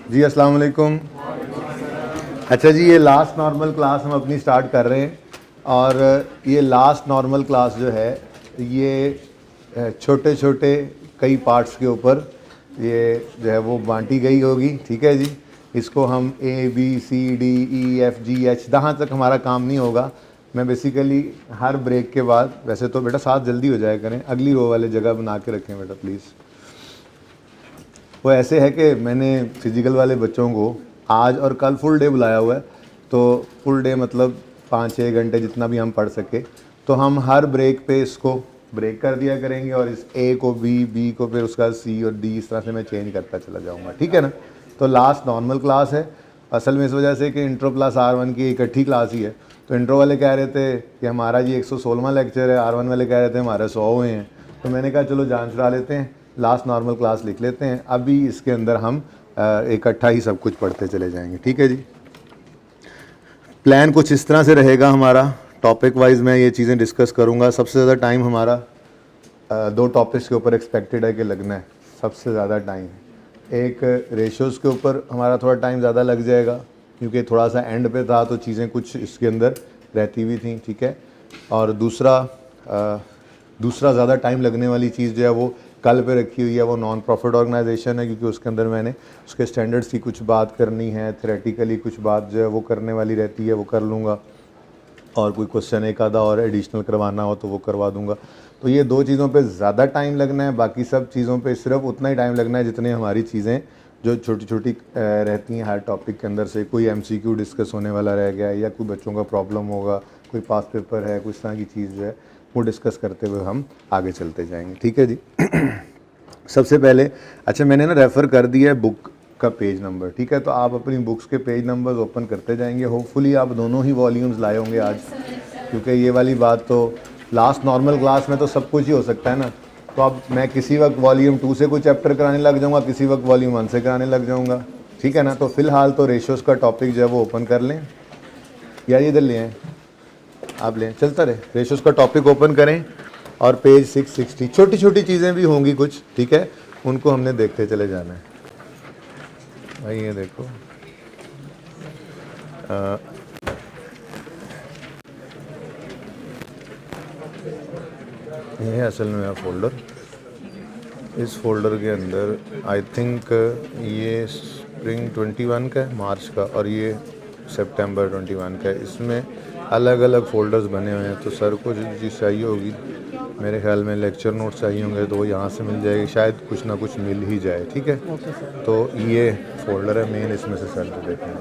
जी अस्सलाम वालेकुम। अच्छा जी, ये लास्ट नॉर्मल क्लास हम अपनी स्टार्ट कर रहे हैं और ये लास्ट नॉर्मल क्लास जो है ये छोटे छोटे कई पार्ट्स के ऊपर ये जो है वो बांटी गई होगी। ठीक है जी, इसको हम ABCDEFGH जहाँ तक हमारा काम नहीं होगा, मैं बेसिकली हर ब्रेक के बाद, वैसे तो बेटा साथ जल्दी हो जाया करें, अगली रो वाले जगह बना के रखें बेटा प्लीज़। वो ऐसे है कि मैंने फिज़िकल वाले बच्चों को आज और कल फुल डे बुलाया हुआ है, तो फुल डे मतलब 5-6 घंटे जितना भी हम पढ़ सके, तो हम हर ब्रेक पे इसको ब्रेक कर दिया करेंगे और इस A को B को फिर उसका C और D, इस तरह से मैं चेंज करता चला जाऊँगा। ठीक है ना। तो लास्ट नॉर्मल क्लास है असल में, इस वजह से कि इंट्रो प्लस R1 की इकट्ठी क्लास ही है। तो इंट्रो वाले कह रहे थे कि हमारा जी 116वां लेक्चर है, R1 वाले कह रहे थे हमारे 100 हुए हैं, तो मैंने कहा चलो जान छुड़ा लेते हैं, लास्ट नॉर्मल क्लास लिख लेते हैं। अभी इसके अंदर हम इकट्ठा ही सब कुछ पढ़ते चले जाएंगे। ठीक है जी। प्लान कुछ इस तरह से रहेगा हमारा, टॉपिक वाइज मैं ये चीज़ें डिस्कस करूँगा। सबसे ज़्यादा टाइम हमारा 2 टॉपिक्स के ऊपर एक्सपेक्टेड है कि लगना है, सबसे ज़्यादा टाइम। एक रेशोज़ के ऊपर हमारा थोड़ा टाइम ज़्यादा लग जाएगा क्योंकि थोड़ा सा एंड पे था तो चीज़ें कुछ इसके अंदर रहती हुई थी। ठीक है। और दूसरा ज़्यादा टाइम लगने वाली चीज़ जो है वो कल पे रखी हुई है, वो नॉन प्रॉफिट ऑर्गेनाइजेशन है, क्योंकि उसके अंदर मैंने उसके स्टैंडर्ड्स की कुछ बात करनी है, थ्योरेटिकली कुछ बात जो है वो करने वाली रहती है, वो कर लूँगा, और कोई क्वेश्चन एक आधा और एडिशनल करवाना हो तो वो करवा दूँगा। तो ये 2 चीज़ों पे ज़्यादा टाइम लगना है, बाकी सब चीज़ों पे सिर्फ उतना ही टाइम लगना है जितने हमारी चीज़ें जो छोटी छोटी रहती हैं हर टॉपिक के अंदर से। कोई MCQ डिस्कस होने वाला रह गया या कोई बच्चों का प्रॉब्लम होगा, कोई पास पेपर है, कुछ तरह की चीज़ जो है वो डिस्कस करते हुए हम आगे चलते जाएंगे। ठीक है जी। सबसे पहले अच्छा मैंने ना रेफ़र कर दिया है बुक का पेज नंबर। ठीक है, तो आप अपनी बुक्स के पेज नंबर्स ओपन करते जाएंगे। होपफुली आप दोनों ही वॉल्यूम्स लाए होंगे आज, क्योंकि ये वाली बात तो लास्ट नॉर्मल क्लास में तो सब कुछ ही हो सकता है ना। तो अब मैं किसी वक्त वॉल्यूम 2 से कोई चैप्टर कराने लग जाऊँगा, किसी वक्त वॉल्यूम 1 से कराने लग जाऊँगा। ठीक है ना। तो फ़िलहाल तो रेशोज़ का टॉपिक जो है वो ओपन कर लें, या इधर ले आएँ, आप लें, चलता रहे। रेशोज़ का टॉपिक ओपन करें और पेज 660, छोटी छोटी चीज़ें भी होंगी कुछ, ठीक है, उनको हमने देखते चले जाना है। भाई ये देखो, ये है असल में मेरा फोल्डर। इस फोल्डर के अंदर आई थिंक ये स्प्रिंग 21 का है, मार्च का, और ये सितंबर 21 का है। इसमें अलग अलग फोल्डर्स बने हुए हैं। तो सर को जो चीज़ चाहिए होगी, मेरे ख्याल में लेक्चर नोट्स चाहिए होंगे तो वो यहाँ से मिल जाएगी, शायद कुछ ना कुछ मिल ही जाए। ठीक है। तो ये फोल्डर है मेन, इसमें से सर को देखें।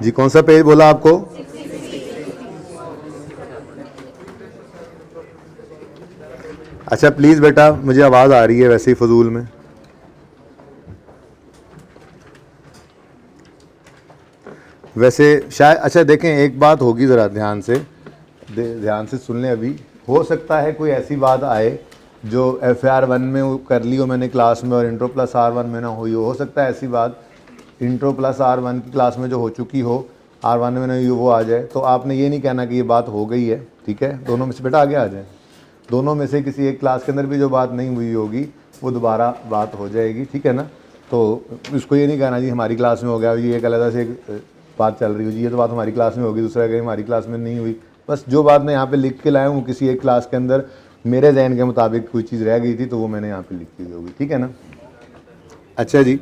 जी कौन सा पेज बोला आपको? अच्छा प्लीज़ बेटा, मुझे आवाज़ आ रही है वैसे ही फजूल में। वैसे शायद, अच्छा देखें एक बात होगी, ज़रा ध्यान से सुन लें। अभी हो सकता है कोई ऐसी बात आए जो FR1 में कर ली हो मैंने क्लास में और इंट्रो प्लस R1 में ना हुई हो सकता है ऐसी बात इंट्रो प्लस R1 की क्लास में जो हो चुकी हो, R1 में नहीं वो आ जाए। तो आपने ये नहीं कहना कि ये बात हो गई है। ठीक है, दोनों में से बेटा आगे आ जाए। दोनों में से किसी एक क्लास के अंदर भी जो बात नहीं हुई होगी वो दोबारा बात हो जाएगी। ठीक है ना। तो इसको ये नहीं कहना जी हमारी क्लास में हो गया, ये एक अलग से एक बात चल रही हो जी, ये तो बात हमारी क्लास में होगी, दूसरा कहीं हमारी क्लास में नहीं हुई। बस जो बात मैं यहाँ पे लिख के लाया हूँ किसी एक क्लास के अंदर मेरे जहन के मुताबिक कोई चीज़ रह गई थी तो वो मैंने यहाँ पे लिखी हुई होगी। ठीक है ना। अच्छा जी,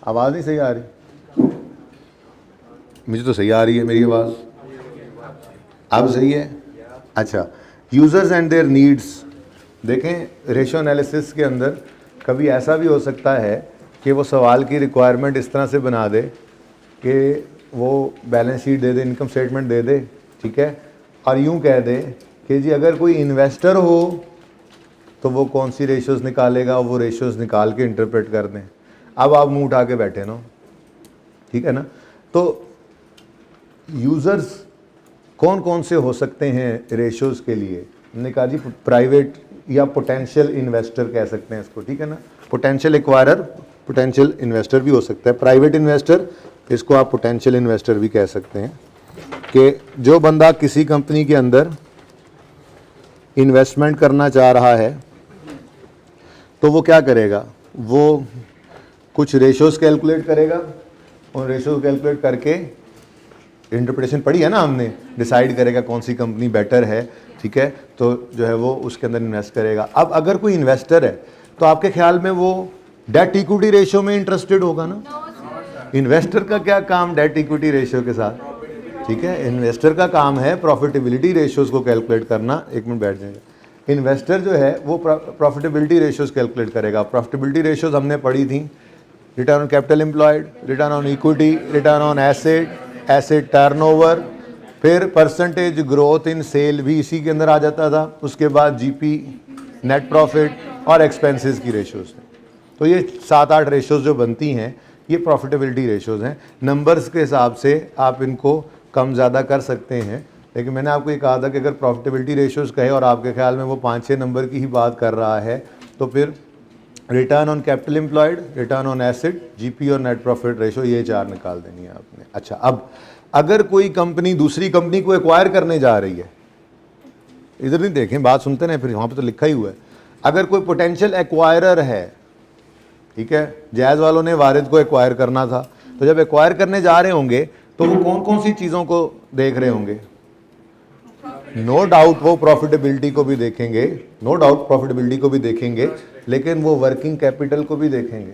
आवाज़ नहीं सही आ रही? मुझे तो सही आ रही है मेरी आवाज़। अब सही है? अच्छा, यूज़र्स एंड देयर नीड्स। देखें रेशो एनालिसिस के अंदर कभी ऐसा भी हो सकता है कि वो सवाल की रिक्वायरमेंट इस तरह से बना दे कि वो बैलेंस शीट दे दे, इनकम स्टेटमेंट दे दे। ठीक है, और यूँ कह दे कि जी अगर कोई इन्वेस्टर हो तो वो कौन सी रेशोज़ निकालेगा, वो रेशोज़ निकाल के इंटरप्रेट कर दें। अब आप मुंह उठा के बैठे ना। ठीक है ना। तो यूज़र्स कौन कौन से हो सकते हैं रेशोज़ के लिए? हमने कहा जी प्राइवेट या पोटेंशियल इन्वेस्टर कह सकते हैं इसको। ठीक है ना। पोटेंशियल एक्वायरर, पोटेंशियल इन्वेस्टर भी हो सकता है। प्राइवेट इन्वेस्टर, इसको आप पोटेंशियल इन्वेस्टर भी कह सकते हैं, कि जो बंदा किसी कंपनी के अंदर इन्वेस्टमेंट करना चाह रहा है तो वो क्या करेगा, वो कुछ रेशोज़ कैलकुलेट करेगा, उन रेशोज़ कैलकुलेट करके इंटरप्रिटेशन पढ़ी है ना हमने, डिसाइड करेगा कौन सी कंपनी बेटर है, ठीक है, तो जो है वो उसके अंदर इन्वेस्ट करेगा। अब अगर कोई इन्वेस्टर है तो आपके ख्याल में वो डेट इक्विटी रेशो में इंटरेस्टेड होगा ना? इन्वेस्टर का क्या काम डेट इक्विटी रेशो के साथ, ठीक है, इन्वेस्टर का काम है प्रॉफिटेबिलिटी रेशियोज़ को कैलकुलेट करना। एक मिनट बैठ जाएगा। इन्वेस्टर जो है वो प्रॉफिटेबिलिटी रेशियोज़ कैलकुलेट करेगा। प्रॉफिटेबिलिटी रेशियोज़ हमने पढ़ी थी, return on capital employed, return on equity, return on asset, asset turnover, फिर परसेंटेज ग्रोथ इन सेल भी इसी के अंदर आ जाता था, उसके बाद जीपी, नेट प्रॉफिट और एक्सपेंसेस की रेशियोज़। तो ये 7-8 रेशियोज़ जो बनती हैं ये प्रॉफिटेबिलिटी रेशियोज़ हैं। नंबर्स के हिसाब से आप इनको कम ज़्यादा कर सकते हैं, लेकिन मैंने आपको ये कहा था कि अगर प्रॉफिटेबिलिटी रेशियोज़ कहे और आपके ख्याल में वो 5-6 नंबर की ही बात कर रहा है तो फिर return on capital employed, return on asset, GP और नेट प्रॉफिट रेशो, ये 4 निकाल देनी है आपने। अच्छा, अब अगर कोई कंपनी दूसरी कंपनी को एक्वायर करने जा रही है, इधर नहीं देखें, बात सुनते ना, फिर वहाँ पे तो लिखा ही हुआ है, अगर कोई पोटेंशियल एक्वायरर है, ठीक है, जैज़ वालों ने वारिद को एक्वायर करना था, तो जब एक्वायर करने जा रहे होंगे तो वो कौन कौन सी चीज़ों को देख रहे होंगे? नो डाउट वो प्रॉफिटेबिलिटी को भी देखेंगे, नो डाउट प्रॉफिटेबिलिटी को भी देखेंगे, लेकिन वो वर्किंग कैपिटल को भी देखेंगे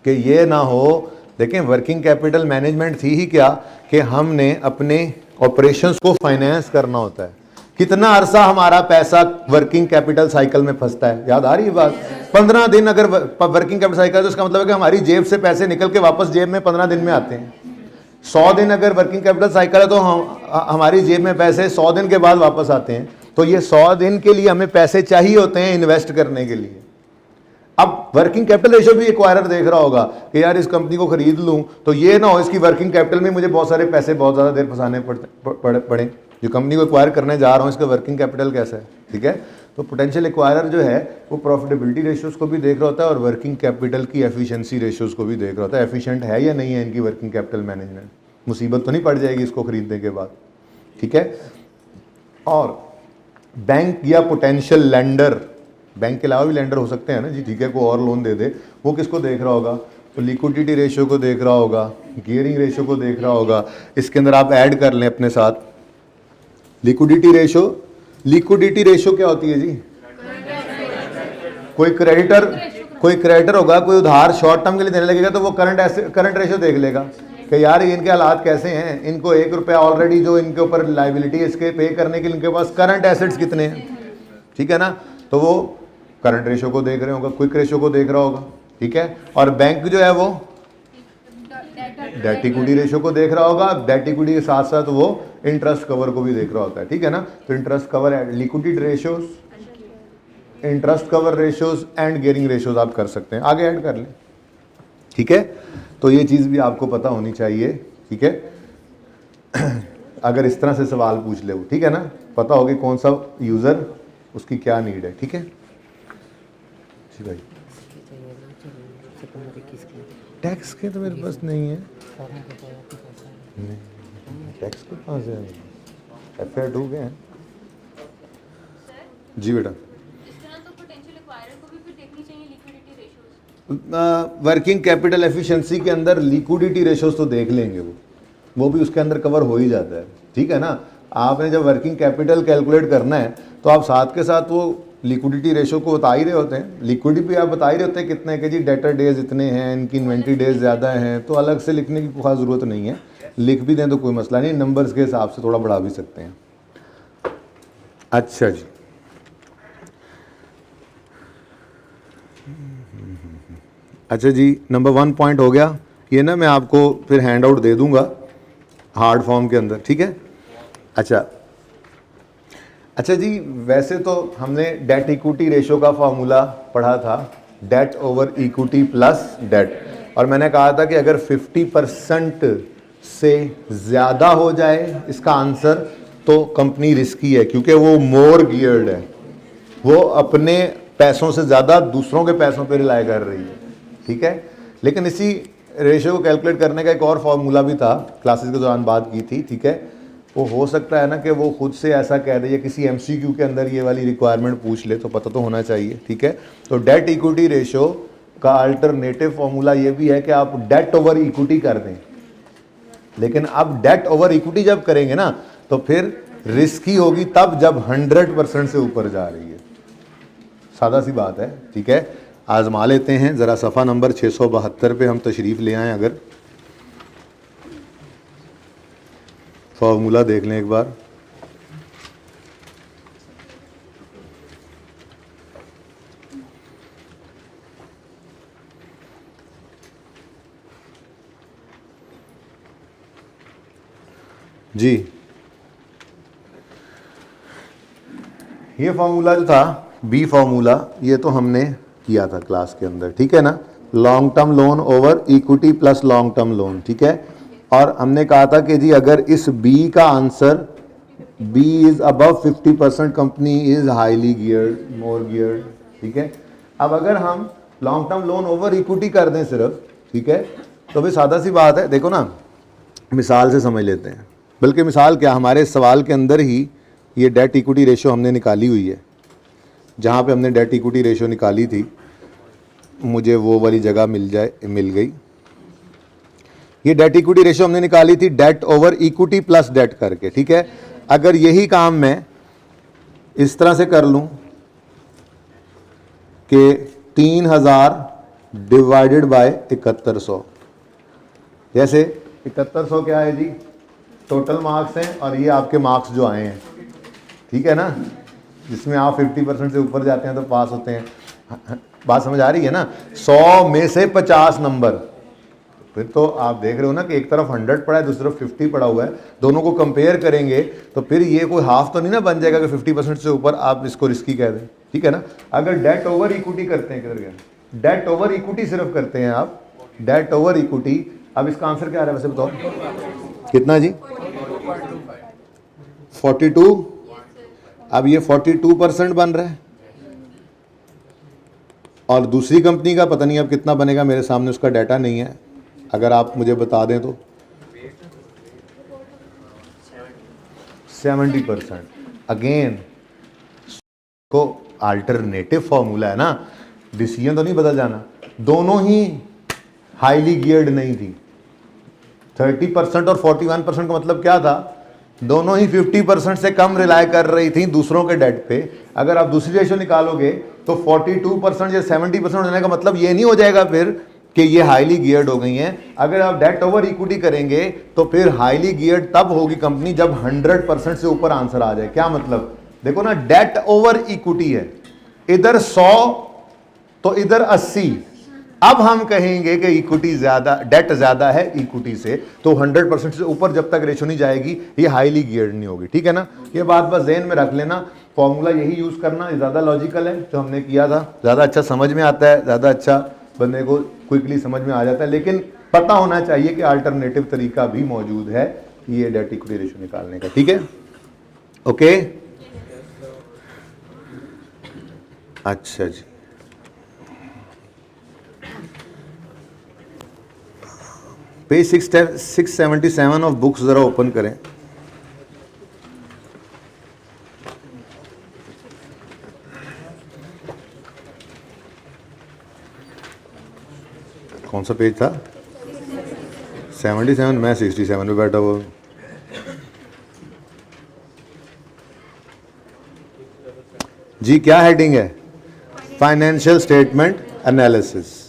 कि ये ना हो। देखें, वर्किंग कैपिटल मैनेजमेंट थी ही क्या कि हमने अपने ऑपरेशंस को फाइनेंस करना होता है। कितना अरसा हमारा पैसा वर्किंग कैपिटल साइकिल में फंसता है, याद आ रही है बात? 15 दिन अगर वर्किंग कैपिटल साइकिल है तो इसका मतलब है कि हमारी जेब से पैसे निकल के वापस जेब में 15 दिन में आते हैं। 100 दिन अगर वर्किंग कैपिटल साइकिल है तो हमारी जेब में पैसे 100 दिन के बाद वापस आते हैं। तो ये 100 दिन के लिए हमें पैसे चाहिए होते हैं इन्वेस्ट करने के लिए। अब वर्किंग कैपिटल रेशो भी एक्वायरर देख रहा होगा कि यार इस कंपनी को खरीद लूं तो ये ना हो इसकी वर्किंग कैपिटल में मुझे बहुत सारे पैसे बहुत ज़्यादा देर फंसाने पड़े। जो कंपनी को एक्वायर करने जा रहा हूँ इसका वर्किंग कैपिटल कैसा है, ठीक है। तो पोटेंशियल एक्वायरर जो है वो प्रॉफिटेबिलिटी रेशियोज़ को भी देख रहा होता है और वर्किंग कैपिटल की एफिशिएंसी रेशियोज़ को भी देख रहा होता है, एफिशिएंट है या नहीं है इनकी वर्किंग कैपिटल मैनेजमेंट, मुसीबत तो नहीं पड़ जाएगी इसको खरीदने के बाद, ठीक है। और बैंक या पोटेंशियल लेंडर, बैंक के अलावा भी लेंडर हो सकते हैं ना जी, ठीक है, कोई और लोन दे दे, वो किसको देख रहा होगा? तो लिक्विडिटी रेशियो को देख रहा होगा, गियरिंग रेशियो को देख रहा होगा। इसके अंदर आप ऐड कर लें अपने साथ लिक्विडिटी रेशियो। लिक्विडिटी रेशियो क्या होती है जी? कोई क्रेडिटर होगा, कोई उधार शॉर्ट टर्म के लिए देने लगेगा तो वो करंट रेशियो देख लेगा कि यार इनके हालात कैसे हैं, इनको 1 रुपया ऑलरेडी जो इनके ऊपर लाइबिलिटी है इसके पे करने के लिए इनके पास करंट एसेट्स कितने हैं, ठीक है ना। तो वो करंट रेशियो को देख रहे होगा, क्विक रेशियो को देख रहा होगा, ठीक है। और बैंक जो है वो डेट इक्विटी रेशियो को देख रहा होगा। डेट इक्विटी के साथ साथ वो इंटरेस्ट कवर को भी देख रहा होता है, ठीक है ना। तो interest cover, liquidity ratios, interest cover ratios and gearing ratios आप कर सकते हैं, आगे ऐड कर लें, ठीक है। तो ये चीज़ भी आपको पता होनी चाहिए, ठीक है। अगर इस तरह से सवाल पूछ ले वो, ठीक है ना, पता होगी कौन सा यूज़र उसकी क्या नीड है, ठीक है जी भाई। टैक्स के तो मेरे पास नहीं है, टैक्स के पास है, FIR 2 के हैं जी बेटा। वर्किंग कैपिटल एफिशिएंसी के अंदर लिक्विडिटी रेशियोज तो देख लेंगे, वो भी उसके अंदर कवर हो ही जाता है, ठीक है ना। आपने जब वर्किंग कैपिटल कैलकुलेट करना है तो आप साथ के साथ वो लिक्विडिटी रेशो को बता ही रहे होते हैं, लिक्विडिटी भी आप बता ही रहे होते हैं कितने के जी डेटर डेज इतने हैं, इनकी इन्वेंट्री डेज ज़्यादा हैं, तो अलग से लिखने की खास ज़रूरत नहीं है, लिख भी दें तो कोई मसला नहीं, नंबर्स के हिसाब से थोड़ा बढ़ा भी सकते हैं। अच्छा जी, अच्छा जी, नंबर 1 पॉइंट हो गया ये ना, मैं आपको फिर हैंड आउट दे दूंगा हार्ड फॉर्म के अंदर, ठीक है। अच्छा जी, वैसे तो हमने डेट इक्विटी रेशो का फार्मूला पढ़ा था, debt over equity plus debt, और मैंने कहा था कि अगर 50% से ज़्यादा हो जाए इसका आंसर तो कंपनी रिस्की है, क्योंकि वो मोर गियर्ड है, वो अपने पैसों से ज़्यादा दूसरों के पैसों पे रिलाय कर रही है, ठीक है। लेकिन इसी रेशियो को कैलकुलेट करने का एक और फॉर्मूला भी था, क्लासेस के दौरान बात की थी, ठीक है। वो हो सकता है ना कि वो खुद से ऐसा कह दे या किसी एमसीक्यू के अंदर ये वाली रिक्वायरमेंट पूछ ले, तो पता तो होना चाहिए, ठीक है। तो डेट इक्विटी रेशियो का अल्टरनेटिव फॉर्मूला ये भी है कि आप डेट ओवर इक्विटी कर दें, लेकिन अब डेट ओवर इक्विटी जब करेंगे ना तो फिर रिस्क ही होगी तब जब 100% से ऊपर जा रही है। सादा सी बात है, ठीक है। आजमा लेते हैं ज़रा, सफ़ा नंबर 672 पे हम तशरीफ़ ले आएँ, अगर फॉर्मूला देख लें एक बार। जी, ये फॉर्मूला जो था बी फॉर्मूला, ये तो हमने किया था क्लास के अंदर, ठीक है ना। Long term loan over equity plus long term loan, ठीक है। और हमने कहा था कि जी अगर इस बी का answer B is above 50% company is highly geared, more geared, ठीक है। अब अगर हम long term loan over equity कर दें सिर्फ, ठीक है, तो भी सादा सी बात है। देखो ना, मिसाल से समझ लेते हैं, बल्कि मिसाल क्या, हमारे सवाल के अंदर ही ये डेट इक्विटी रेशियो हमने निकाली हुई है। जहाँ पे हमने डेट इक्विटी रेशियो निकाली थी, मुझे वो वाली जगह मिल गई। ये डेट इक्विटी रेशियो हमने निकाली थी debt over equity plus debt करके, ठीक है। अगर यही काम मैं इस तरह से कर लूँ कि 3000 डिवाइडेड बाय 7100, जैसे 7100 क्या है जी, टोटल मार्क्स हैं और ये आपके मार्क्स जो आए हैं, ठीक है ना, जिसमें आप 50% से ऊपर जाते हैं तो पास होते हैं। बात समझ आ रही है ना। 100 में से 50 नंबर, फिर तो आप देख रहे हो ना कि एक तरफ 100 पड़ा है, दूसरी तरफ 50 पड़ा हुआ है, दोनों को कंपेयर करेंगे तो फिर ये कोई हाफ तो नहीं ना बन जाएगा कि 50% से ऊपर आप इसको रिस्की कह दें, ठीक है ना। अगर डेट ओवर इक्विटी करते हैं, किधर गया, डेट ओवर इक्विटी सिर्फ करते हैं आप, डेट ओवर इक्विटी, अब इसका आंसर क्या आ रहा है वैसे बताओ, कितना जी, 42। अब ये 42% बन रहा है और दूसरी कंपनी का पता नहीं अब कितना बनेगा, मेरे सामने उसका डाटा नहीं है, अगर आप मुझे बता दें तो। 70%। अगेन को अल्टरनेटिव फॉर्मूला है ना, डिसीजन तो नहीं बदल जाना। दोनों ही हाईली गियर्ड नहीं थी। 30% और 41% का मतलब क्या था, दोनों ही 50% से कम रिलाय कर रही थी दूसरों के डेट पे। अगर आप दूसरी रेशियो निकालोगे तो 42% या 70% होने का मतलब ये नहीं हो जाएगा फिर कि ये हाईली गियर्ड हो गई हैं। अगर आप डेट ओवर इक्विटी करेंगे तो फिर हाईली गियर्ड तब होगी कंपनी जब 100% से ऊपर आंसर आ जाए। क्या मतलब, देखो ना, डेट ओवर इक्विटी है, इधर 100 तो इधर 80। अब हम कहेंगे कि इक्विटी ज्यादा, डेट ज्यादा है इक्विटी से, तो 100% से ऊपर जब तक रेशो नहीं जाएगी ये हाईली गियर्ड नहीं होगी, ठीक है ना। ये बात बस ज़हन में रख लेना, फॉर्मूला यही यूज करना, ज्यादा लॉजिकल है जो हमने किया था, ज्यादा अच्छा समझ में आता है, ज्यादा अच्छा बंदे को क्विकली समझ में आ जाता है। लेकिन पता होना चाहिए कि अल्टरनेटिव तरीका भी मौजूद है ये डेट इक्विटी रेशो निकालने का, ठीक है। ओके, अच्छा जी, पेज 677 ऑफ बुक्स जरा ओपन करें। कौन सा पेज था, 77, मैं 67 पे बैठा हुआ। जी क्या हेडिंग है, फाइनेंशियल स्टेटमेंट एनालिसिस।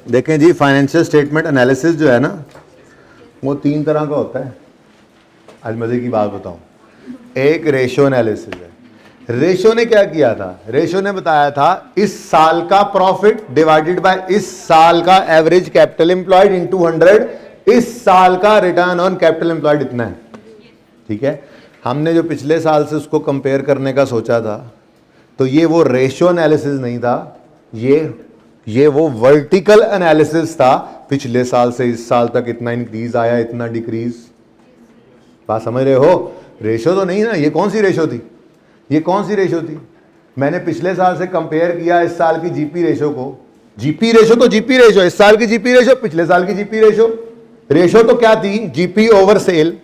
देखें जी, फाइनेंशियल स्टेटमेंट एनालिसिस जो है ना वो 3 तरह का होता है। आज मजे की बात बताऊं, एक रेशो एनालिसिस है। रेशो ने क्या किया था, रेशो ने बताया था इस साल का प्रॉफिट डिवाइडेड बाय इस साल का एवरेज कैपिटल एम्प्लॉयड इनटू 100, इस साल का रिटर्न ऑन कैपिटल एम्प्लॉयड इतना है, ठीक है। हमने जो पिछले साल से उसको कंपेयर करने का सोचा था, तो ये वो रेशो एनालिसिस नहीं था, ये वो वर्टिकल एनालिसिस था। पिछले साल से इस साल तक इतना इंक्रीज आया, इतना डिक्रीज। बात समझ रहे हो, रेशो तो नहीं ना। ये कौन सी रेशो थी, ये कौन सी रेशो थी, मैंने पिछले साल से कंपेयर किया इस साल की जीपी रेशो को, जीपी रेशो तो जीपी रेशो, इस साल की जीपी रेशो, पिछले साल की जीपी रेशो। रेशो तो क्या थी? GP over cell.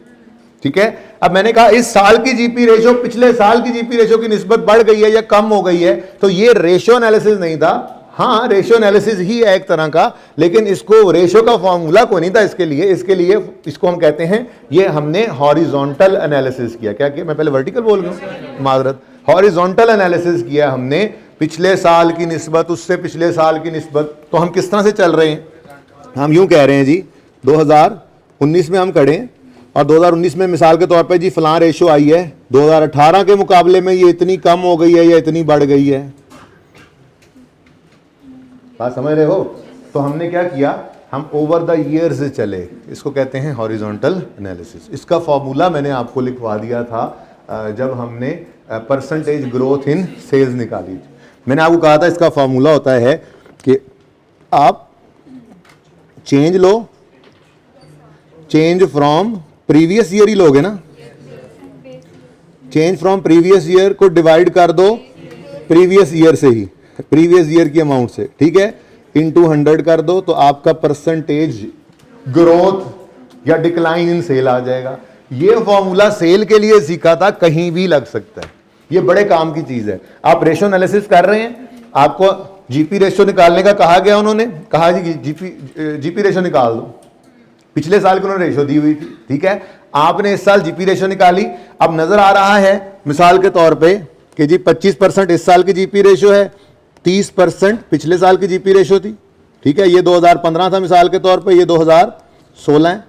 ठीक है, अब मैंने कहा इस साल की जीपी रेशो पिछले साल की जीपी रेशो की निस्बत बढ़ गई है या कम हो गई है, तो ये रेशो एनालिसिस नहीं था। हाँ, रेशो एनालिसिस ही है एक तरह का, लेकिन इसको रेशो का फॉर्मूला कोई नहीं था इसके लिए। इसको हम कहते हैं, ये हमने हॉरिजॉन्टल एनालिसिस किया। क्या किया? मैं पहले वर्टिकल बोल गया, माजरत। हॉरिजॉन्टल एनालिसिस किया हमने, पिछले साल की निस्बत, उससे पिछले साल की निस्बत। तो हम किस तरह से चल रहे हैं? हम यूं कह रहे हैं जी, 2019 में हम खड़े हैं और 2019 में मिसाल के तौर पे जी फलां रेशो आई है, 2018 के मुकाबले में ये इतनी कम हो गई है या इतनी बढ़ गई है। बात समझ रहे हो? तो हमने क्या किया, हम ओवर द ईयर से चले, इसको कहते हैं हॉरिजॉन्टल एनालिसिस। इसका फॉर्मूला मैंने आपको लिखवा दिया था जब हमने परसेंटेज ग्रोथ इन सेल्स निकाली थी। मैंने आपको कहा था इसका फॉर्मूला होता है कि आप चेंज लो, चेंज फ्रॉम प्रीवियस ईयर ही लोगे ना, चेंज फ्रॉम प्रीवियस ईयर को डिवाइड कर दो प्रीवियस ईयर से ही, प्रीवियस ईयर की अमाउंट से, ठीक है, इनटू 100 कर दो, तो आपका परसेंटेज ग्रोथ या डिक्लाइन इन सेल आ जाएगा। ये फॉर्मूला सेल के लिए सीखा था, कहीं भी लग सकता है, ये बड़े काम की चीज है। आप रेशो एनालिसिस कर रहे हैं, आपको जीपी रेशो निकालने का कहा गया, उन्होंने कहा जी जीपी रेशो निकाल दो। पिछले साल की उन्होंने रेशो दी हुई थी, ठीक है, आपने इस साल जीपी रेशो निकाली। अब नजर आ रहा है मिसाल के तौर पे कि जी 25% इस साल की जीपी रेशो है, 30% पिछले साल की जीपी रेशो थी, ठीक है, ये 2015 था मिसाल के तौर पे, ये 2016 है।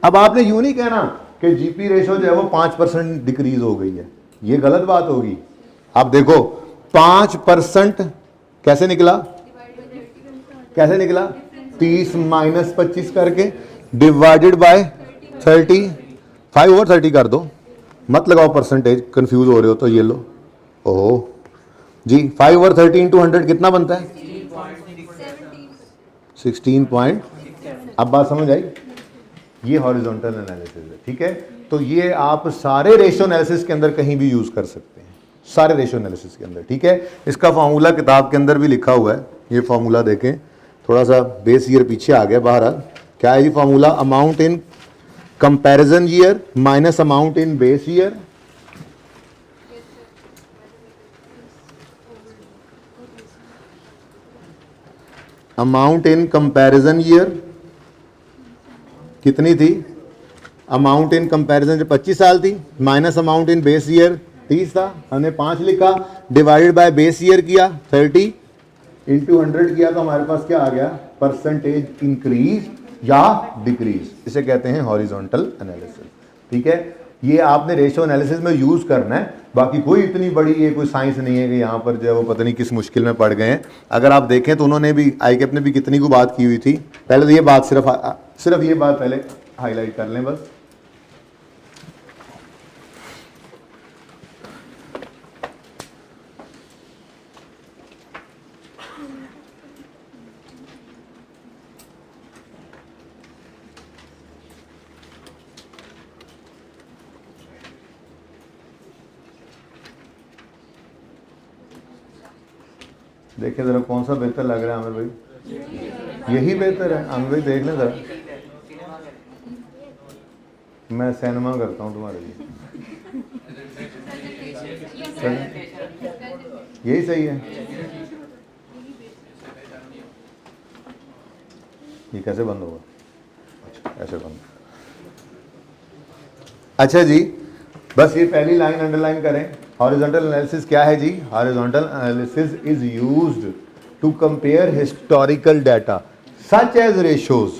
अब आपने यूं नहीं कहना कि जीपी रेशो जो है वो 5% डिक्रीज हो गई है, ये गलत बात होगी। आप देखो 5% कैसे निकला, 30 माइनस 25 करके डिवाइडेड बाय 30, 5 ओवर 30 कर दो, मत लगाओ परसेंटेज, कंफ्यूज हो रहे हो तो ये लो। ओह जी, 5 ओवर 30 इंटू 100 कितना बनता है? 16 पॉइंट। अब बात समझ आई? ये हॉरिजॉन्टल एनालिसिस है, ठीक है। तो ये आप सारे रेशो एनालिसिस के अंदर कहीं भी यूज कर सकते हैं, सारे रेशो एनालिसिस के अंदर, ठीक है। इसका फॉर्मूला किताब के अंदर भी लिखा हुआ है, ये फॉर्मूला देखें, थोड़ा सा बेस ईयर पीछे आ गया बाहर। क्या है ये formula? Amount in comparison year minus amount in base year, amount in comparison year कितनी थी? अमाउंट इन कंपैरिजन जो 25 साल थी, minus amount in base year 30 था, हमने 5 लिखा, डिवाइडेड बाय बेस ईयर किया 30, इंटू 100 किया, तो हमारे पास क्या आ गया? परसेंटेज इंक्रीज या डिक्रीज। इसे कहते हैं हॉरिजॉन्टल एनालिसिस, ठीक है। ये आपने रेशो एनालिसिस में यूज करना है, बाकी कोई इतनी बड़ी ये कोई साइंस नहीं है कि यहाँ पर जो है वो पता नहीं किस मुश्किल में पड़ गए हैं। अगर आप देखें तो उन्होंने भी, आईकेप ने भी कितनी को बात की हुई थी। पहले तो ये बात सिर्फ ये बात पहले हाईलाइट कर लें बस। देखिए जरा कौन सा बेहतर लग रहा है आमिर भाई? यही बेहतर है आमिर भाई, देख लें जरा। मैं सिनेमा करता हूँ तुम्हारे लिए, यही सही है। ये कैसे बंद होगा? अच्छा ऐसे बंद। अच्छा जी, बस ये पहली लाइन अंडरलाइन करें। हॉरिजॉन्टल एनालिसिस क्या है जी? Horizontal analysis is used to compare historical data such as ratios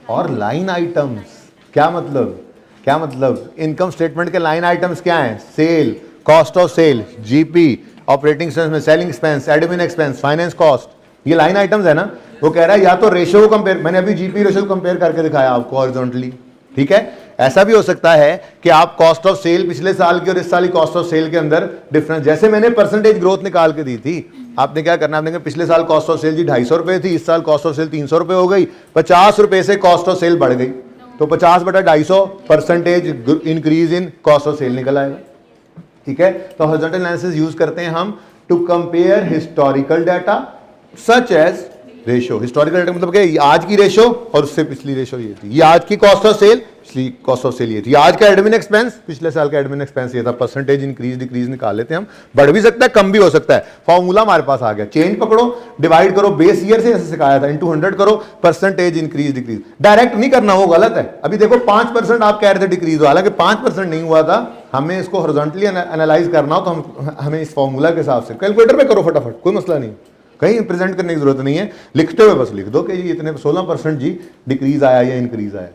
और लाइन आइटम्स। क्या मतलब? इनकम स्टेटमेंट के लाइन आइटम्स क्या हैं? Sale, cost of sale, GP, operating expense में selling expense, admin expense, finance cost, ये लाइन आइटम्स है ना। वो कह रहा है या तो रेशो को कंपेयर, मैंने अभी जीपी रेशो कंपेयर करके दिखाया आपको हॉरिजॉन्टली, ठीक है। ऐसा भी हो सकता है कि आप कॉस्ट ऑफ सेल पिछले साल की और इस साल की कॉस्ट ऑफ सेल के अंदर डिफरेंस, जैसे मैंने परसेंटेज ग्रोथ निकाल के दी थी, आपने क्या करना, आपने पिछले साल कॉस्ट ऑफ सेल जी 250 रुपए थी, इस साल कॉस्ट ऑफ सेल 300 रुपए हो गई, 50 रुपए से कॉस्ट ऑफ सेल बढ़ गई, तो 50/250 percentage increase in cost of sale निकल आएगा, ठीक है। तो हॉरिजॉन्टल एनालिसिस यूज करते हैं हम to compare historical data such as ratio. Historical data मतलब क्या है, आज की रेशो और उससे पिछली रेशो ये थी, ये आज की कॉस्ट ऑफ सेल, पिछली कॉस्ट ऑफ सेल ये थी, आज का एडमिन एक्सपेंस, पिछले साल का एडमिन एक्सपेंस ये था। परसेंटेज इंक्रीज डिक्रीज निकाल लेते हैं हम, बढ़ भी सकता है कम भी हो सकता है, फॉर्मूला हमारे पास आ गया। चेंज पकड़ो, डिवाइड करो बेस ईयर से, ऐसे सिखाया था, इनटू 100 करो, परसेंटेज इंक्रीज डिक्रीज। डायरेक्ट नहीं करना, वो गलत है। अभी देखो 5% आप कह रहे थे डिक्रीज हो, हालांकि 5% नहीं हुआ था, हमें इसको हॉरिजॉन्टली एनालाइज करना हो तो हमें इस फॉर्मूला के हिसाब से कैलकुलेटर में करो फटाफट, कोई मसला नहीं, कहीं प्रेजेंट करने की जरूरत नहीं है, लिखते हुए बस लिख दो कि ये इतने 16% जी डिक्रीज आया या इंक्रीज आया।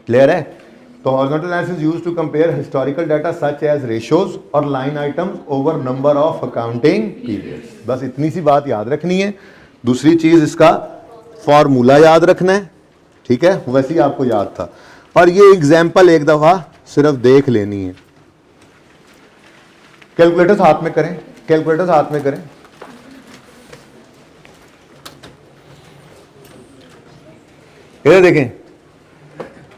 क्लियर है? तो horizontal analysis used to compare historical data such as ratios और line items over number of accounting periods. बस इतनी सी बात याद रखनी है। दूसरी चीज इसका फॉर्मूला याद रखना है, ठीक है, वैसे ही आपको याद था। और ये एग्जाम्पल एक दफा सिर्फ देख लेनी है। कैलकुलेटर्स हाथ में करें, कैलकुलेटर्स हाथ में करें। इधर देखें,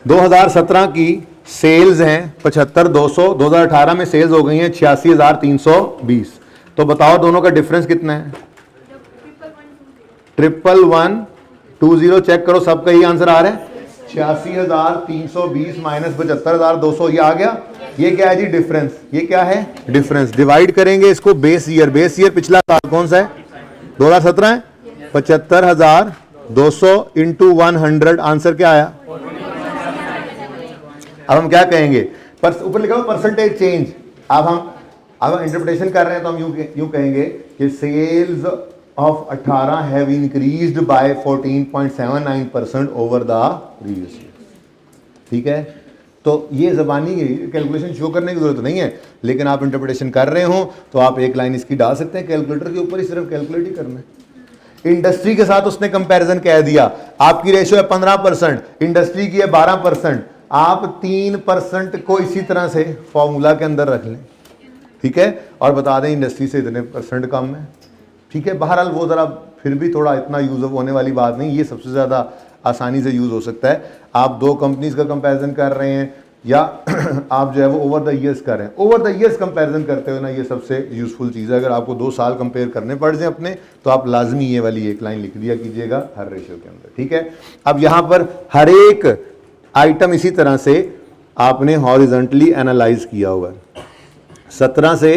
2017 की सेल्स हैं 75,200, 2018 में सेल्स हो गई हैं 86,320। तो बताओ दोनों का डिफरेंस कितना है? 11120। चेक करो, सबका ही आंसर आ रहा है 86,320 माइनस 75,200, ये आ गया। ये क्या है जी? डिफरेंस। ये क्या है? डिफरेंस। डिवाइड करेंगे इसको बेस ईयर, बेस ईयर पिछला साल कौन सा है? 2017 है। 75,200 इंटू 100, आंसर क्या आया? अब हम क्या कहेंगे? ऊपर लिखा हुआ परसेंटेज चेंज। अब हम इंटरप्रिटेशन कर रहे हैं तो हम यूं कहेंगे कि sales of 18 have increased by 14.79% over the previous year. ठीक है, तो ये ज़बानी कैलकुलेशन शो करने की जरूरत नहीं है, लेकिन आप इंटरप्रिटेशन कर रहे हो तो आप एक लाइन इसकी डाल सकते हैं कैलकुलेटर के ऊपर ही, सिर्फ कैलकुलेट ही करना है। इंडस्ट्री के साथ उसने कंपैरिजन कह दिया, आपकी रेशियो है 15%, इंडस्ट्री की है 12%, आप 3% को इसी तरह से फॉर्मूला के अंदर रख लें, ठीक है, और बता दें इंडस्ट्री से इतने % कम है। ठीक है, बहरहाल वो ज़रा फिर भी थोड़ा इतना यूज होने वाली बात नहीं, ये सबसे ज़्यादा आसानी से यूज़ हो सकता है। आप दो कंपनीज का कंपैरिजन कर रहे हैं या आप जो है वो ओवर द ईयर्स कर रहे हैं, ओवर द ईयर्स कंपैरिजन करते हुए ना, ये सबसे यूजफुल चीज़ है। अगर आपको 2 साल कंपेयर करने पड़ जाए अपने, तो आप लाजमी ये वाली एक लाइन लिख दिया कीजिएगा हर रेशियो के अंदर। ठीक है, अब यहाँ पर हर एक आइटम इसी तरह से आपने हॉरिजॉन्टली एनालाइज किया हुआ है। 17 से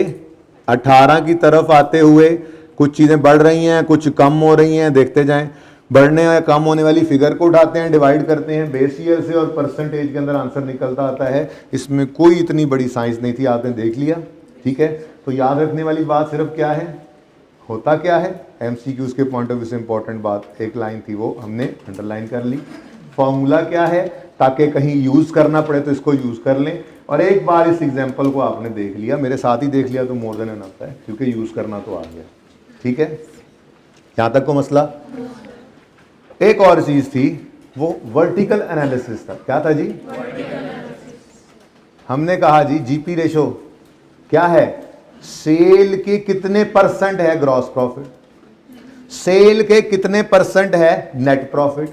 18 की तरफ आते हुए कुछ चीज़ें बढ़ रही हैं, कुछ कम हो रही हैं, देखते जाएं। बढ़ने या कम होने वाली फिगर को उठाते हैं, डिवाइड करते हैं बेस ईयर से और परसेंटेज के अंदर आंसर निकलता आता है। इसमें कोई इतनी बड़ी साइंस नहीं थी, आपने देख लिया। ठीक है, तो याद रखने वाली बात सिर्फ क्या है, होता क्या है, एमसीक्यूज के पॉइंट ऑफ व्यू से इंपॉर्टेंट बात एक लाइन थी, वो हमने अंडरलाइन कर ली। फॉर्मूला क्या है, ताकि कहीं यूज करना पड़े तो इसको यूज कर लें। और एक बार इस एग्जाम्पल को आपने देख लिया, मेरे साथ ही देख लिया तो मोर देन एनफ है, क्योंकि यूज करना तो आ गया। ठीक है, यहां तक को मसला। एक और चीज थी, वो वर्टिकल एनालिसिस था। क्या था जी? हमने कहा जी जीपी रेशो क्या है, सेल के कितने % है ग्रॉस प्रॉफिट, सेल के कितने % है नेट प्रॉफिट,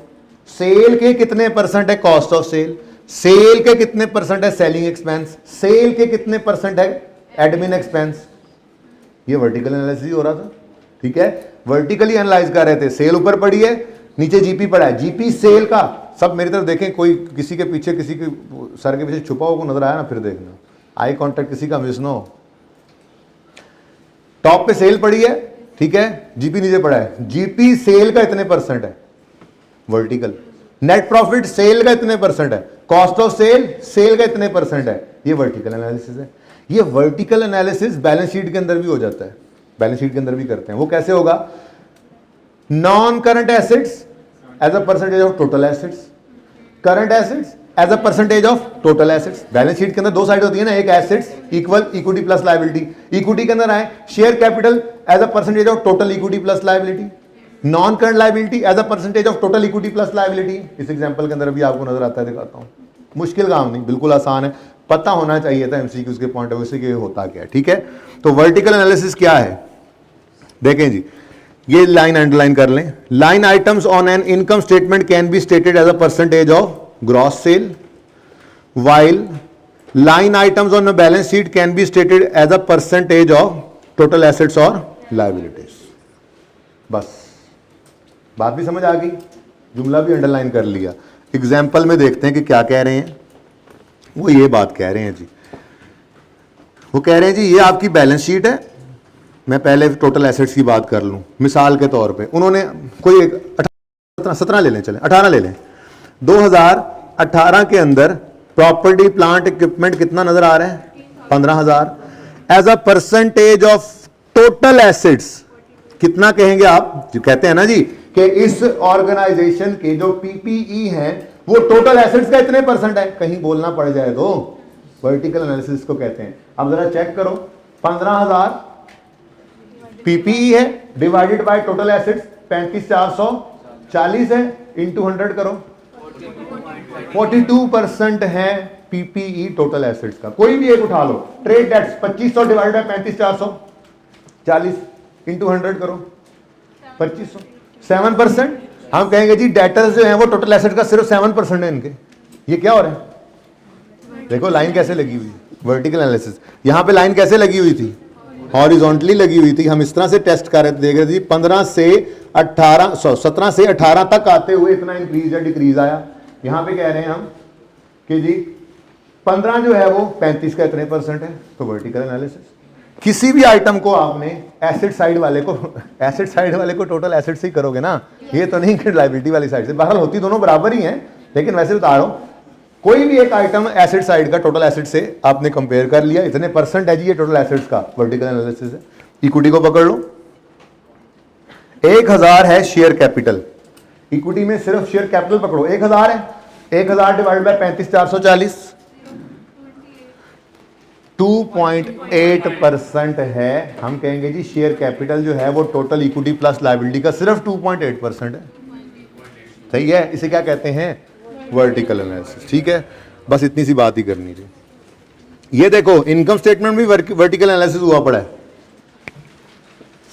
सेल के कितने % है कॉस्ट ऑफ सेल, सेल के कितने % है सेलिंग एक्सपेंस, सेल के कितने % है एडमिन एक्सपेंस। ये वर्टिकल एनालिसिस हो रहा था। ठीक है, वर्टिकली एनालाइज कर रहे थे। सेल ऊपर पड़ी है, नीचे जीपी पड़ा है, जीपी सेल का। सब मेरी तरफ देखें, कोई किसी के पीछे, किसी के सर के पीछे छुपा हुआ को नजर आया ना, फिर देखना, आई कांटेक्ट किसी का मिस ना हो। टॉप पे सेल पड़ी है, ठीक है, जीपी नीचे पड़ा है, जीपी सेल का इतने % है वर्टिकल, नेट प्रॉफिट सेल का इतने % है, कॉस्ट ऑफ सेल सेल का इतने % है। ये वर्टिकल एनालिसिस है। ये वर्टिकल एनालिसिस बैलेंस शीट के अंदर भी हो जाता है, बैलेंस शीट के अंदर भी करते हैं। वो कैसे होगा, non current assets as a % of total assets, current assets as a % of total assets. Balance sheet के अंदर दो साइड होती है ना, एक assets equal equity plus liability, equity के अंदर आए share capital as a % of total equity plus liability, non current liability as a % of total equity plus liability. इस एग्जांपल के अंदर भी आपको नजर आता है, दिखाता हूं। मुश्किल काम नहीं, बिल्कुल आसान है, पता होना चाहिए था एमसीक्यूज के पॉइंट ऑफ व्यू से कि होता क्या है। ठीक है, तो वर्टिकल एनालिसिस क्या है, देखें जी, ये लाइन अंडरलाइन कर लें। Line items on an income statement can be stated as a % of gross sale, while line items on a balance sheet can be stated as a % of total assets or liabilities. बस बात भी समझ आ गई, जुमला भी underline कर लिया। Example में देखते हैं कि क्या कह रहे हैं। वो ये बात कह रहे हैं जी, वो कह रहे हैं जी ये आपकी बैलेंस शीट है। मैं पहले टोटल एसेट्स की बात कर लूं, मिसाल के तौर पे उन्होंने कोई 17 ले लें, चले 18 ले लें। 2018 के अंदर प्रॉपर्टी प्लांट इक्विपमेंट कितना नजर आ रहा है? 15,000। As a percentage of total assets कितना कहेंगे आप? जो कहते हैं ना जी कि इस ऑर्गेनाइजेशन के जो पीपीई हैं वो टोटल एसेट्स का इतने परसेंट है, कहीं बोलना पड़ जाए तो वर्टिकल एनालिसिस को कहते हैं। अब जरा चेक करो, 15,000 पीपीई है डिवाइडेड बाय टोटल एसेट्स 35,440 है, इंटू 100 करो, 42% है पीपीई टोटल एसेट्स का। कोई भी एक उठा लो, trade debts 2500 divided by 35,440 into 100 करो, 2500, 7%। हम कहेंगे जी डेटर्स जो हैं वो टोटल एसेट का सिर्फ 7% है इनके। ये क्या हो रहा है? देखो लाइन कैसे लगी हुई, वर्टिकल एनालिसिस। यहां पे लाइन कैसे लगी हुई थी? हॉरिजॉन्टली लगी हुई थी। हम इस तरह से टेस्ट कर रहे थे, देख रहे थे 17 से 18 तक आते हुए इतना इंक्रीज या डिक्रीज आया। यहां पे कह रहे हैं हम कि जी 15 जो है वो 35 का इतने परसेंट है, तो वर्टिकल एनालिसिस। किसी भी आइटम को आपने एसेट साइड वाले को टोटल एसेट से ही करोगे ना, ये तो नहीं कि लायबिलिटी वाली साइड से। बहरहाल होती दोनों बराबर ही हैं, लेकिन वैसे बता रहा हूं कोई भी एक आइटम एसेट साइड का टोटल एसेट से आपने कंपेयर कर लिया, इतने परसेंट है जी ये टोटल एसेट्स का, वर्टिकल एनालिसिस है। इक्विटी को पकड़ लो, 1000 है शेयर कैपिटल। इक्विटी में सिर्फ शेयर कैपिटल पकड़ो, 1000 है, 1000 डिवाइड बाय 35,440, 2.8% है। हम कहेंगे जी शेयर कैपिटल जो है वो टोटल इक्विटी प्लस लायबिलिटी का सिर्फ 2.8% है। सही है, इसे क्या कहते हैं? Vertical analysis. ठीक है, बस इतनी सी बात ही करनी थी। ये देखो इनकम स्टेटमेंट भी वर्टिकल एनालिसिस हुआ पड़ा है।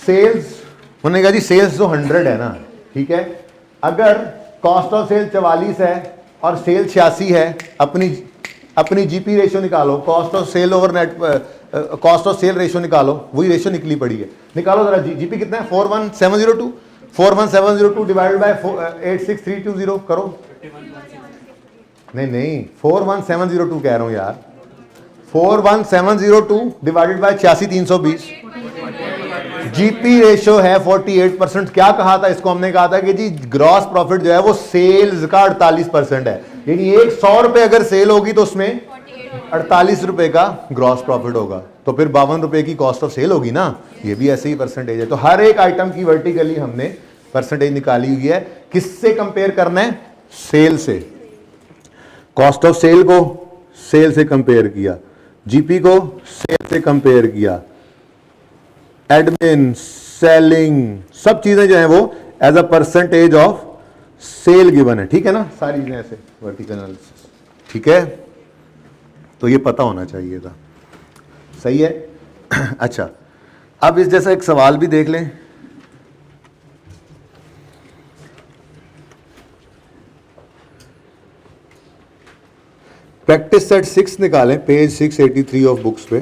सेल्स, उन्होंने कहा जी सेल्स जो 100 है ना, ठीक है, अगर कॉस्ट ऑफ सेल 44 है और सेल 86 है, अपनी जीपी रेशियो निकालो, cost of sale over net, cost of sale ratio निकालो, वही रेशियो निकली पड़ी है। निकालो जरा, जीपी कितना है? 41702 डिवाइडेड बाय 86320 करो। नहीं 41702 कह रहा हूं यार, 41702 डिवाइडेड बाय 86320, जीपी रेशियो है 48%। क्या कहा था इसको? हमने कहा था कि जी ग्रॉस प्रॉफिट जो है वो सेल्स का 48% है, यानी 100 रुपए अगर सेल होगी तो उसमें 48 रुपए का ग्रॉस प्रॉफिट होगा, तो फिर 52 रुपए की कॉस्ट ऑफ सेल होगी ना, ये भी ऐसे ही परसेंटेज है। तो हर एक आइटम की वर्टिकली हमने परसेंटेज निकाली हुई है। किससे कंपेयर करना है? सेल से। कॉस्ट ऑफ सेल को सेल से कंपेयर किया, जीपी को सेल से कंपेयर किया, एडमिन, सेलिंग, सब चीजें जो है वो as a percentage of sale given है। ठीक है ना, सारी चीजें ऐसे वर्टिकल एनालिसिस। ठीक है, तो ये पता होना चाहिए था। सही है। अच्छा, अब इस जैसा एक सवाल भी देख लें। प्रैक्टिस सेट 6 निकालें, पेज 683 ऑफ बुक्स पे।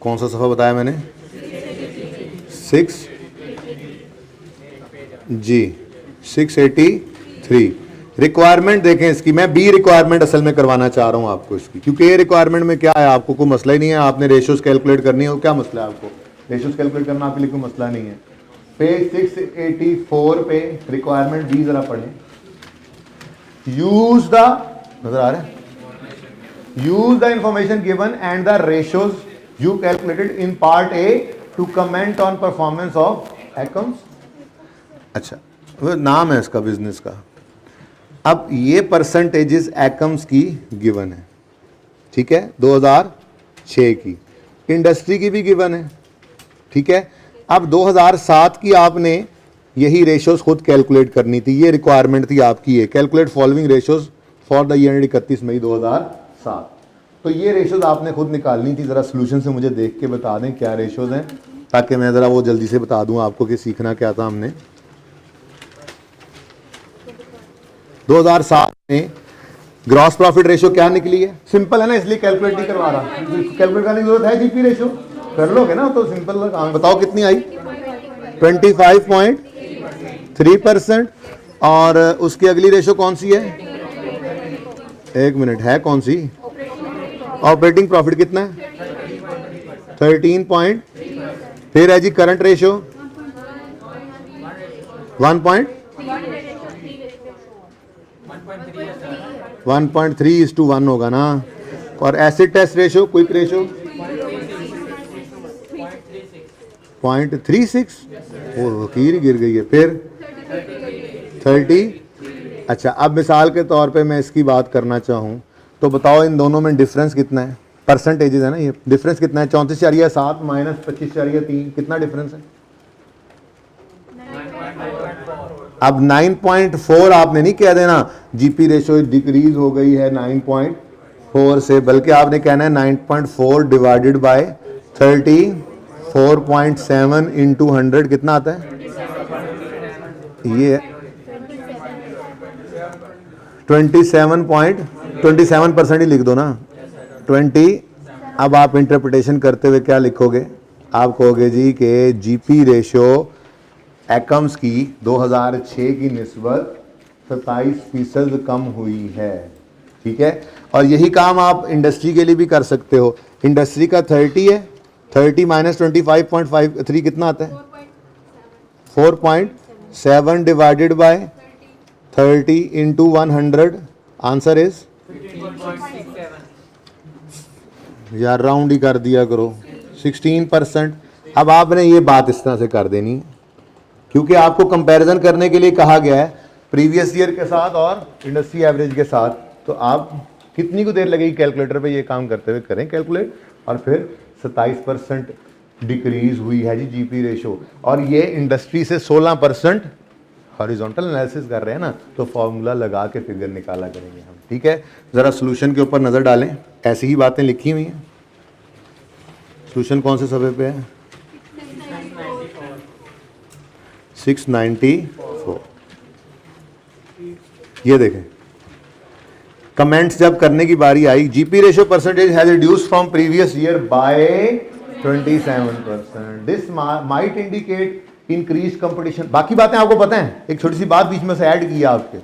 कौन सा सफ़ा बताया मैंने? 6 जी 683। रिक्वायरमेंट देखें इसकी, मैं बी रिक्वायरमेंट असल में करवाना चाह रहा हूं आपको इसकी, क्योंकि ए रिक्वायरमेंट में क्या है, आपको कोई मसला ही नहीं है, आपने रेशियोज कैलकुलेट करनी है। क्या मसला है आपको? रेशियोज कैलकुलेट करना आपके लिए कोई मसला नहीं है। पेज 684 पे रिक्वायरमेंट बी जरा पढ़ें। यूज द, नजर आ रहा है, use the information given and the ratios you calculated in part A to comment on performance of accounts। अच्छा, वो नाम है इसका बिजनेस का। अब ये परसेंटेजेस एकम्स की गिवन है, ठीक है, 2006 की। इंडस्ट्री की भी गिवन है, ठीक है। अब 2007 की आपने यही रेशियोज खुद कैलकुलेट करनी थी, ये रिक्वायरमेंट थी आपकी, ये calculate following ratios for the year 31 मई 2007। तो ये रेशियोज आपने खुद निकालनी थी। ज़रा सोल्यूशन से मुझे देख के बता दें क्या रेशियोज हैं, ताकि मैं ज़रा वो जल्दी से बता दूं आपको कि सीखना क्या था हमने। 2007 में ग्रॉस प्रॉफिट रेशियो क्या निकली है, सिंपल है ना, इसलिए कैलकुलेट नहीं करवा रहा, कैलकुलेट करने की जरूरत है, जीपी रेशियो कर लोगे ना तो सिंपल काम। बताओ कितनी आई, 25.3%। और उसकी अगली रेशियो कौन सी है, एक मिनट, है कौन सी, ऑपरेटिंग प्रॉफिट कितना है, 13 फिर है जी करंट रेशियो 1.3:1 होगा ना। और acid test ratio, quick ratio 0.36, वो लकीर गिर गई है। फिर 30। अच्छा, अब मिसाल के तौर पे मैं इसकी बात करना चाहूँ तो बताओ इन दोनों में डिफरेंस कितना है, परसेंटेजेस है ना, ये डिफरेंस कितना है, 34.7 माइनस 25.3, कितना डिफरेंस है। अब 9.4 आपने नहीं कह देना जीपी रेशियो डिक्रीज हो गई है 9.4 से, बल्कि आपने कहना है 9.4 डिवाइडेड बाय 34.7 इंटू 100 कितना आता है, ये 27% ही लिख दो ना, 20। अब आप इंटरप्रिटेशन करते हुए क्या लिखोगे, आप कहोगे जी कि जीपी रेशियो एकम्स की 2006 की निस्बत 27% कम हुई है, ठीक है। और यही काम आप इंडस्ट्री के लिए भी कर सकते हो। इंडस्ट्री का 30 है, 30 माइनस 25.53 कितना आता है, 4.7 divided by 30 into 100, answer is, यार राउंड ही कर दिया करो, 16%। अब आपने ये बात इस तरह से कर देनी है क्योंकि आपको कंपैरिजन करने के लिए कहा गया है प्रीवियस ईयर के साथ और इंडस्ट्री एवरेज के साथ। तो आप कितनी को देर लगेगी कैलकुलेटर पे ये काम करते हुए करें कैलकुलेट, और फिर 27% डिक्रीज हुई है जी जीपी रेशो, और ये इंडस्ट्री से 16% हॉरिजॉन्टल एनालिसिस कर रहे हैं ना, तो फॉर्मूला लगा के फिगर निकाला करेंगे हम, ठीक है। ज़रा सोल्यूशन के ऊपर नज़र डालें, ऐसी ही बातें लिखी हुई हैं। सोल्यूशन कौन से सफ़े पे है, 694। ये देखें, कमेंट्स जब करने की बारी आई, GP ratio percentage has reduced from previous year by 27%, this might indicate increase competition. बाकी बातें आपको पता है, एक छोटी सी बात बीच में से ऐड की है आपके,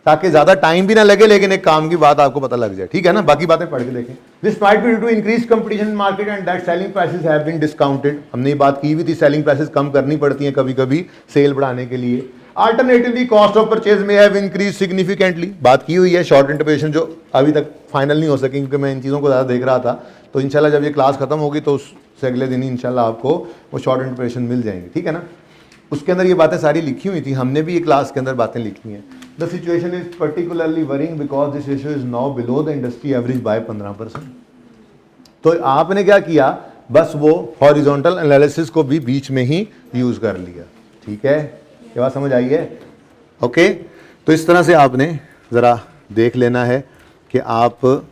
ताकि ज्यादा टाइम भी ना लगे लेकिन एक काम की बात आपको पता लग जाए, ठीक है ना। बाकी बातें पढ़ के देखें। This might be due to increase competition in market and that selling prices have been discounted. हमने ये बात की हुई थी, सेलिंग प्राइसेस कम करनी पड़ती हैं कभी कभी सेल बढ़ाने के लिए। अल्टरनेटिवली कॉस्ट ऑफ परचेज में हैव इंक्रीज सिग्निफिकेंटली, बात की हुई है। शॉर्ट इंटरप्रिटेशन जो अभी तक फाइनल नहीं हो सकी क्योंकि मैं इन चीज़ों को ज़्यादा देख रहा था, तो इंशाल्लाह जब ये क्लास खत्म होगी तो उससे अगले दिन ही इंशाल्लाह आपको वो शॉर्ट इंटरप्रिटेशन मिल जाएंगे, ठीक है ना। उसके अंदर ये बातें सारी लिखी हुई थी, हमने भी ये क्लास के अंदर बातें लिखी हैं। The situation is particularly worrying because this ratio is now below the industry average by 15%। तो आपने क्या किया, बस वो हॉरिजॉन्टल एनालिसिस को भी बीच में ही यूज कर लिया, ठीक है। ये बात समझ आई है, ओके। तो इस तरह से आपने ज़रा देख लेना है कि आप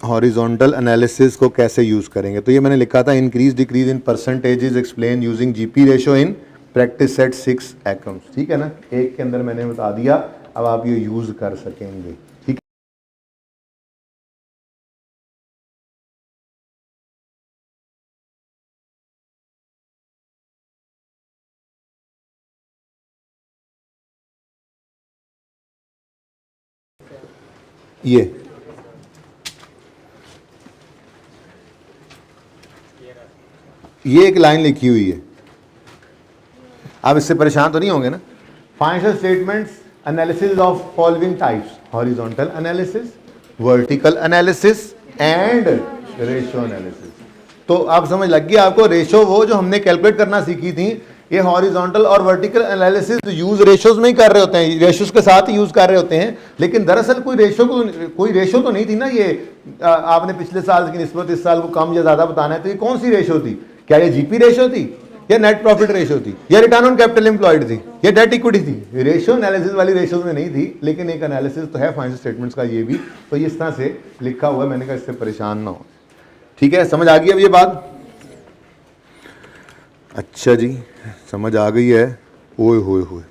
हॉरिजॉन्टल एनालिसिस को कैसे यूज़ करेंगे। तो ये मैंने लिखा था, increase decrease in percentages explain using GP ratio in practice set 6 Akums, ठीक है ना। एक के अंदर मैंने बता दिया, अब आप ये यूज़ कर सकेंगे, ठीक है। ये एक लाइन लिखी हुई है, आप इससे परेशान तो नहीं होंगे ना। Financial statements analysis of following types, horizontal analysis, vertical analysis and ratio analysis. तो आप समझ लग गई आपको, रेशियो वो जो हमने कैलकुलेट करना सीखी थी, ये हॉरिजॉन्टल और वर्टिकल एनालिसिस यूज रेशियोज में ही कर रहे होते हैं, रेशियोज के साथ ही यूज कर रहे होते हैं। लेकिन दरअसल कोई रेशियो तो नहीं थी ना, ये आपने पिछले साल की निस्बत इस साल को कम या ज्यादा बताना है, तो ये कौन सी रेशियो थी, क्या ये जीपी रेशियो थी, या नेट प्रॉफिट रेशियो थी, या रिटर्न ऑन कैपिटल एम्प्लॉयड थी, या डेट इक्विटी थी। रेशियो एनालिसिस वाली रेशियोज में नहीं थी, लेकिन एक एनालिसिस तो है फाइनेंशियल स्टेटमेंट्स का ये भी, तो ये इस तरह से लिखा हुआ है, मैंने कहा इससे परेशान ना हो, ठीक है। समझ आ गई अब ये बात, अच्छा जी समझ आ गई है। ओए होए होए,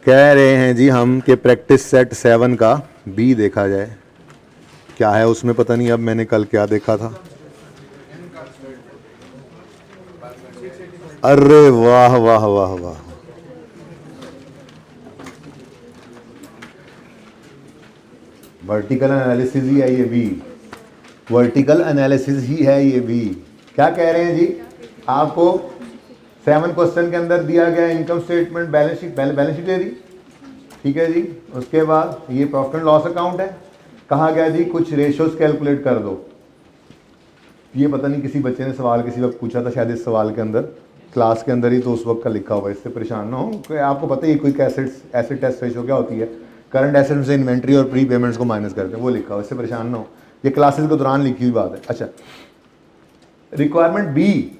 कह रहे हैं जी हम कि प्रैक्टिस सेट 7 का बी देखा जाए, क्या है उसमें पता नहीं। अब मैंने कल क्या देखा था, अरे वाह वाह वाह वाह, वर्टिकल एनालिसिस ही है ये भी, वर्टिकल एनालिसिस ही है ये भी। क्या कह रहे हैं जी, आपको 7 क्वेश्चन के अंदर दिया गया income statement, balance sheet, balance sheet दे दी, ठीक है जी। उसके बाद ये प्रॉफिट एंड लॉस अकाउंट है, कहा गया जी कुछ रेशियोज कैलकुलेट कर दो। ये पता नहीं किसी बच्चे ने सवाल किसी वक्त पूछा था शायद इस सवाल के अंदर, क्लास के अंदर ही, तो उस वक्त का लिखा हुआ है, इससे परेशान ना हो। आपको पता ही क्विक एसेट टेस्ट रेशियो क्या होती है, करंट एसेट से इन्वेंट्री और प्री पेमेंट्स को माइनस करते हैं, वो लिखा हुआ है, इससे परेशान ना हो, ये क्लासेस के दौरान लिखी हुई बात है। अच्छा, requirement B,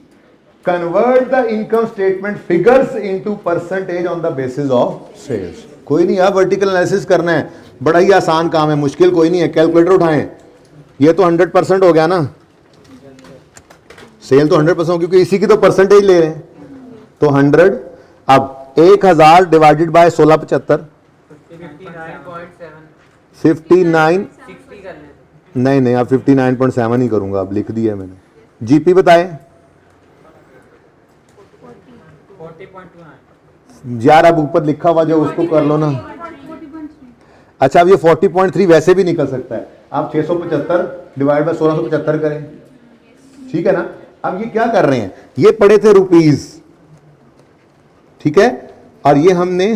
convert the income statement figures into percentage on the basis of sales. कोई नहीं यार, वर्टिकल एनालिसिस करना है, बड़ा ही आसान काम है, मुश्किल कोई नहीं है। कैलकुलेटर उठाएं, ये तो 100% हो गया ना, सेल तो 100% क्योंकि इसी की तो परसेंटेज ले रहे हैं, तो 100। अब 1000 डिवाइडेड बाय 1675, 59, नहीं नहीं आप 59.7 ही करूंगा, अब लिख दिया मैंने। जीपी बताए 40.29 यार, अब ऊपर लिखा हुआ जो उसको कर लो ना। अच्छा, अब ये 40.3 वैसे भी निकल सकता है, आप 675 डिवाइड बाय 1675 करें, ठीक है ना। अब ये क्या कर रहे हैं, ये पड़े थे रुपीस, ठीक है, और ये हमने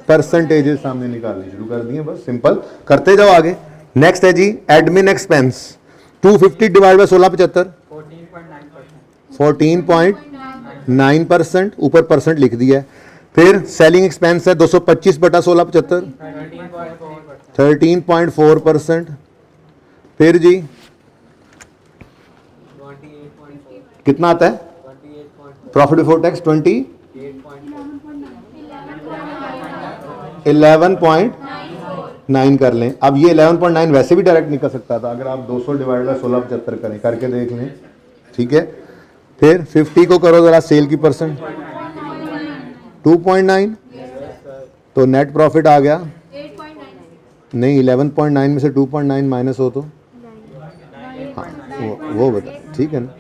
परसेंटेजेस सामने निकालने शुरू कर दिए, बस सिंपल करते जाओ आगे। नेक्स्ट है जी एडमिन एक्सपेंस, 250 डिवाइड बाय 1675, 14.9%, ऊपर परसेंट लिख दिया है। फिर सेलिंग एक्सपेंस है 225 बटा 1675, 13.4%। फिर जी कितना आता है, प्रॉफिट बिफोर टैक्स 11.9 कर लें। अब ये 11.9 वैसे भी डायरेक्ट निकल सकता था, अगर आप 200 डिवाइड बाय 1675 करें, करके देख लें, ठीक है। फिर 50 को करो जरा, सेल की परसेंट 2.9, तो नेट प्रॉफिट आ गया, नहीं 11.9 में से 2.9 माइनस हो तो हाँ वो बता, ठीक है ना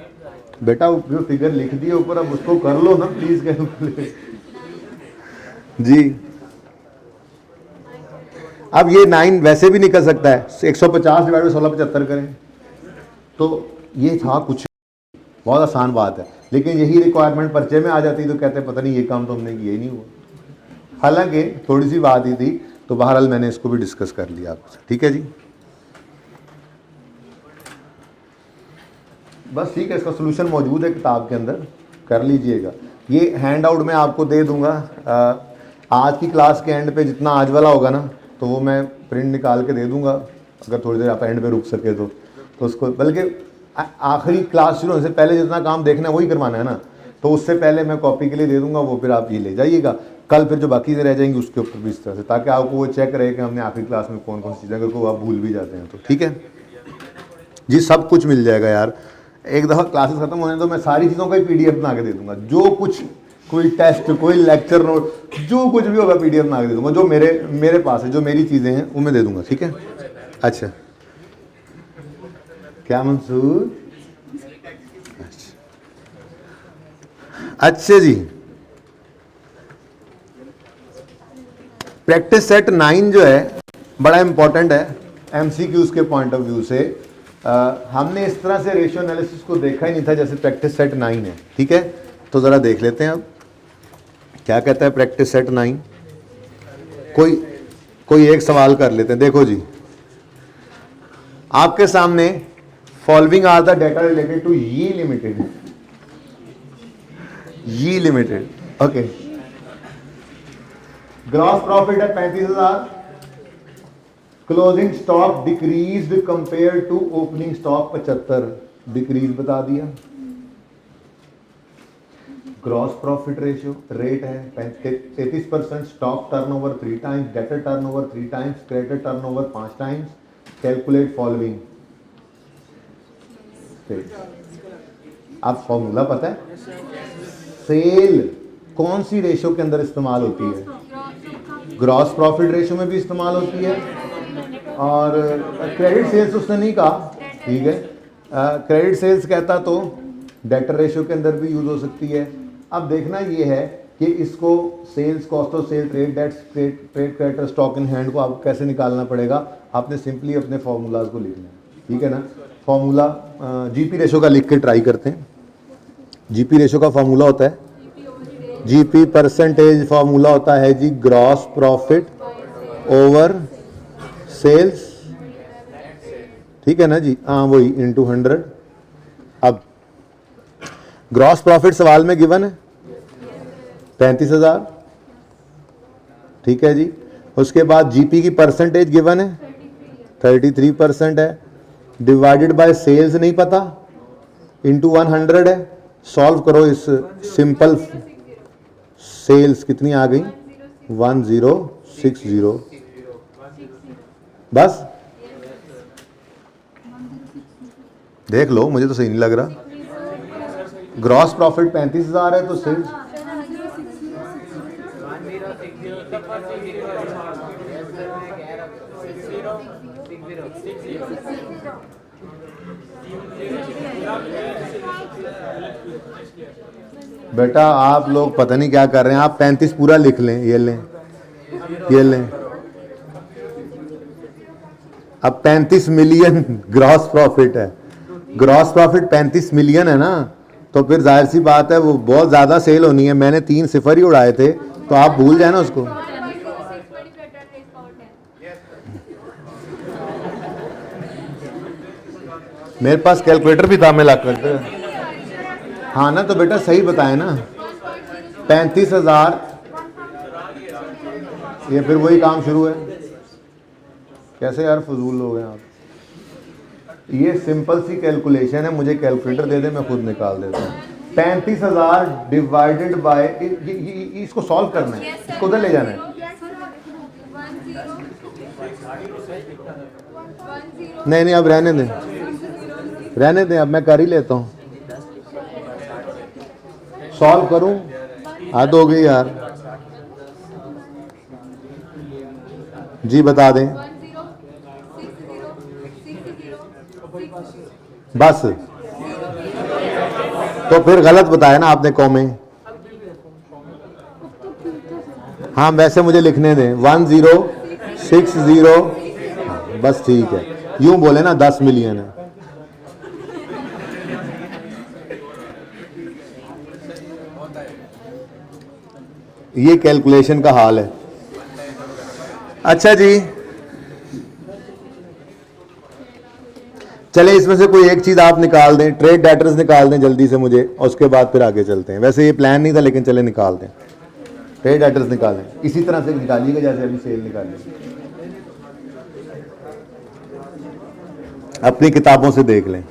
बेटा, जो फिगर लिख दिए ऊपर, अब उसको कर लो ना प्लीज कैलकुलेट जी। अब ये 9 वैसे भी निकल सकता है, 150 डिवाइड बाय 1675 करें, तो ये था कुछ, बहुत आसान बात है। लेकिन यही रिक्वायरमेंट पर्चे में आ जाती तो कहते पता नहीं ये काम तो हमने किया ही नहीं हुआ। हालांकि थोड़ी सी बात ही थी, तो बहरहाल मैंने इसको भी डिस्कस कर लिया आपसे, ठीक है जी। बस ठीक है, इसका सोल्यूशन मौजूद है किताब के अंदर, कर लीजिएगा। ये हैंड आउट मैं आपको दे दूंगा आज की क्लास के एंड पे, जितना आज वाला होगा ना, तो वो मैं प्रिंट निकाल के दे दूंगा, अगर थोड़ी देर आप एंड पे रुक सके तो उसको, बल्कि आखिरी क्लास शुरू होने से पहले जितना काम देखना है वही करवाना है ना, तो उससे पहले मैं कॉपी के लिए दे दूंगा, वो फिर आप ये ले जाइएगा। कल फिर जो बाकी से रह जाएंगी उसके ऊपर भी इस तरह से, ताकि आपको वो चेक रहे कि हमने आखिरी क्लास में कौन कौन सी चीज़ें, अगर को आप भूल भी जाते हैं तो, ठीक है जी। सब कुछ मिल जाएगा यार, एक दफ़ा क्लासेस खत्म होने तो मैं सारी चीज़ों का ही PDF बना के दे दूंगा, जो कुछ, कोई टेस्ट, कोई लेक्चर नोट, जो कुछ भी होगा PDF बना के दे दूंगा, जो मेरे पास है, जो मेरी चीज़ें हैं वो मैं दे दूंगा, ठीक है। अच्छा, क्या मंसूर, अच्छा जी। प्रैक्टिस सेट 9 जो है बड़ा इंपॉर्टेंट है MCQs के पॉइंट ऑफ व्यू से। हमने इस तरह से रेशियो एनालिसिस को देखा ही नहीं था जैसे प्रैक्टिस सेट 9 है, ठीक है। तो ज़रा देख लेते हैं अब क्या कहता है प्रैक्टिस सेट 9। कोई एक सवाल कर लेते हैं। देखो जी, आपके सामने following are the data related to ये लिमिटेड, ये लिमिटेड, ओके। ग्रॉस प्रॉफिट है 35,000, closing stock decreased compare to opening stock 75, decrease बता दिया। ग्रॉस प्रॉफिट रेशियो रेट है 33%, stock turnover 3 times, debtor turnover 3 times, creditor turnover 5 times. Calculate following. आप formula पता है, cell कौन सी रेशियो के अंदर इस्तेमाल होती है, ग्रॉस प्रॉफिट रेशो में भी इस्तेमाल होती है, और क्रेडिट सेल्स उसने नहीं कहा, ठीक है। क्रेडिट सेल्स कहता तो डेटर रेशो के अंदर भी यूज़ हो सकती है। अब देखना ये है कि इसको sales cost of sale, trade debts, trade creditor, stock in hand को आपको कैसे निकालना पड़ेगा। आपने सिंपली अपने फार्मूलाज को लिखना है, ठीक है ना। फार्मूला जीपी रेशो का लिख के ट्राई करते हैं। जीपी रेशो का फार्मूला होता है, जीपी परसेंटेज फार्मूला होता है जी ग्रॉस प्रॉफिट ओवर सेल्स, ठीक है ना जी, हाँ वही इंटू 100। अब ग्रॉस प्रॉफिट सवाल में गिवन है 35,000, ठीक है जी। उसके बाद जीपी की परसेंटेज गिवन है 33% है, डिवाइडेड बाय सेल्स नहीं पता, इंटू 100 है। सॉल्व करो इस सिंपल, सेल्स कितनी आ गई 1060, बस देख लो, मुझे तो सही नहीं लग रहा। ग्रॉस प्रॉफिट 35,000 है तो सेल्स बेटा आप लोग पता नहीं क्या कर रहे हैं। आप 35 पूरा लिख लें, ये लें, ये लें। अब 35 मिलियन ग्रॉस प्रॉफिट है, ग्रॉस प्रॉफिट 35 मिलियन है ना, तो फिर जाहिर सी बात है वो बहुत ज़्यादा सेल होनी है। मैंने 3 सिफर ही उड़ाए थे, तो आप भूल जाए ना उसको। मेरे पास कैलकुलेटर भी था, मैं ला कर, हाँ ना, तो बेटा सही बताए ना 35,000, ये फिर वही काम शुरू है। कैसे यार फजूल लोग हैं आप। ये सिंपल सी कैलकुलेशन है, मुझे कैलकुलेटर दे दे, मैं खुद निकाल देता हूँ। 35,000 डिवाइडेड बाय, इसको सॉल्व करना है, इसको उधर ले जाना है। नहीं नहीं, अब रहने दें, रहने दें, अब मैं कर ही लेता हूँ। सॉल्व करूं, हद हो गई यार जी, बता दें बस। तो फिर गलत बताया ना आपने कॉमे। हाँ वैसे मुझे लिखने दें 1060, बस ठीक है, यूं बोले ना 10 मिलियन है। ये कैलकुलेशन का हाल है। अच्छा जी, चले इसमें से कोई एक चीज आप निकाल दें, ट्रेड डेटर्स निकाल दें जल्दी से मुझे, और उसके बाद फिर आगे चलते हैं। वैसे ये प्लान नहीं था, लेकिन चले निकाल दें, ट्रेड डेटर्स निकाल दें। इसी तरह से निकालिएगा जैसे अभी सेल निकालिए, अपनी किताबों से देख लें।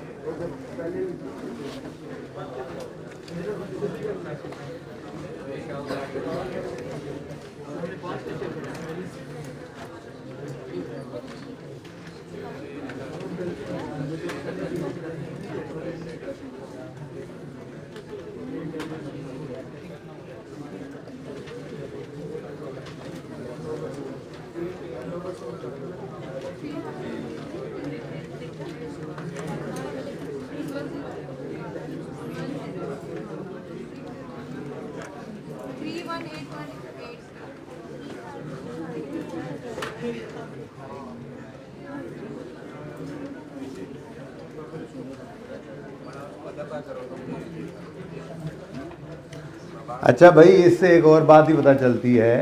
अच्छा भाई, इससे एक और बात ही पता चलती है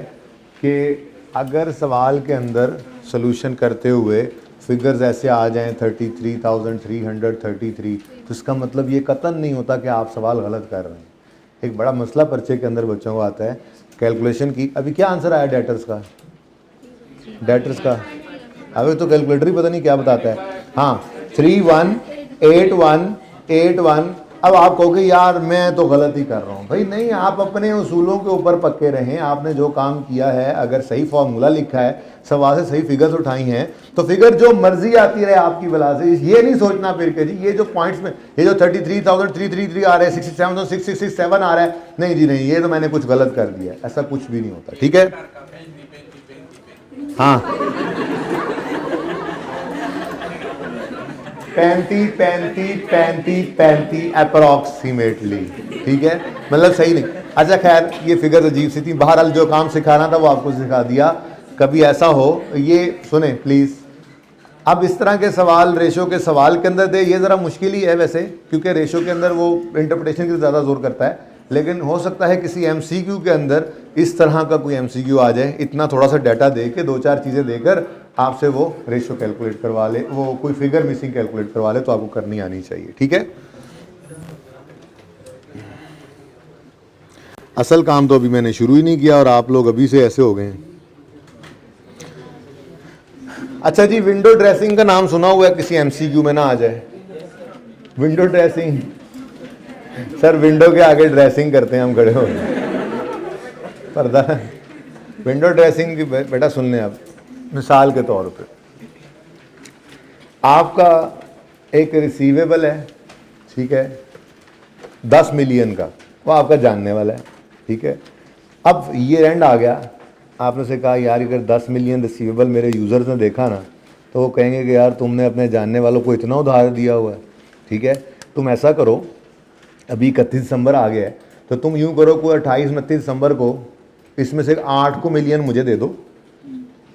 कि अगर सवाल के अंदर सॉल्यूशन करते हुए फिगर्स ऐसे आ जाएं 33,333, तो इसका मतलब ये कतन नहीं होता कि आप सवाल गलत कर रहे हैं। एक बड़ा मसला पर्चे के अंदर बच्चों को आता है कैलकुलेशन की। अभी क्या आंसर आया डेटर्स का? डेटर्स का अभी तो कैलकुलेटर ही पता नहीं क्या बताता है। हाँ 318181। अब आप कहोगे यार मैं तो गलत ही कर रहा हूँ। भाई नहीं, आप अपने उसूलों के ऊपर पक्के रहें। आपने जो काम किया है, अगर सही फॉर्मूला लिखा है, सवाल से सही फिगर्स उठाई हैं, तो फिगर जो मर्जी आती रहे आपकी बला से। ये नहीं सोचना फिर के जी ये जो पॉइंट्स में ये जो 33,333 आ रहे हैं, 67,667 आ रहा है, नहीं जी नहीं, ये तो मैंने कुछ गलत कर दिया, ऐसा कुछ भी नहीं होता। ठीक है, हाँ 35 अप्रोक्सीमेटली, ठीक है, मतलब सही नहीं। अच्छा खैर ये फिगर अजीब सी थी, बहरहाल जो काम सिखाना था वो आपको सिखा दिया। कभी ऐसा हो, ये सुने प्लीज, अब इस तरह के सवाल रेशो के सवाल के अंदर दे, ये ज़रा मुश्किल ही है वैसे, क्योंकि रेशो के अंदर वो इंटरप्रिटेशन की ज़्यादा जोर करता है, लेकिन हो सकता है किसी एमसीक्यू के अंदर इस तरह का कोई एमसीक्यू आ जाए, इतना थोड़ा सा डाटा दे के 2-4 चीज़ें देकर आपसे वो रेशो कैलकुलेट करवा ले, वो कोई फिगर मिसिंग कैलकुलेट करवा ले, तो आपको करनी आनी चाहिए, ठीक है। असल काम तो अभी मैंने शुरू ही नहीं किया और आप लोग अभी से ऐसे हो गए हैं। अच्छा जी, विंडो ड्रेसिंग का नाम सुना हुआ है किसी एमसीक्यू में ना आ जाए? विंडो ड्रेसिंग, सर विंडो के आगे ड्रेसिंग करते हैं हम खड़े हो, पर्दा। विंडो ड्रेसिंग की बेटा सुन लें आप, मिसाल के तौर पे आपका एक रिसीवेबल है, ठीक है, 10 मिलियन का, वो आपका जानने वाला है, ठीक है। अब ये एंड आ गया, आपने से कहा यार अगर 10 मिलियन रिसीवेबल मेरे यूज़र्स ने देखा ना, तो वो कहेंगे कि यार तुमने अपने जानने वालों को इतना उधार दिया हुआ है, ठीक है। तुम ऐसा करो, अभी 31 दिसंबर आ गया है, तो तुम यूँ करो कोई 28-29 दिसंबर को इसमें से 8 को मिलियन मुझे दे दो,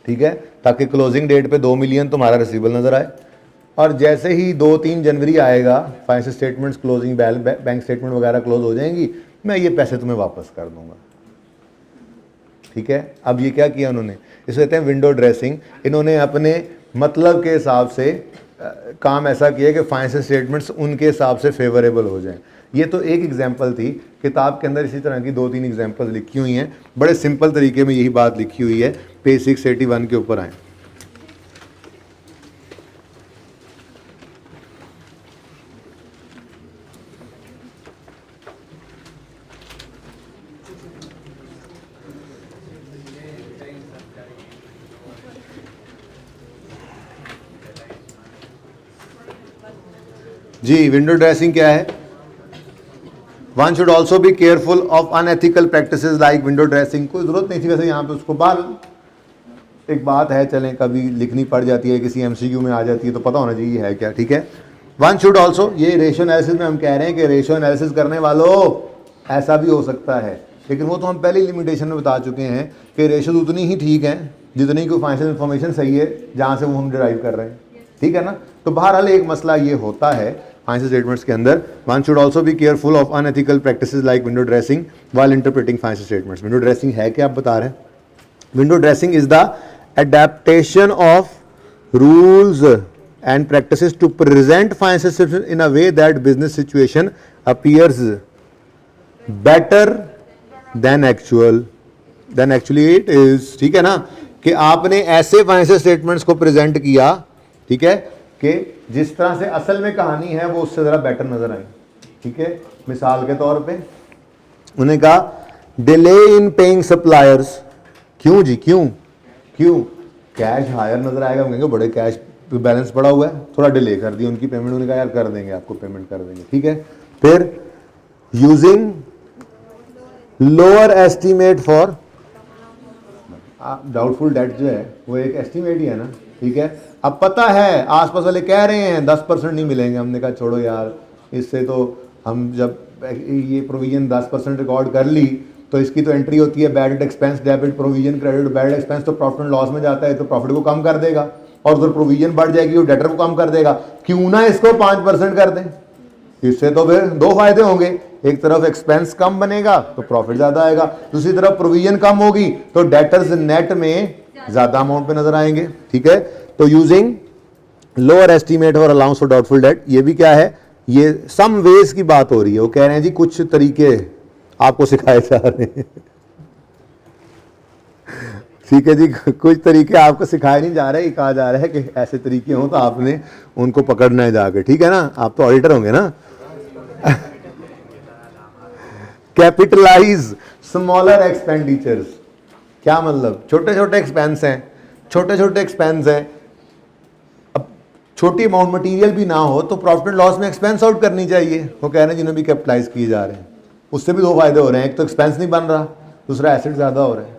ठीक है, ताकि क्लोजिंग डेट पे 2 मिलियन तुम्हारा रिसीवेबल नज़र आए। और जैसे ही 2-3 जनवरी आएगा, financial statements closing bank statement वगैरह क्लोज हो जाएंगी, मैं ये पैसे तुम्हें वापस कर दूंगा, ठीक है। अब ये क्या किया उन्होंने, इसे कहते हैं विंडो ड्रेसिंग। इन्होंने अपने मतलब के हिसाब से काम ऐसा किया कि फाइनेंशियल स्टेटमेंट्स उनके हिसाब से फेवरेबल हो जाएं। ये तो एक एग्जांपल थी, किताब के अंदर इसी तरह की 2-3 एग्जांपल्स लिखी हुई हैं, बड़े सिंपल तरीके में यही बात लिखी हुई है। पेज 681 के ऊपर आए। जी, विंडो ड्रेसिंग क्या है? One should also be careful of unethical practices like window dressing. कोई जरूरत नहीं थी वैसे यहाँ पे उसको, बाल एक बात है, चलें कभी लिखनी पड़ जाती है, किसी एमसीक्यू में आ जाती है, तो पता होना चाहिए है क्या, ठीक है। वन शुड ऑल्सो, ये रेशियो एनालिसिस में हम कह रहे हैं कि रेशियो एनालिसिस करने वालों ऐसा भी हो सकता है, लेकिन वो तो हम पहले लिमिटेशन में बता चुके हैं कि रेशियोज उतनी ही ठीक हैं जितनी कोई फाइनेंशियल इन्फॉर्मेशन सही है जहाँ से वो हम डिराइव कर रहे हैं, ठीक है ना। तो बहरहाल एक मसला ये होता है फाइनेंशियल स्टेटमेंट्स के अंदर, one should also be careful of unethical practices like window dressing while interpreting financial statements. Window dressing है क्या, आप बता रहे हैं? Window dressing is the adaptation of rules and practices to present financial situation in a way that business situation appears better than actually it is, ठीक है ना। कि आपने ऐसे फाइनेंशियल स्टेटमेंट्स को प्रेजेंट किया, ठीक है, कि जिस तरह से असल में कहानी है वो उससे ज़रा बेटर नजर आई, ठीक है। मिसाल के तौर पे उन्होंने कहा डिले इन पेइंग सप्लायर्स, क्यों जी, क्यों कैश हायर नजर आएगा, कहेंगे बड़े कैश बैलेंस पड़ा हुआ है, थोड़ा डिले कर दी उनकी पेमेंट, उन्होंने कहा यार कर देंगे, आपको पेमेंट कर देंगे, ठीक है। फिर using lower estimate for doubtful debt, जो है वो एक एस्टीमेट ही है ना, ठीक है। अब पता है आसपास वाले कह रहे हैं 10% नहीं मिलेंगे, हमने कहा छोड़ो यार, इससे तो हम जब ये प्रोविजन 10% रिकॉर्ड कर ली तो इसकी तो एंट्री होती है bad expense, debit, provision, credit. Bad expense तो प्रॉफिट एंड लॉस में जाता है, तो प्रॉफिट को कम कर देगा, और उधर प्रोविजन बढ़ जाएगी, वो डेटर को कम कर देगा। क्यों ना इसको 5% कर दें, इससे तो फिर 2 फायदे होंगे, एक तरफ एक्सपेंस कम बनेगा तो प्रॉफिट ज्यादा आएगा, दूसरी तरफ प्रोविजन कम होगी तो डेटर्स नेट में ज्यादा अमाउंट पे नजर आएंगे, ठीक है। तो यूजिंग लोअर एस्टीमेट और अलाउंस फॉर डाउटफुल डेट, ये भी क्या है, ये सम वेज की बात हो रही है। वो कह रहे हैं जी कुछ तरीके आपको सिखाए जा रहे हैं, ठीक है जी, कुछ तरीके आपको सिखाए नहीं जा रहे, कहा जा रहा है कि ऐसे तरीके हों तो आपने उनको पकड़ना है जाके, ठीक है ना। आप तो ऑडिटर होंगे ना। कैपिटलाइज स्मॉलर एक्सपेंडिचर्स, क्या मतलब, छोटे छोटे एक्सपेंस हैं, अब छोटी अमाउंट मटेरियल भी ना हो तो प्रॉफिट एंड लॉस में एक्सपेंस आउट करनी चाहिए। वो कह रहे हैं जिन्हें भी कैपिटलाइज किए जा रहे हैं, उससे भी 2 फायदे हो रहे हैं, एक तो एक्सपेंस नहीं बन रहा, दूसरा एसेट ज़्यादा हो रहा है।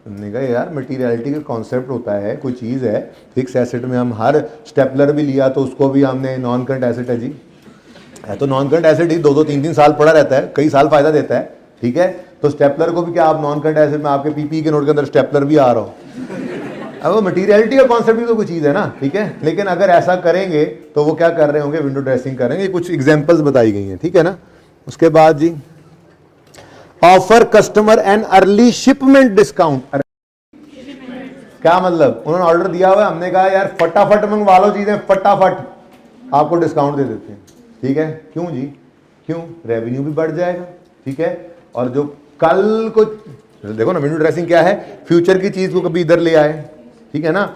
हमने कहा यार मटीरियलिटी का कॉन्सेप्ट होता है, कोई चीज़ है फिक्स एसेट में, हम हर स्टेपलर भी लिया तो उसको भी हमने नॉन करंट एसेट है जी, है तो नॉन करंट एसेट ही 2-3 साल पड़ा रहता है, कई साल फायदा देता है, ठीक है। तो स्टेपलर को भी क्या आप नॉन करंट एसेट में, आपके पीपी के नोट के अंदर स्टेपलर भी आ रहा हो, अब वो मटीरियलिटी का कॉन्सेप्ट भी तो कोई चीज़ है ना, ठीक है। लेकिन अगर ऐसा करेंगे तो वो क्या कर रहे होंगे, विंडो ड्रेसिंग करेंगे, कुछ एग्जाम्पल्स बताई गई हैं, ठीक है ना। उसके बाद जी offer customer an early shipment discount, क्या मतलब, उन्होंने ऑर्डर दिया हुआ है, हमने कहा यार फटाफट मंगवा लो चीजें, फटाफट आपको डिस्काउंट दे देते हैं, ठीक है। क्यों जी, क्यों, रेवेन्यू भी बढ़ जाएगा, ठीक है। और जो कल को देखो ना, विंडो ड्रेसिंग क्या है, फ्यूचर की चीज को कभी इधर ले आए, ठीक है ना।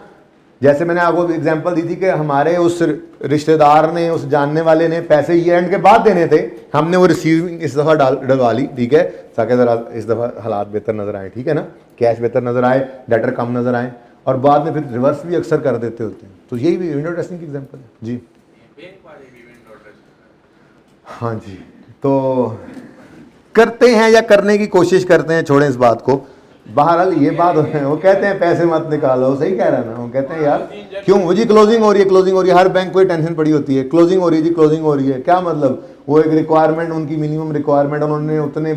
जैसे मैंने आपको एग्जांपल दी थी कि हमारे उस रिश्तेदार ने, उस जानने वाले ने पैसे ईयर एंड के बाद देने थे, हमने वो रिसीविंग इस दफ़ा डलवा ली, ठीक है, ताकि ज़रा इस दफ़ा हालात बेहतर नज़र आए, ठीक है ना, कैश बेहतर नज़र आए, डेटर कम नज़र आए, और बाद में फिर रिवर्स भी अक्सर कर देते होते हैं। तो यही भी विंडो ड्रेसिंग की एग्जाम्पल है जी। हाँ जी, तो करते हैं या करने की कोशिश करते हैं, छोड़ें इस बात को। बहरहाल ये बात है, वो कहते हैं पैसे मत निकालो, सही कह रहा है ना, वो कहते हैं यार क्यों, वो जी क्लोजिंग हो रही है, क्लोजिंग हो रही है, हर बैंक को टेंशन पड़ी होती है, क्लोजिंग हो रही है जी, क्लोजिंग हो रही है, क्या मतलब, वो एक रिक्वायरमेंट, उनकी मिनिमम रिक्वायरमेंट, उन्होंने उतने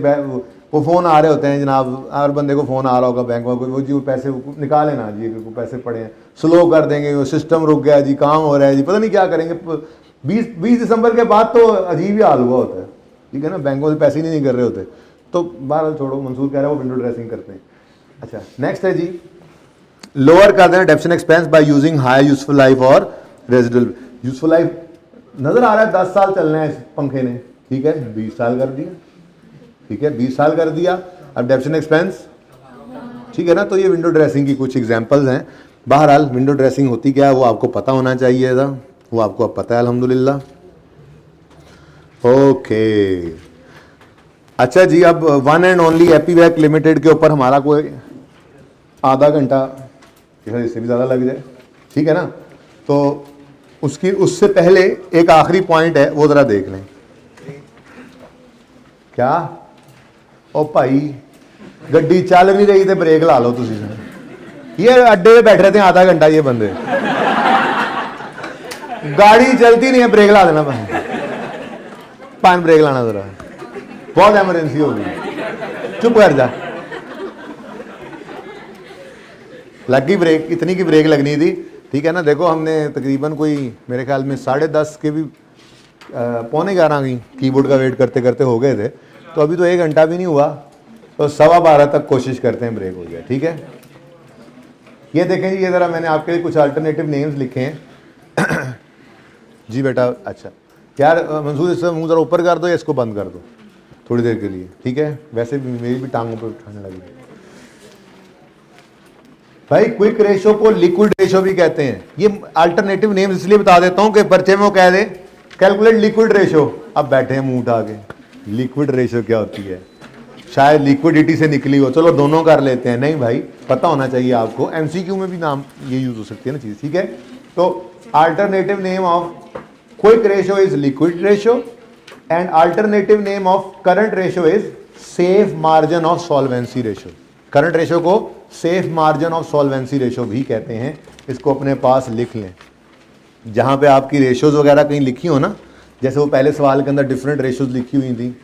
वो फ़ोन आ रहे होते हैं जनाब, हर बंदे को फ़ोन आ रहा होगा बैंक में, वो जी वो पैसे निकाले ना जी, वो पैसे पड़े हैं, स्लो कर देंगे, वो सिस्टम रुक गया जी, काम हो रहा है जी, पता नहीं क्या करेंगे। 20 दिसंबर के बाद तो अजीब ही हाल हुआ होता है, ठीक है ना, बैंकों से पैसे ही नहीं कर रहे होते। तो बहरहाल छोड़ो, मंसूर कह रहा है वो विंडो ड्रेसिंग करते हैं। अच्छा, नेक्स्ट है जी, लोअर कर देना डेप्शन expense by using high useful life और रेजिडुअल। यूजफुल लाइफ नजर आ रहा है 10 साल चलना है इस पंखे ने, ठीक है, 20 साल कर दिया, ठीक है, 20 साल कर दिया, अब डेप्शन एक्सपेंस, ठीक है ना। तो ये विंडो ड्रेसिंग की कुछ एग्जांपल्स हैं। बहरहाल विंडो ड्रेसिंग होती क्या है वो आपको पता होना चाहिए था, वो आपको अब पता है अल्हम्दुलिल्लाह। ओके, अच्छा जी, अब वन एंड ओनली एपीवैक लिमिटेड के ऊपर हमारा कोई आधा घंटा, इससे भी ज़्यादा लग जाए, ठीक है ना। तो उससे पहले एक आखिरी पॉइंट है, वो ज़रा देख लें। क्या ओ भाई, गड्डी चल नहीं रही तो ब्रेक ला लो तुम, ये अड्डे पे बैठ रहे थे आधा घंटा, ये बंदे गाड़ी चलती नहीं है, ब्रेक ला देना, पान ब्रेक लाना जरा, बहुत एमरजेंसी होगी, चुप कर जा, लग गई ब्रेक, इतनी की ब्रेक लगनी थी, ठीक है ना। देखो हमने तकरीबन कोई मेरे ख्याल में 10:30 के भी 11:15 की कीबोर्ड का वेट करते करते हो गए थे, तो अभी तो 1 घंटा भी नहीं हुआ, तो 12:15 तक कोशिश करते हैं ब्रेक हो जाए, ठीक है। ये देखें जी, ये ज़रा मैंने आपके लिए कुछ अल्टरनेटिव नेम्स लिखे हैं जी बेटा। अच्छा यार मंसूर, इससे मुँह ज़रा ऊपर कर दो या इसको बंद कर दो थोड़ी देर के लिए, ठीक है, वैसे भी मेरी भी टांगों पर उठाने लगी भाई। क्विक रेशो को लिक्विड रेशो भी कहते हैं। ये अल्टरनेटिव नेम इसलिए बता देता हूं कि पर्चे में वो कह दे कैलकुलेट लिक्विड रेशो, अब बैठे हैं मुंह उठा के, लिक्विड रेशो क्या होती है, शायद लिक्विडिटी से निकली हो, चलो दोनों कर लेते हैं, नहीं भाई पता होना चाहिए आपको, एमसीक्यू में भी नाम ये यूज हो सकती है ना चीज, ठीक है। तो alternative name of quick ratio is liquid ratio and alternative name of current ratio is safe margin of solvency ratio. Current ratio को safe margin of solvency ratio भी कहते हैं, इसको अपने पास लिख लें। जहां पे आपकी रेशोज वगैरह कहीं लिखी हो ना, जैसे वो पहले सवाल के अंदर डिफरेंट रेशोज लिखी हुई थी,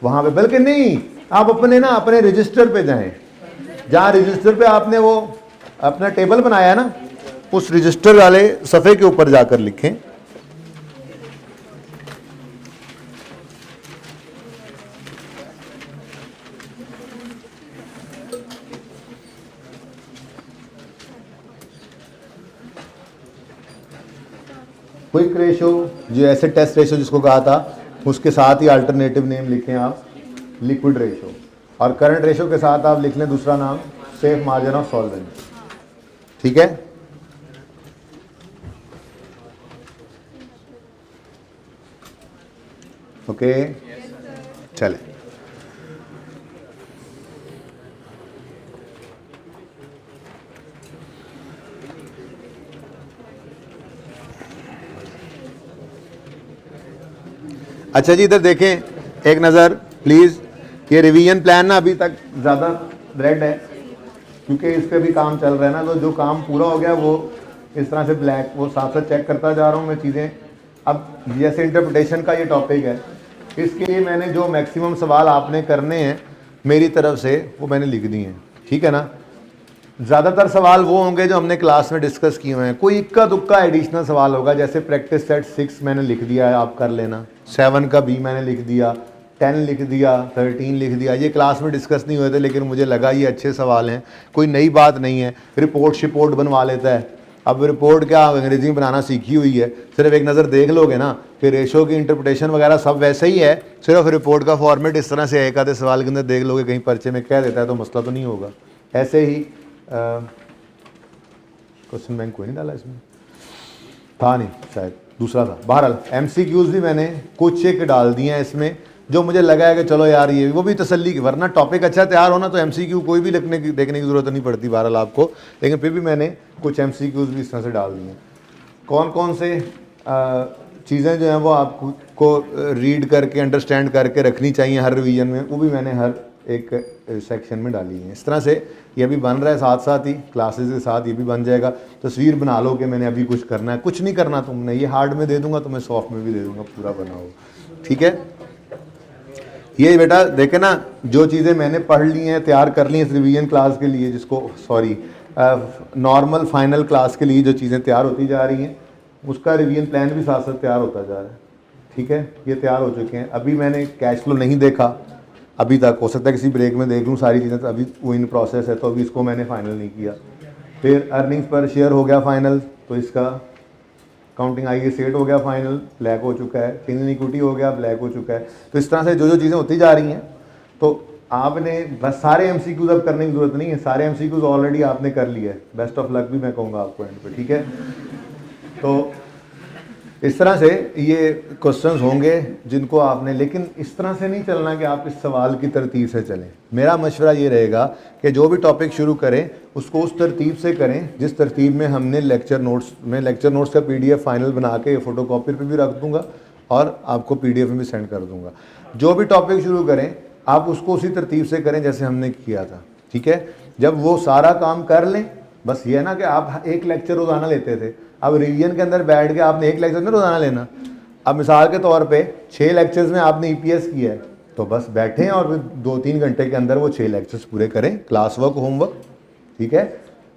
वहां पे, बल्कि नहीं, आप अपने रजिस्टर पे जाएं, जहां रजिस्टर पे आपने वो अपना टेबल बनाया है ना, उस रजिस्टर वाले सफ़े के ऊपर जाकर लिखें। क्विक रेशो जो ऐसे टेस्ट रेशो जिसको कहा था, उसके साथ ही अल्टरनेटिव नेम लिखें आप लिक्विड रेशो, और करंट रेशो के साथ आप लिख लें दूसरा नाम सेफ मार्जिन ऑफ सॉल्वेंसी, ठीक है। ओके चले, अच्छा जी, इधर देखें एक नज़र प्लीज़, ये रिवीजन प्लान ना अभी तक ज़्यादा रेड है, क्योंकि इस पर भी काम चल रहा है ना, तो जो काम पूरा हो गया वो इस तरह से ब्लैक वो साथ साथ चेक करता जा रहा हूँ मैं चीज़ें। अब जैसे इंटरप्रिटेशन का ये टॉपिक है, इसके लिए मैंने जो मैक्सिमम सवाल आपने करने हैं मेरी तरफ से वो मैंने लिख दिए हैं, ठीक है ना। ज़्यादातर सवाल वो होंगे जो हमने क्लास में डिस्कस किए हुए हैं, कोई इक्का दुक्का एडिशनल सवाल होगा, जैसे प्रैक्टिस सेट 6 मैंने लिख दिया है, आप कर लेना। 7 का बी मैंने लिख दिया, 10 लिख दिया, 13 लिख दिया। ये क्लास में डिस्कस नहीं हुए थे लेकिन मुझे लगा ये अच्छे सवाल हैं, कोई नई बात नहीं है। रिपोर्ट शिपोर्ट बनवा लेता है, अब रिपोर्ट क्या अंग्रेजी में बनाना सीखी हुई है, सिर्फ एक नज़र देख लोगे ना, फिर रेशो की इंटरप्रिटेशन वगैरह सब वैसे ही है, सिर्फ रिपोर्ट का फॉर्मेट इस तरह से एक आधे सवाल के अंदर देख लोगे, कहीं पर्चे में कह देता है तो मसला तो नहीं होगा। ऐसे ही क्वेश्चन बैंक कोई नहीं डाला इसमें, था नहीं शायद, दूसरा था। बहरहाल MCQs भी मैंने कुछ एक डाल दिए हैं इसमें, जो मुझे लगा है कि चलो यार ये वो भी तसल्ली की, वरना टॉपिक अच्छा तैयार होना तो MCQ कोई भी देखने की ज़रूरत नहीं पड़ती बहरहाल आपको, लेकिन फिर भी मैंने कुछ MCQs भी इस तरह से डाल दिए हैं। कौन कौन से चीज़ें जो हैं वो आपको रीड करके अंडरस्टैंड करके रखनी चाहिए हर रिवीजन में, वो भी मैंने हर एक सेक्शन में डाली है। इस तरह से ये भी बन रहा है, साथ साथ ही क्लासेस के साथ ये भी बन जाएगा। तस्वीर बना लो कि मैंने अभी कुछ करना है, कुछ नहीं करना तुमने, ये हार्ड में दे दूंगा तो मैं सॉफ्ट में भी दे दूंगा, पूरा बनाओ, ठीक है। ये बेटा देखे ना, जो चीज़ें मैंने पढ़ ली हैं, तैयार कर ली हैं इस रिवीजन क्लास के लिए, जिसको सॉरी नॉर्मल फाइनल क्लास के लिए जो चीज़ें तैयार होती जा रही हैं, उसका रिवीजन प्लान भी साथ साथ तैयार होता जा रहा है, ठीक है। ये तैयार हो चुके हैं। अभी मैंने कैश फ्लो नहीं देखा अभी तक, हो सकता है किसी ब्रेक में देख लूँ सारी चीज़ें, तो अभी वो इन प्रोसेस है, तो अभी इसको मैंने फाइनल नहीं किया। फिर अर्निंग्स पर शेयर हो गया फाइनल, तो इसका काउंटिंग आई सेट हो गया फाइनल, ब्लैक हो चुका है। चेंज इन इक्विटी हो गया, ब्लैक हो चुका है। तो इस तरह से जो जो चीज़ें होती जा रही हैं, तो आपने बस सारे MCQs अब करने की ज़रूरत नहीं है, सारे MCQs ऑलरेडी आपने कर लिया है। बेस्ट ऑफ लक भी मैं कहूँगा आपको एंड पे, ठीक है। तो इस तरह से ये क्वेश्चंस होंगे जिनको आपने, लेकिन इस तरह से नहीं चलना कि आप इस सवाल की तरतीब से चलें। मेरा मशवरा ये रहेगा कि जो भी टॉपिक शुरू करें उसको उस तरतीब से करें जिस तरतीब में हमने लेक्चर नोट्स का PDF फाइनल बना के फोटोकॉपी पे भी रख दूंगा और आपको PDF में भी सेंड कर दूंगा। जो भी टॉपिक शुरू करें आप उसको उसी तरतीब से करें जैसे हमने किया था, ठीक है। जब वो सारा काम कर लें, बस ये है ना कि आप एक लेक्चर रोज़ाना लेते थे, अब रिवीजन के अंदर बैठ के आपने एक लेक्चर में रोज़ाना लेना। अब मिसाल के तौर पे 6 लेक्चर्स में आपने EPS किया है, तो बस बैठें और 2-3 घंटे के अंदर वो 6 लेक्चर्स पूरे करें, क्लास वर्क होमवर्क, ठीक है।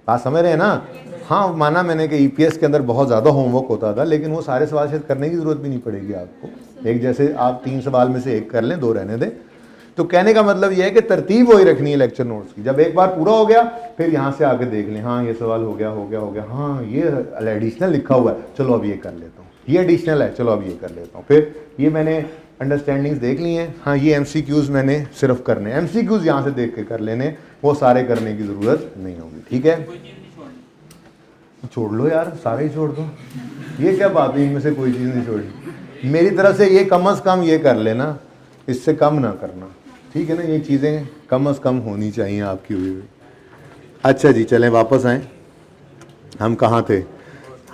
बात समझ रहे हैं ना। हाँ, माना मैंने कि EPS के अंदर बहुत ज़्यादा होमवर्क होता था, लेकिन वो सारे सवाल शायद करने की ज़रूरत भी नहीं पड़ेगी आपको। एक जैसे आप 3 सवाल में से एक कर लें, 2 रहने दें। तो कहने का मतलब ये है कि तरतीब वही रखनी है लेक्चर नोट्स की। जब एक बार पूरा हो गया फिर यहाँ से आगे देख लें, हाँ ये सवाल हो गया, हाँ ये एडिशनल लिखा हुआ है, चलो अब ये कर लेता हूँ, ये एडिशनल है, चलो अब ये कर लेता हूँ। फिर ये मैंने अंडरस्टैंडिंग्स देख ली हैं, हाँ ये MCQs मैंने सिर्फ करने, MCQs यहाँ से देख के कर लेने, वो सारे करने की ज़रूरत नहीं होगी, ठीक है। छोड़ लो यार, सारे ही छोड़ दो, ये क्या बात है, इनमें से कोई चीज़ नहीं छोड़ी। मेरी तरफ से ये कम अज़ कम ये कर लेना, इससे कम ना करना, ठीक है ना। ये चीज़ें कम अज़ कम होनी चाहिए आपकी हुई हुई। अच्छा जी, चलें वापस आएँ। हम कहाँ थे,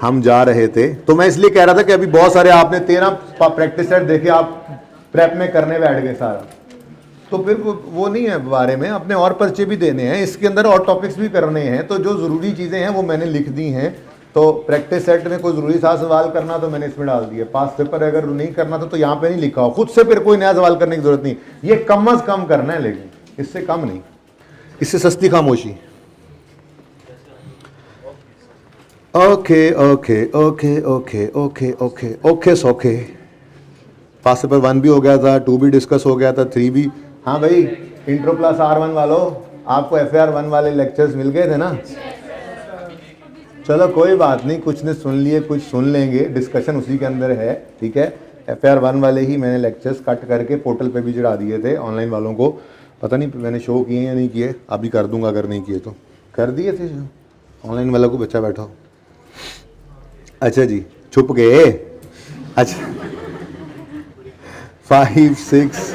हम जा रहे थे, तो मैं इसलिए कह रहा था कि अभी बहुत सारे आपने 13 प्रैक्टिस सेट देखे, आप प्रेप में करने बैठ गए सारा, तो फिर वो नहीं है बारे में, अपने और पर्चे भी देने हैं, इसके अंदर और टॉपिक्स भी करने हैं। तो जो ज़रूरी चीज़ें हैं वो मैंने लिख दी हैं। तो प्रैक्टिस सेट में कोई ज़रूरी सा सवाल करना तो मैंने इसमें डाल दिया, पास पेपर अगर नहीं करना था तो यहाँ पे नहीं लिखा हो, खुद से फिर कोई नया सवाल करने की ज़रूरत नहीं। ये कम अज़ कम करना है, लेकिन इससे कम नहीं, इससे सस्ती खामोशी। Okay okay okay okay okay okay okay सोके। पास पेपर 1 भी हो गया था, 2 भी डिस्कस हो गया था, 3 भी। हाँ भाई, इंट्रो प्लस R1 वालों, आपको FR1 वाले लेक्चर्स मिल गए थे ना। चलो कोई बात नहीं, कुछ ने सुन लिए, कुछ सुन लेंगे, डिस्कशन उसी के अंदर है, ठीक है। FR1 वाले ही मैंने लेक्चर्स कट करके पोर्टल पे भी चढ़ा दिए थे ऑनलाइन वालों को, पता नहीं मैंने शो किए या नहीं किए, अभी कर दूंगा अगर नहीं किए तो। कर दिए थे ऑनलाइन वालों को, बच्चा बैठा हो। अच्छा जी, छुप गए। अच्छा 5 6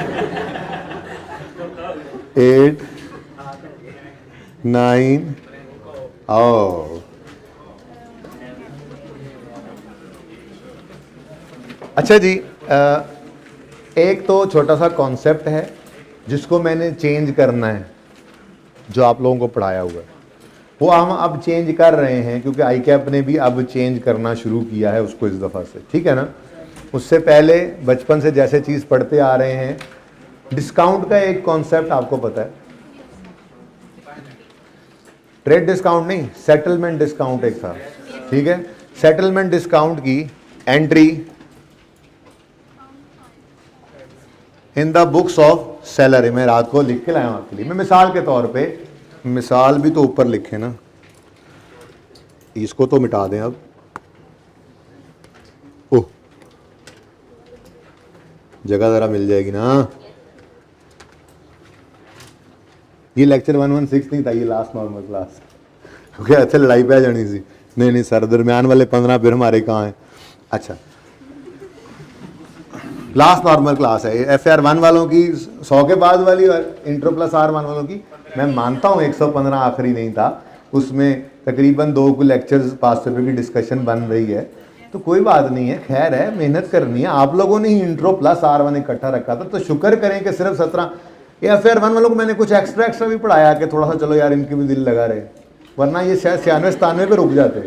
8 9 ओ अच्छा जी, एक तो छोटा सा कॉन्सेप्ट है जिसको मैंने चेंज करना है, जो आप लोगों को पढ़ाया हुआ है। वो हम अब चेंज कर रहे हैं क्योंकि आई कैप ने भी अब चेंज करना शुरू किया है उसको इस दफ़ा से, ठीक है ना। उससे पहले बचपन से जैसे चीज़ पढ़ते आ रहे हैं, डिस्काउंट का एक कॉन्सेप्ट आपको पता है, ट्रेड डिस्काउंट नहीं, सेटलमेंट डिस्काउंट एक था, ठीक है। सेटलमेंट डिस्काउंट की entry in the books of seller, मैं रात को लिख के लाया हूं आपके लिए। मैं मिसाल के तौर पे, मिसाल भी तो ऊपर लिखे ना, इसको तो मिटा दें अब। ओह, जगह ज़रा मिल जाएगी ना। ये लेक्चर 116 नहीं था, ये लास्ट नॉर्मल क्लास, क्योंकि अच्छा लड़ाई पे जानी थी। नहीं सर, दरमियान वाले 15 फिर हमारे कहाँ हैं। अच्छा, लास्ट नॉर्मल क्लास है FR 1 वालों की 100 के बाद वाली, और इंट्रो प्लस R1 वालों की। मैं मानता हूँ 115 आखिरी नहीं था, उसमें तकरीबन 2 लेक्चर्स 500 रुपये की डिस्कशन बन रही है, तो कोई बात नहीं है, खैर है, मेहनत करनी है। आप लोगों ने ही इंट्रो प्लस R1 इकट्ठा रखा था, तो शुक्र करें कि सिर्फ 17 FR 1 वालों को मैंने कुछ एक्स्ट्रा भी पढ़ाया कि थोड़ा सा चलो यार इनके भी दिल लगा रहे, वरना ये शायद 96-97 पे रुक जाते।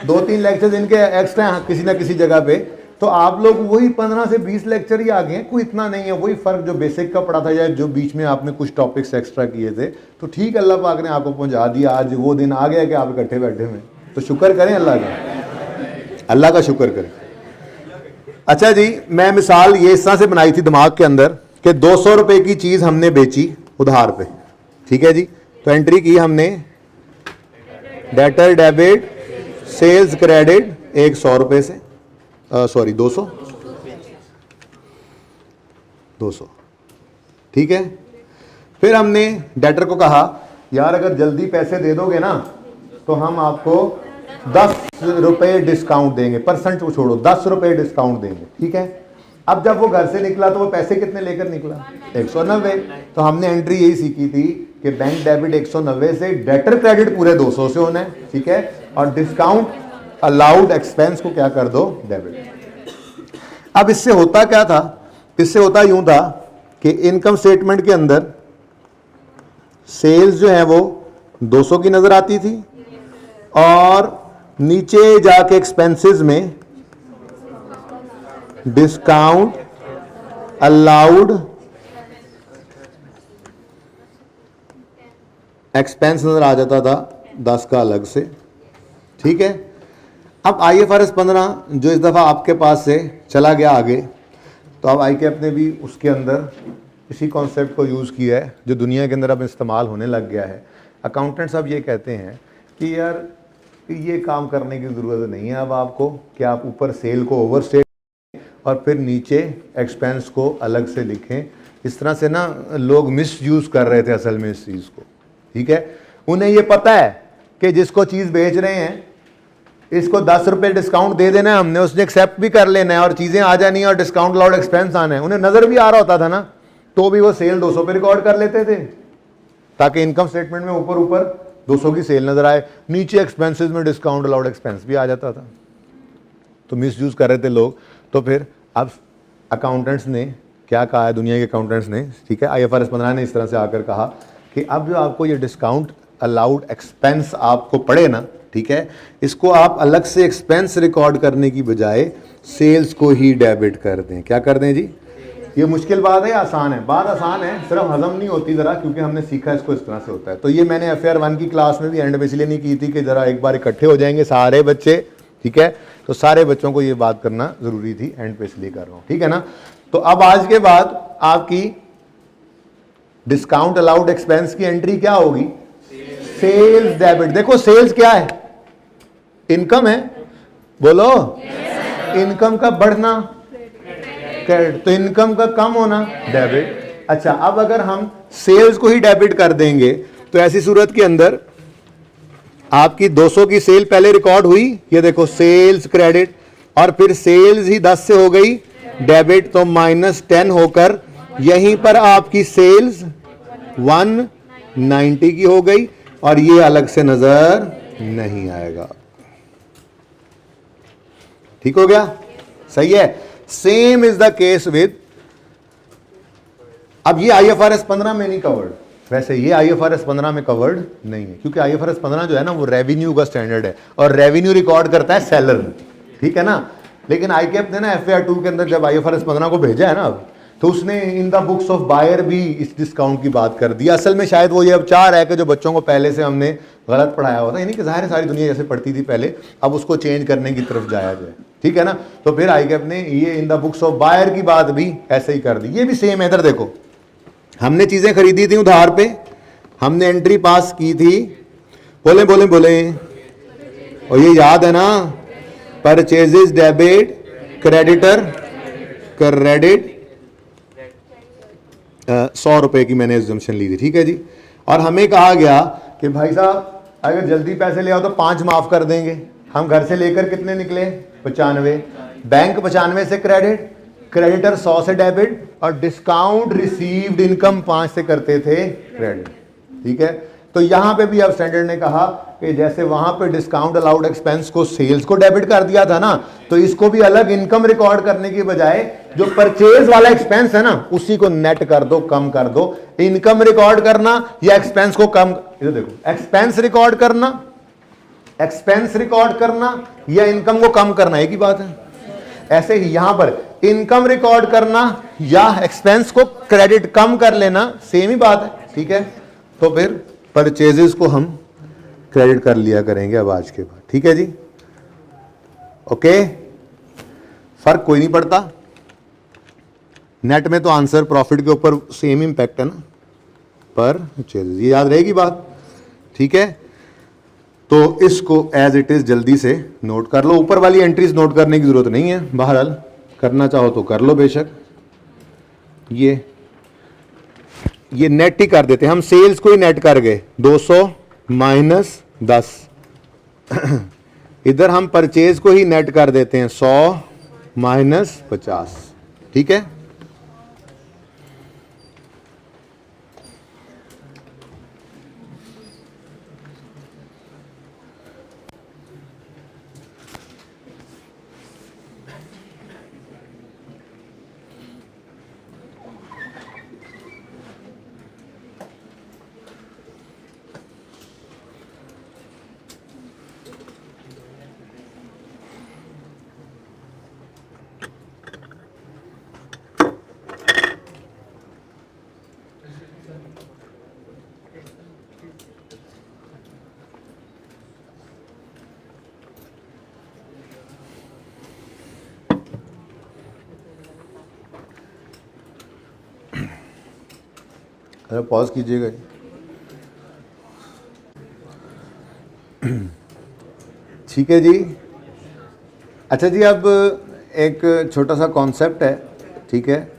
2-3 लेक्चर इनके एक्स्ट्रा किसी ना किसी जगह पे, तो आप लोग वही 15 से 20 लेक्चर ही आ गए, कोई इतना नहीं है। वही फ़र्क जो बेसिक का पढ़ा था या जो बीच में आपने कुछ टॉपिक्स एक्स्ट्रा किए थे, तो ठीक, अल्लाह पाक ने आपको पहुंचा दिया। आज वो दिन आ गया कि आप इकट्ठे बैठे हुए, तो शुक्र करें अल्लाह का, अल्लाह का शुक्र करें। अच्छा जी, मैं मिसाल ये इस तरह से बनाई थी दिमाग के अंदर कि 200 रुपये की चीज़ हमने बेची उधार पे, ठीक है जी। तो एंट्री की हमने डेटर डेबिट सेल्स क्रेडिट 100 रुपये से, सॉरी 200, ठीक है। फिर हमने डेटर को कहा यार अगर जल्दी पैसे दे दोगे ना तो हम आपको 10 रुपये डिस्काउंट देंगे, परसेंट को छोड़ो, 10 रुपये डिस्काउंट देंगे, ठीक है। अब जब वो घर से निकला तो वो पैसे कितने लेकर निकला? 190। तो हमने एंट्री यही सीखी थी कि बैंक डेबिट 190 से, डेटर क्रेडिट पूरे 200 से होना है, ठीक है, और डिस्काउंट अलाउड एक्सपेंस को क्या कर दो? डेबिट। अब इससे होता क्या था? इससे होता यूं था कि इनकम स्टेटमेंट के अंदर सेल्स जो है वो 200 की नजर आती थी, और नीचे जाके एक्सपेंसेस में डिस्काउंट अलाउड एक्सपेंस नजर आ जाता था 10 का अलग से, ठीक है। अब IFRS 15 जो इस दफ़ा आपके पास से चला गया आगे, तो अब ICAP ने भी उसके अंदर इसी कॉन्सेप्ट को यूज़ किया है जो दुनिया के अंदर अब इस्तेमाल होने लग गया है। अकाउंटेंट्स अब ये कहते हैं कि यार ये काम करने की ज़रूरत नहीं है अब आपको, कि आप ऊपर सेल को ओवरस्टेट और फिर नीचे एक्सपेंस को अलग से लिखें। इस तरह से ना लोग मिसयूज़ कर रहे थे असल में इस चीज़ को, ठीक है। उन्हें ये पता है कि जिसको चीज़ बेच रहे हैं इसको 10 रुपये डिस्काउंट दे देना है हमने, उसने एक्सेप्ट भी कर लेना है और चीज़ें आ जानी है और डिस्काउंट अलाउड एक्सपेंस आना है। उन्हें नज़र भी आ रहा होता था ना, तो भी वो सेल 200 पे रिकॉर्ड कर लेते थे ताकि इनकम स्टेटमेंट में ऊपर ऊपर 200 की सेल नजर आए, नीचे एक्सपेंसेस में डिस्काउंट अलाउड एक्सपेंस भी आ जाता था। तो मिसयूज़ कर रहे थे लोग। तो फिर अब अकाउंटेंट्स ने क्या कहा है, दुनिया के अकाउंटेंट्स ने, ठीक है, IFRS 15 ने इस तरह से आकर कहा कि अब जो आपको ये डिस्काउंट अलाउड एक्सपेंस आपको पड़े ना, ठीक है, इसको आप अलग से एक्सपेंस रिकॉर्ड करने की बजाय सेल्स को ही डेबिट कर दें। क्या कर दें जी? ये मुश्किल बात है या आसान है? बात आसान है, सिर्फ हजम नहीं होती ज़रा, क्योंकि हमने सीखा इसको इस तरह से होता है। तो ये मैंने FR 1 की क्लास में भी एंड में इसलिए नहीं की थी कि ज़रा एक बार इकट्ठे हो जाएंगे सारे बच्चे, ठीक है, तो सारे बच्चों को ये बात करना ज़रूरी थी, एंड पे इसलिए कर रहा हूँ, ठीक है ना। तो अब आज के बाद आपकी डिस्काउंट अलाउड एक्सपेंस की एंट्री क्या होगी? Sales debit. देखो सेल्स क्या है? इनकम है, बोलो इनकम का बढ़ना क्रेडिट, तो इनकम का कम होना डेबिट। अच्छा, अब अगर हम सेल्स को ही डेबिट कर देंगे तो ऐसी सूरत के अंदर आपकी 200 की सेल पहले रिकॉर्ड हुई, ये देखो सेल्स क्रेडिट, और फिर सेल्स ही 10 से हो गई डेबिट, तो -10 होकर यहीं पर आपकी सेल्स 190 की हो गई, और ये अलग से नजर नहीं आएगा। ठीक हो गया? सही है। Same is the case with, अब ये IFRS 15 में नहीं कवर्ड, वैसे ये IFRS 15 में कवर्ड नहीं है, क्योंकि IFRS 15 जो है ना वो रेवेन्यू का स्टैंडर्ड है और रेवेन्यू रिकॉर्ड करता है सेलर, ठीक है ना। लेकिन ICAP ने ना FAR 2 के अंदर जब IFRS 15 को भेजा है ना अब, तो उसने in the books of buyer भी इस डिस्काउंट की बात कर दी। असल में शायद वो ये अब चाह रहा है कि जो बच्चों को पहले से हमने गलत पढ़ाया होता है, यानी कि जाहिर है सारी दुनिया जैसे पढ़ती थी पहले, अब उसको चेंज करने की तरफ जाया जाए, ठीक है ना। तो फिर ICAP ने ये in the books of buyer की बात भी ऐसे ही कर दी। ये भी सेम है, इधर देखो, हमने चीजें खरीदी थी उधार पे, हमने एंट्री पास की थी, बोले बोले बोले, और ये याद है ना, परचेजेस डेबिट, क्रेडिटर क्रेडिट, 100 रुपए की मैंने एग्जम्पशन ली थी, ठीक है जी। और हमें कहा गया कि भाई साहब अगर जल्दी पैसे ले आओ तो 5 माफ कर देंगे। हम घर से लेकर कितने निकले, 95, बैंक 95 से क्रेडिट, क्रेडिटर 100 से डेबिट, और डिस्काउंट रिसीव्ड इनकम 5 से करते थे क्रेडिट, ठीक है। तो यहां पे भी अब स्टैंडर्ड ने कहा कि जैसे वहां पे डिस्काउंट अलाउड एक्सपेंस को सेल्स को डेबिट कर दिया था ना, तो इसको भी अलग इनकम रिकॉर्ड करने की बजाय जो परचेज वाला एक्सपेंस है ना उसी को नेट कर दो, कम कर दो। इनकम रिकॉर्ड करना या एक्सपेंस को कम, इधर देखो, एक्सपेंस रिकॉर्ड करना या इनकम को कम करना एक ही बात है। ऐसे ही यहां पर इनकम रिकॉर्ड करना या एक्सपेंस को क्रेडिट कम कर लेना सेम ही बात है, ठीक है। तो फिर परचेजेस को हम क्रेडिट कर लिया करेंगे अब आज के बाद, ठीक है जी, ओके। फर्क कोई नहीं पड़ता, नेट में तो आंसर प्रॉफिट के ऊपर सेम इंपैक्ट है ना, परचेजेस, ये याद रहेगी बात, ठीक है। तो इसको एज इट इज जल्दी से नोट कर लो, ऊपर वाली एंट्रीज नोट करने की जरूरत नहीं है, बहरहाल करना चाहो तो कर लो बेशक। ये नेट ही कर देते हैं हम, सेल्स को ही नेट कर गए, 200 माइनस 10 इधर हम परचेज को ही नेट कर देते हैं, 100 माइनस 50, ठीक है। अरे पॉज कीजिएगा। ठीक है जी, अच्छा जी, अब एक छोटा सा कॉन्सेप्ट है, ठीक है,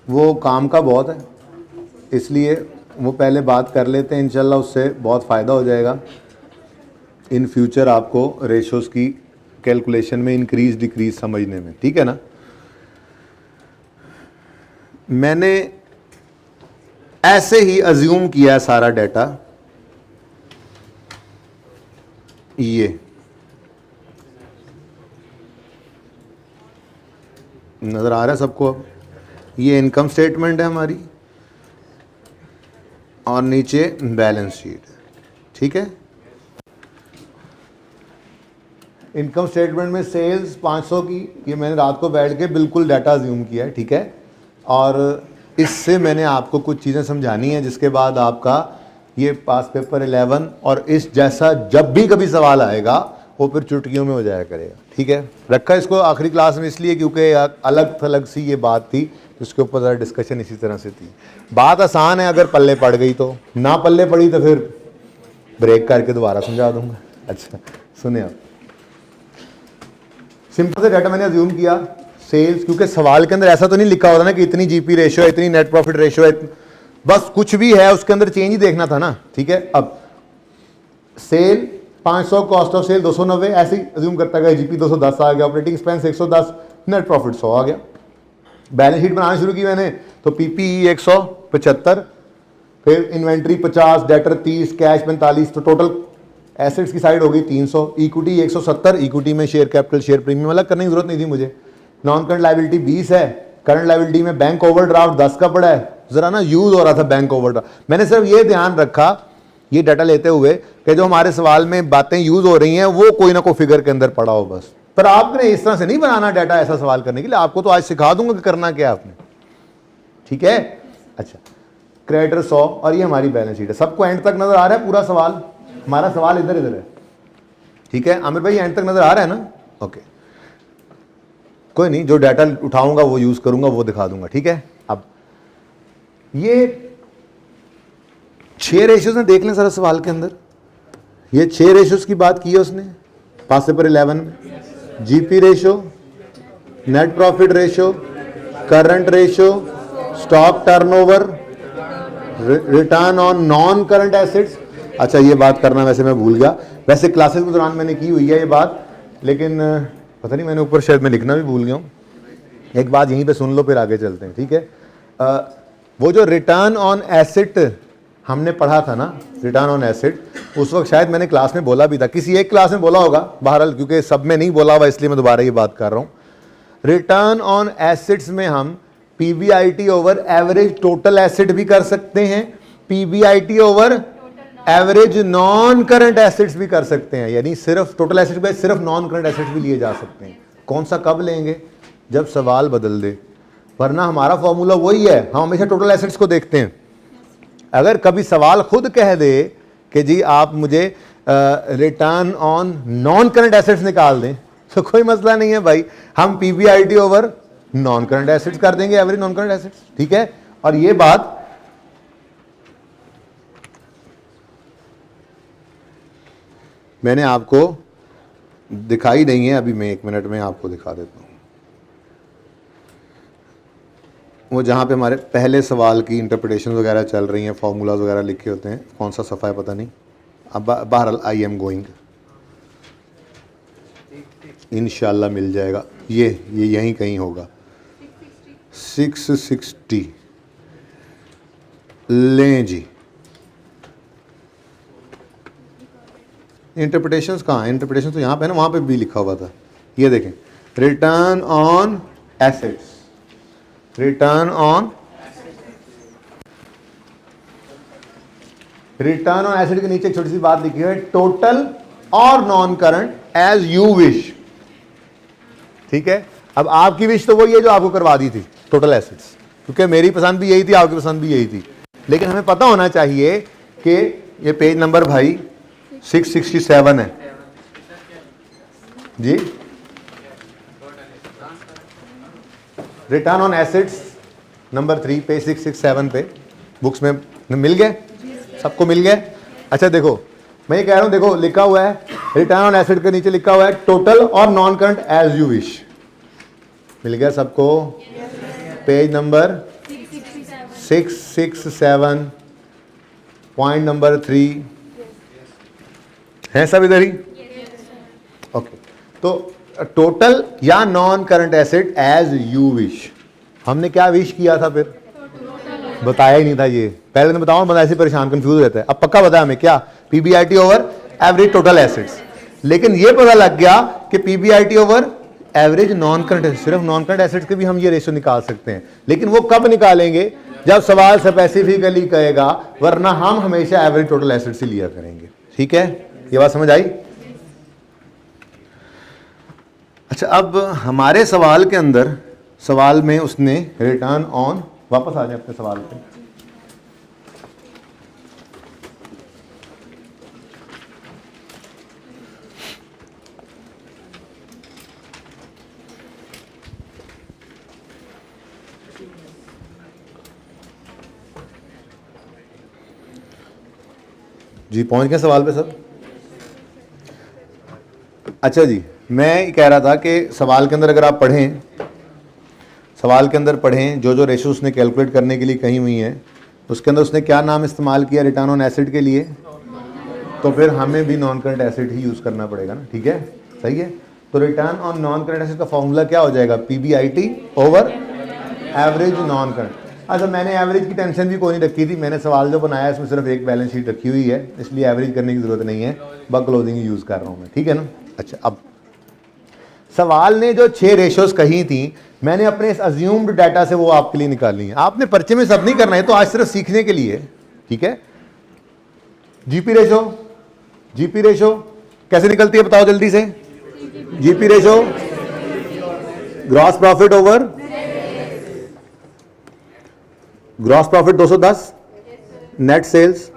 वो काम का बहुत है, इसलिए वो पहले बात कर लेते हैं, इंशाल्लाह उससे बहुत फ़ायदा हो जाएगा इन फ्यूचर आपको रेशोज़ की कैलकुलेशन में इंक्रीज डिक्रीज समझने में, ठीक है ना। मैंने ऐसे ही अज्यूम किया सारा डाटा, ये नज़र आ रहा है सबको। अब ये इनकम स्टेटमेंट है हमारी और नीचे बैलेंस शीट, ठीक है। इनकम स्टेटमेंट में सेल्स 500 की, ये मैंने रात को बैठ के बिल्कुल डाटा अज्यूम किया है, ठीक है। और इससे मैंने आपको कुछ चीज़ें समझानी है, जिसके बाद आपका ये पास पेपर 11 और इस जैसा जब भी कभी सवाल आएगा वो फिर चुटकियों में हो जाया करेगा, ठीक है। रखा इसको आखिरी क्लास में इसलिए क्योंकि अलग थलग सी ये बात थी, जिसके ऊपर ज़रा डिस्कशन इसी तरह से थी। बात आसान है, अगर पल्ले पड़ गई तो, ना पल्ले पड़ी तो फिर ब्रेक करके दोबारा समझा दूंगा। अच्छा सुने आप, सिंपल से डाटा मैंने अज्यूम किया सेल्स, क्योंकि सवाल के अंदर ऐसा तो नहीं लिखा होता ना कि इतनी जीपी रेशो है, इतनी नेट प्रॉफिट रेशो है, बस कुछ भी है उसके अंदर चेंज ही देखना था ना, ठीक है। अब सेल 500, कॉस्ट ऑफ सेल 290, ऐसे ही अज्यूम करता गया, जीपी 210 आ गया, ऑपरेटिंग एक्सपेंस 110, नेट प्रॉफिट 100 आ गया। बैलेंस शीट बनाना शुरू की मैंने, तो पीपीई 175, फिर इन्वेंट्री 50, डेटर 30, कैश 45, तो टोटल एसेट्स की साइड हो गई 300, इक्विटी 170, इक्विटी में शेयर कैपिटल, शेयर प्रीमियम अलग करने की जरूरत नहीं थी मुझे। नॉन करंट लायबिलिटी 20 है, करंट लायबिलिटी में बैंक ओवरड्राफ्ट 10 का पड़ा है, जरा ना यूज हो रहा था बैंक ओवरड्राफ्ट। मैंने सिर्फ ये ध्यान रखा ये डाटा लेते हुए कि जो हमारे सवाल में बातें यूज हो रही हैं वो कोई ना कोई फिगर के अंदर पड़ा हो बस। पर आपने इस तरह से नहीं बनाना डाटा ऐसा सवाल करने के लिए, आपको तो आज सिखा दूंगा कि करना क्या आपने, ठीक है। अच्छा, क्रेडिटर 100 और ये हमारी बैलेंस शीट है। सबको एंड तक नजर आ रहा है पूरा सवाल? हमारा सवाल इधर इधर है, ठीक है। आमिर भाई एंड तक नजर आ रहा है ना? ओके, कोई नहीं, जो डाटा उठाऊंगा वो यूज करूंगा, वो दिखा दूंगा, ठीक है। अब ये 6 रेशियोज ने देख लें जरा सवाल के अंदर। ये 6 रेशियोज की बात की है उसने पास पेपर 11 में। GP ratio, net profit ratio, current ratio, stock turnover, return on non current assets. अच्छा, ये बात करना वैसे मैं भूल गया, वैसे क्लासेस के दौरान मैंने की हुई है ये बात, लेकिन पता नहीं मैंने ऊपर शायद मैं लिखना भी भूल गया हूँ। एक बात यहीं पे सुन लो फिर आगे चलते हैं, ठीक है। वो जो रिटर्न ऑन एसेट हमने पढ़ा था ना, रिटर्न ऑन एसेट, उस वक्त शायद मैंने क्लास में बोला भी था, किसी एक क्लास में बोला होगा, बहरहाल क्योंकि सब में नहीं बोला हुआ इसलिए मैं दोबारा ये बात कर रहा हूँ। रिटर्न ऑन एसेट्स में हम PBIT over average total asset भी कर सकते हैं, PBIT over average non current assets भी कर सकते हैं, यानी सिर्फ टोटल एसेट पे सिर्फ नॉन करंट एसेट्स भी लिए जा सकते हैं। कौन सा कब लेंगे? जब सवाल बदल दे, वरना हमारा फॉर्मूला वही है, हम हमेशा टोटल एसेट्स को देखते हैं। अगर कभी सवाल खुद कह दे कि जी आप मुझे return on non current assets निकाल दें, तो कोई मसला नहीं है भाई, हम PBIT over non current assets कर देंगे, एवरेज नॉन करंट एसेट्स, ठीक है। और ये बात मैंने आपको दिखाई नहीं है, अभी मैं 1 मिनट में आपको दिखा देता हूँ। वो जहाँ पे हमारे पहले सवाल की इंटरप्रिटेशन वगैरह चल रही हैं, फार्मूलाज वगैरह लिखे होते हैं, कौन सा सफ़ा है पता नहीं, अब बहरहाल आई एम गोइंग, इंशाल्लाह मिल जाएगा। ये यहीं कहीं होगा, 660 लें जी। इंटरप्रिटेशंस कहाँ है? इंटरप्रिटेशन तो यहाँ पे ना, वहाँ पे भी लिखा हुआ था, ये देखें, return on assets, return on asset के नीचे एक छोटी सी बात लिखी है, टोटल और non current as you wish, ठीक है। अब आपकी विश तो वही है जो आपको करवा दी थी, टोटल एसेट्स, क्योंकि मेरी पसंद भी यही थी, आपकी पसंद भी यही थी, लेकिन हमें पता होना चाहिए कि ये पेज नंबर भाई 667 है जी। रिटर्न ऑन एसेट्स नंबर 3 पे 667 पे बुक्स में मिल गए, सबको मिल गए। अच्छा देखो, मैं ये कह रहा हूं, देखो लिखा हुआ है रिटर्न ऑन एसेट के नीचे लिखा हुआ है टोटल और non current as you wish, मिल गया सबको? पेज नंबर 667 पॉइंट नंबर 3 है सब इधर ही? ओके, तो टोटल या non current asset as you wish, हमने क्या विश किया था? फिर बताया ही नहीं था ये, पहले मैं बताऊं, बंदा ऐसे परेशान कंफ्यूज रहता है। अब पक्का बताया हमें क्या? PBIT over average total assets, लेकिन ये पता लग गया कि PBIT over average non current assets, सिर्फ नॉन करंट एसेट्स के भी हम ये रेशियो निकाल सकते हैं, लेकिन वो कब निकालेंगे? जब सवाल स्पेसिफिकली कहेगा, वरना हम हमेशा एवरेज टोटल एसेट्स ही लिया करेंगे, ठीक है। ये बात समझ आई? अच्छा, अब हमारे सवाल के अंदर, सवाल में उसने रिटर्न ऑन, वापस आ जाए अपने सवाल पे, जी पहुंच गए सवाल पे सब? अच्छा जी, मैं कह रहा था कि सवाल के अंदर अगर आप पढ़ें, सवाल के अंदर पढ़ें, जो जो रेशो उसने कैलकुलेट करने के लिए कही हुई हैं, उसके अंदर उसने क्या नाम इस्तेमाल किया रिटर्न ऑन एसेट के लिए, तो फिर हमें भी नॉन करंट एसेट ही यूज़ करना पड़ेगा ना, ठीक है, सही है। तो return on non current asset का फॉर्मूला क्या हो जाएगा? PBIT over average non current. अच्छा, मैंने एवरेज की टेंशन भी कोई नहीं रखी थी, मैंने सवाल जो बनाया इसमें सिर्फ एक बैलेंस शीट रखी हुई है, इसलिए एवरेज करने की ज़रूरत नहीं है, बग क्लोजिंग ही यूज़ कर रहा हूँ मैं, ठीक है ना। अच्छा, अब सवाल ने जो 6 रेशोज कही थी, मैंने अपने इस अज्यूम्ड डाटा से वो आपके लिए निकालनी है। आपने पर्चे में सब नहीं करना है, तो आज सिर्फ सीखने के लिए, ठीक है। जीपी रेशो, जीपी रेशो कैसे निकलती है बताओ जल्दी से। GP ratio gross profit over gross profit 210, net sales,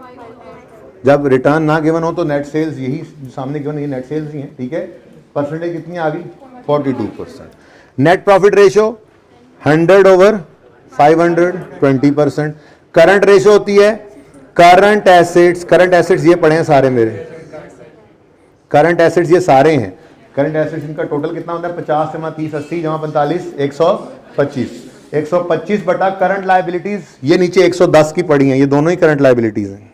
जब रिटर्न ना गिवन हो तो नेट सेल्स, यही सामने गिवन ये नेट सेल्स ही है, ठीक है। परसेंटेज कितनी आ गई 42%। Net profit ratio 100 over 500 20%। Current ratio होती है करंट एसेट्स, करंट एसेट्स ये पड़े हैं सारे मेरे, करंट एसेट्स ये सारे हैं। करंट एसेट्स इनका टोटल कितना होता है 50 जमा 30 80 जमा 45 125, 125 बटा करंट लायबिलिटीज, ये नीचे 110 की पड़ी हैं, ये दोनों ही करंट लायबिलिटीज हैं,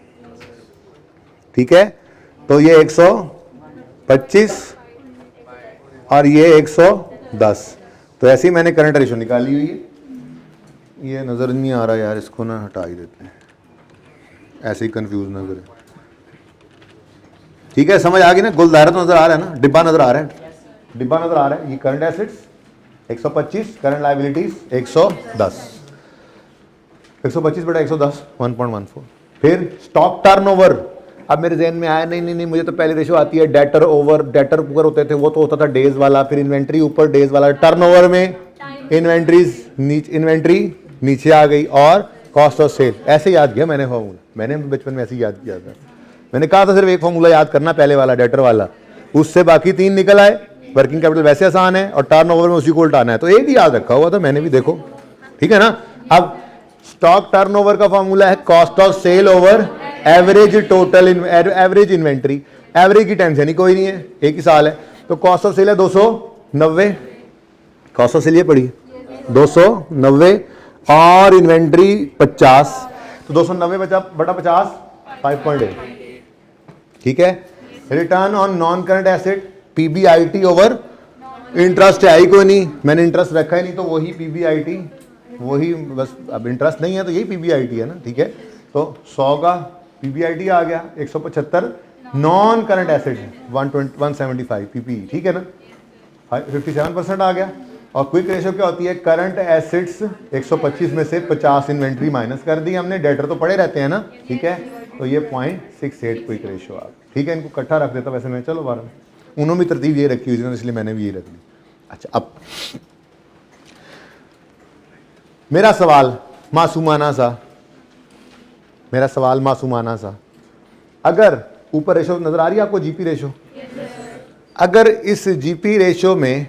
ठीक है। तो ये 125 और ये 110, तो ऐसे ही मैंने करंट रेशियो निकाली हुई है। ये नजर नहीं आ रहा यार, इसको ना हटा ही देते हैं, ऐसे ही कंफ्यूज ना करें, ठीक है। समझ आ गई ना, गोलदारा तो नजर आ रहा है ना, डिब्बा नजर आ रहा है, डिब्बा नजर आ रहा है। ये करंट एसेट्स 125, करंट लायबिलिटीज 110, 125 बटा 110 1.14। फिर स्टॉक टर्नओवर, अब मेरे जहन में आया नहीं मुझे तो पहले रेशियो आती है डेटर ओवर, डेटर ऊपर होते थे वो तो होता था डेज वाला, फिर इन्वेंट्री ऊपर डेज वाला, टर्नओवर में इन्वेंट्री नीचे आ गई और कॉस्ट ऑफ सेल, ऐसे याद किया मैंने फॉर्मूला, मैंने बचपन में ऐसे याद किया था। मैंने कहा था सिर्फ एक फॉर्मूला याद करना पहले वाला डेटर वाला, उससे बाकी 3 निकल आए। वर्किंग कैपिटल वैसे आसान है और टर्नओवर में उसी को उल्टाना है, तो एक ही याद रखा हुआ था मैंने भी, देखो ठीक है ना। अब स्टॉक टर्नओवर का फॉर्मूला है cost of sale over average total average inventory, average की टेंशन ही कोई नहीं है, एक ही साल है, तो कॉस्ट ऑफ सेल है 290, कॉस्ट ऑफ सेल ये पड़ी 290 और इन्वेंट्री 50, तो 290 बटा 50 5.8, ठीक है। Return on non current asset PBIT over interest है ही कोई नहीं, मैंने इंटरेस्ट रखा ही नहीं, तो वही पीबीआईटी वही बस, अब इंटरेस्ट नहीं है तो यही पीबीआईटी है ना, ठीक है। तो 100 का पीबीआईटी आ गया, 175 नॉन करंट एसेट 175 पीपी, ठीक है ना, 57% आ गया। और क्विक रेशियो क्या होती है, करंट एसेट्स 125 में से 50 इन्वेंट्री माइनस कर दी हमने, डेटर तो पड़े रहते हैं ना, ठीक है। तो ये 0.68 क्विक रेशियो आ गया, ठीक है। इनको इकट्ठा रख देता वैसे मैं, चलो 12 उन्होंने भी तरतीब ये रखी हुई थी इसलिए मैंने भी ये रख ली। अच्छा, अब मेरा सवाल मासूमाना सा, मेरा सवाल मासूमाना सा, अगर ऊपर रेशो नजर आ रही है आपको जीपी रेशो, अगर इस जीपी रेशो में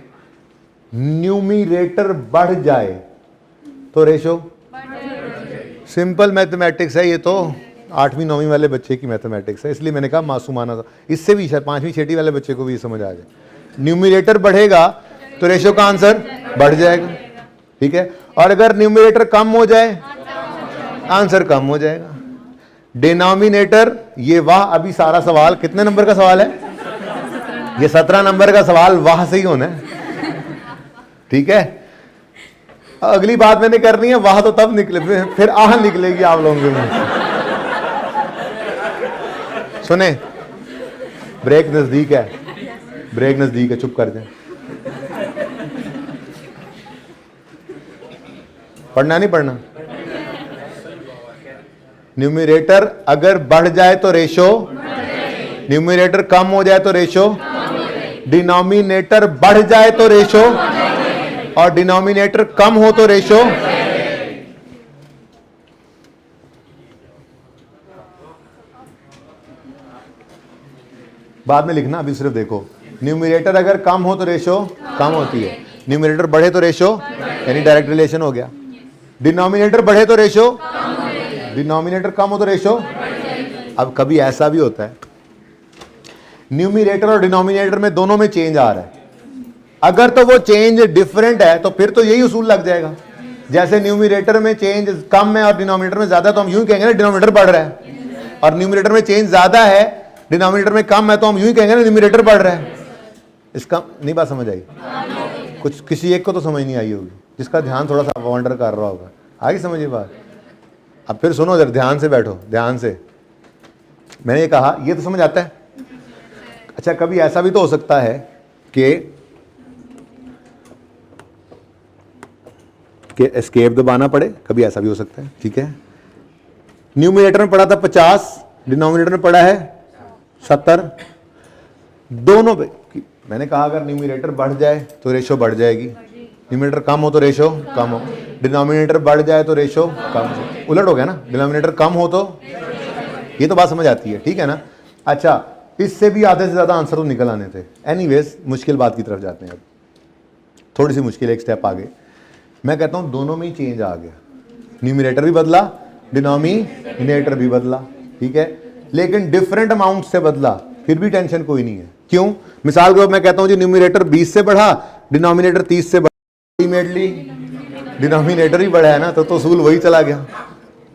न्यूमिरेटर बढ़ जाए तो रेशो, सिंपल मैथमेटिक्स है ये, तो 8वीं 9वीं वाले बच्चे की मैथमेटिक्स है, इसलिए मैंने कहा मासूमाना सा, इससे भी शायद 5वीं 6वीं वाले बच्चे को भी समझ आ जाए। न्यूमिरेटर बढ़ेगा तो रेशो का आंसर बढ़ जाएगा, ठीक है। और अगर न्यूमिरेटर कम हो जाए आंसर कम हो जाएगा। डिनोमिनेटर, ये वाह, अभी सारा सवाल कितने नंबर का सवाल है, ये 17 नंबर का सवाल वाह से ही होना है, ठीक है। अगली बात मैंने करनी है, वाह तो तब निकले, फिर आह निकलेगी आप लोगों के मुंह। सुने, ब्रेक नजदीक है, ब्रेक नजदीक है, चुप कर जाए, पढ़ना नहीं पढ़ना। न्यूमिरेटर अगर बढ़ जाए तो रेशो, न्यूमिरेटर कम हो जाए तो रेशो, डिनोमिनेटर बढ़ जाए तो रेशो और डिनोमिनेटर कम हो तो रेशो। बाद में लिखना, अभी सिर्फ देखो। न्यूमिरेटर अगर कम हो तो रेशो कम होती है, न्यूमिरेटर बढ़े तो रेशो, यानी डायरेक्ट रिलेशन हो गया। डिनोमिनेटर बढ़े तो रेशो, डिनोमिनेटर कम हो तो रेशो। अब कभी ऐसा भी होता है न्यूमिरेटर और डिनोमिनेटर में दोनों में चेंज आ रहा है, अगर तो वो चेंज डिफरेंट है तो फिर तो यही उसूल लग जाएगा। जैसे न्यूमिरेटर में चेंज कम है और डिनोमिनेटर में ज्यादा, तो हम यूं ही कहेंगे ना डिनोमिनेटर बढ़ रहा है, और न्यूमिरेटर में चेंज ज्यादा है डिनोमिनेटर में कम है, तो हम यूं ही कहेंगे ना न्यूमिरेटर बढ़ रहा है। इसका नहीं बात समझ आई, कुछ किसी एक को तो समझ नहीं आई होगी, जिसका ध्यान थोड़ा सा वॉन्डर कर रहा होगा। आगे समझिए बात। अब फिर सुनो, जरा ध्यान से बैठो, ध्यान से। मैंने ये कहा, ये तो समझ आता है। अच्छा, कभी ऐसा भी तो हो सकता है कि कि एस्केप दबाना पड़े, कभी ऐसा भी हो सकता है, ठीक है। न्यूमिनेटर में पड़ा था 50, डिनोमिनेटर में पड़ा है 70, दोनों पे मैंने कहा अगर न्यूमिनेटर बढ़ जाए तो रेशो बढ़ जाएगी, न्यूमिनेटर कम हो तो रेशो कम हो, डिनोमिनेटर बढ़ जाए तो रेशो कम हो, उलट हो गया ना, डिनोमिनेटर कम हो तो, ये तो बात समझ आती है, ठीक है ना। अच्छा, इससे भी आधे से ज़्यादा आंसर तो निकल आने थे। एनीवेज, मुश्किल बात की तरफ जाते हैं अब, थोड़ी सी मुश्किल, एक स्टेप आगे। मैं कहता हूँ दोनों में ही चेंज आ गया, न्यूमिनेटर भी बदला, डिनोमिनेटर भी बदला, ठीक है, लेकिन डिफरेंट अमाउंट से बदला, फिर भी टेंशन कोई नहीं है। क्यों? मिसाल के तौर मैं कहता हूं जी न्यूमिनेटर 20 से बढ़ा, डिनोमिनेटर 30 से बढ़ा, अल्टीमेटली डिनोमिनेटर ही बढ़ा है ना, तो उसूल वही चला गया,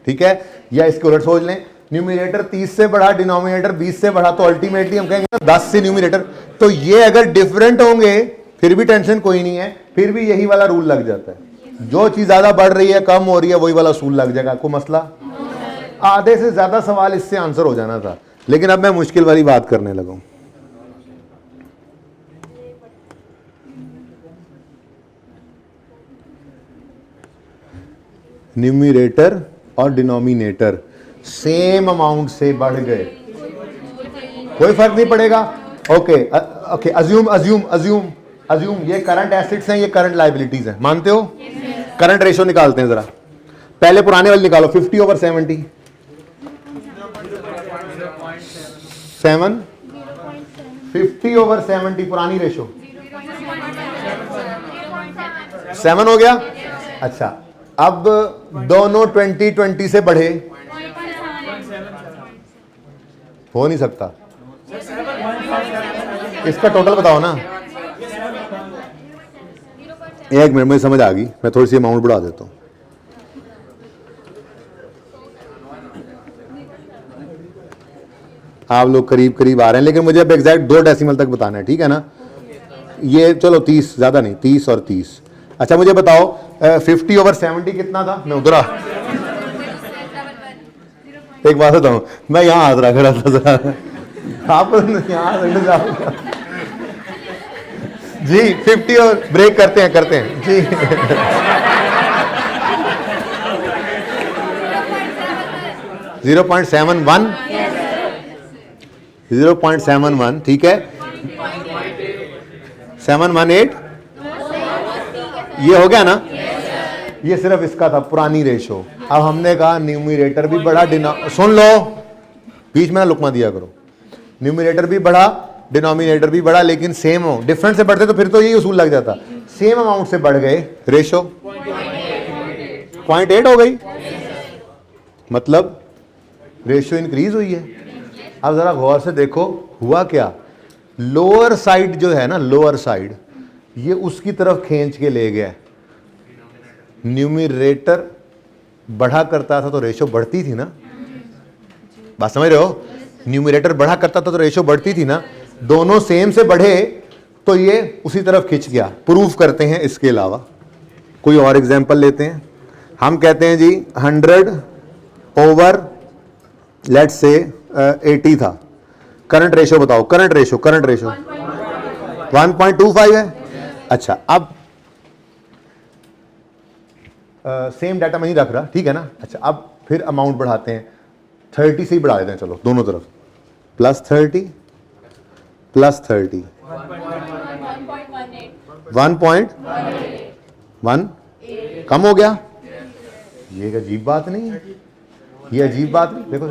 ठीक है। या इसके उलट सोच लें, न्यूमिनेटर 30 से बढ़ा, डिनोमिनेटर 20 से बढ़ा, तो अल्टीमेटली हम कहेंगे ना 10 से न्यूमिनेटर, तो ये अगर डिफरेंट होंगे फिर भी टेंशन कोई नहीं है, फिर भी यही वाला रूल लग जाता है, जो चीज ज्यादा बढ़ रही है कम हो रही है वही वाला असूल लग जाएगा। कोई मसला? आधे से ज्यादा सवाल इससे आंसर हो जाना था, लेकिन अब मैं मुश्किल वाली बात करने लगा हूं। न्यूमिनेटर और डिनोमिनेटर सेम अमाउंट से बढ़ गए, कोई फर्क नहीं पड़ेगा। ओके ओके, अज्यूम ये करंट एसेट्स हैं, ये करंट लायबिलिटीज हैं, मानते हो? करंट रेशो निकालते हैं जरा, पहले पुराने वाले निकालो, 50/70, 7, 50/70 पुरानी रेशो 7 हो गया। अच्छा, अब दोनों 20 से बढ़े, हो नहीं सकता, इसका टोटल बताओ ना। एक मिनट, मुझे समझ आ गई, मैं थोड़ी सी अमाउंट बढ़ा देता हूं। आप लोग करीब करीब आ रहे हैं, लेकिन मुझे अब एग्जैक्ट 2 डेसिमल तक बताना है, ठीक है ना। ये चलो 30, ज्यादा नहीं, 30 और 30। अच्छा मुझे बताओ 50/70 कितना था? मैं उधर एक बात बताऊं, मैं यहां हाथ रख रहा था जरा, आप यहां जी 50 और ब्रेक करते हैं जी। 0.71, 0.71, ठीक है, 718, ये हो गया ना। ये सिर्फ इसका था पुरानी रेशो। अब हमने कहा न्यूमिनेटर भी बढ़ा, सुन लो, बीच में लुकमा दिया करो, न्यूमिनेटर भी बढ़ा, डिनोमिनेटर भी बढ़ा, लेकिन सेम हो, डिफरेंट से बढ़ते तो फिर तो यही उसूल लग जाता, सेम अमाउंट से बढ़ गए, रेशो 0.8 हो गई, मतलब रेशो इंक्रीज हुई है। अब जरा गौर से देखो हुआ क्या, लोअर साइड जो है ना, लोअर साइड ये उसकी तरफ खींच के ले गया, न्यूमिनेटर बढ़ा करता था तो रेशो बढ़ती थी ना, बात समझ रहे हो? न्यूमिनेटर बढ़ा करता था तो रेशो बढ़ती थी ना, दोनों सेम से बढ़े तो ये उसी तरफ खिंच गया। प्रूफ करते हैं इसके अलावा, कोई और एग्जांपल लेते हैं। हम कहते हैं जी 100 ओवर लेट्स से 80 था, करंट रेशो बताओ, करंट रेशो 1.25 है। अच्छा, अब सेम डाटा मैं नहीं रख रहा, ठीक है ना। अच्छा, अब फिर अमाउंट बढ़ाते हैं, 30 से ही बढ़ा देते हैं, चलो दोनों तरफ, +30 +30 1.1 कम हो गया। ये अजीब बात नहीं है, ये अजीब बात नहीं, देखो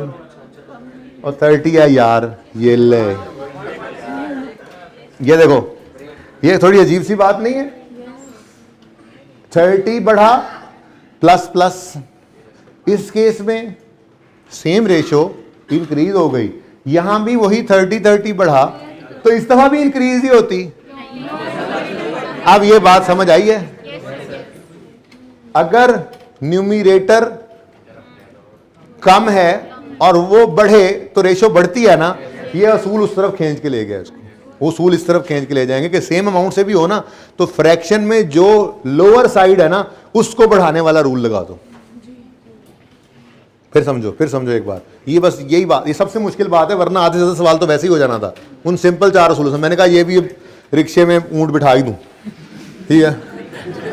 और 30 है यार, ये ले, ये देखो, ये थोड़ी अजीब सी बात नहीं है। 30 बढ़ा प्लस, इस केस में सेम रेशो इंक्रीज हो गई, यहां भी वही 30 बढ़ा तो इस दफा भी इंक्रीज ही होती। अब ये बात समझ आई है? अगर न्यूमिनेटर कम है और वो बढ़े तो रेशो बढ़ती है ना, ये असूल उस तरफ खींच के ले गया इसको, वो असूल इस तरफ खींच के ले जाएंगे कि सेम अमाउंट से भी हो ना तो फ्रैक्शन में जो लोअर साइड है ना उसको बढ़ाने वाला रूल लगा दो। फिर समझो एक बार, ये बस यही बात, ये सबसे मुश्किल बात है, वरना आधे से ज्यादा सवाल तो वैसे ही हो जाना था उन सिंपल 4 असूलों से। मैंने कहा ये भी रिक्शे में ऊंट बिठा ही दूं, ठीक है,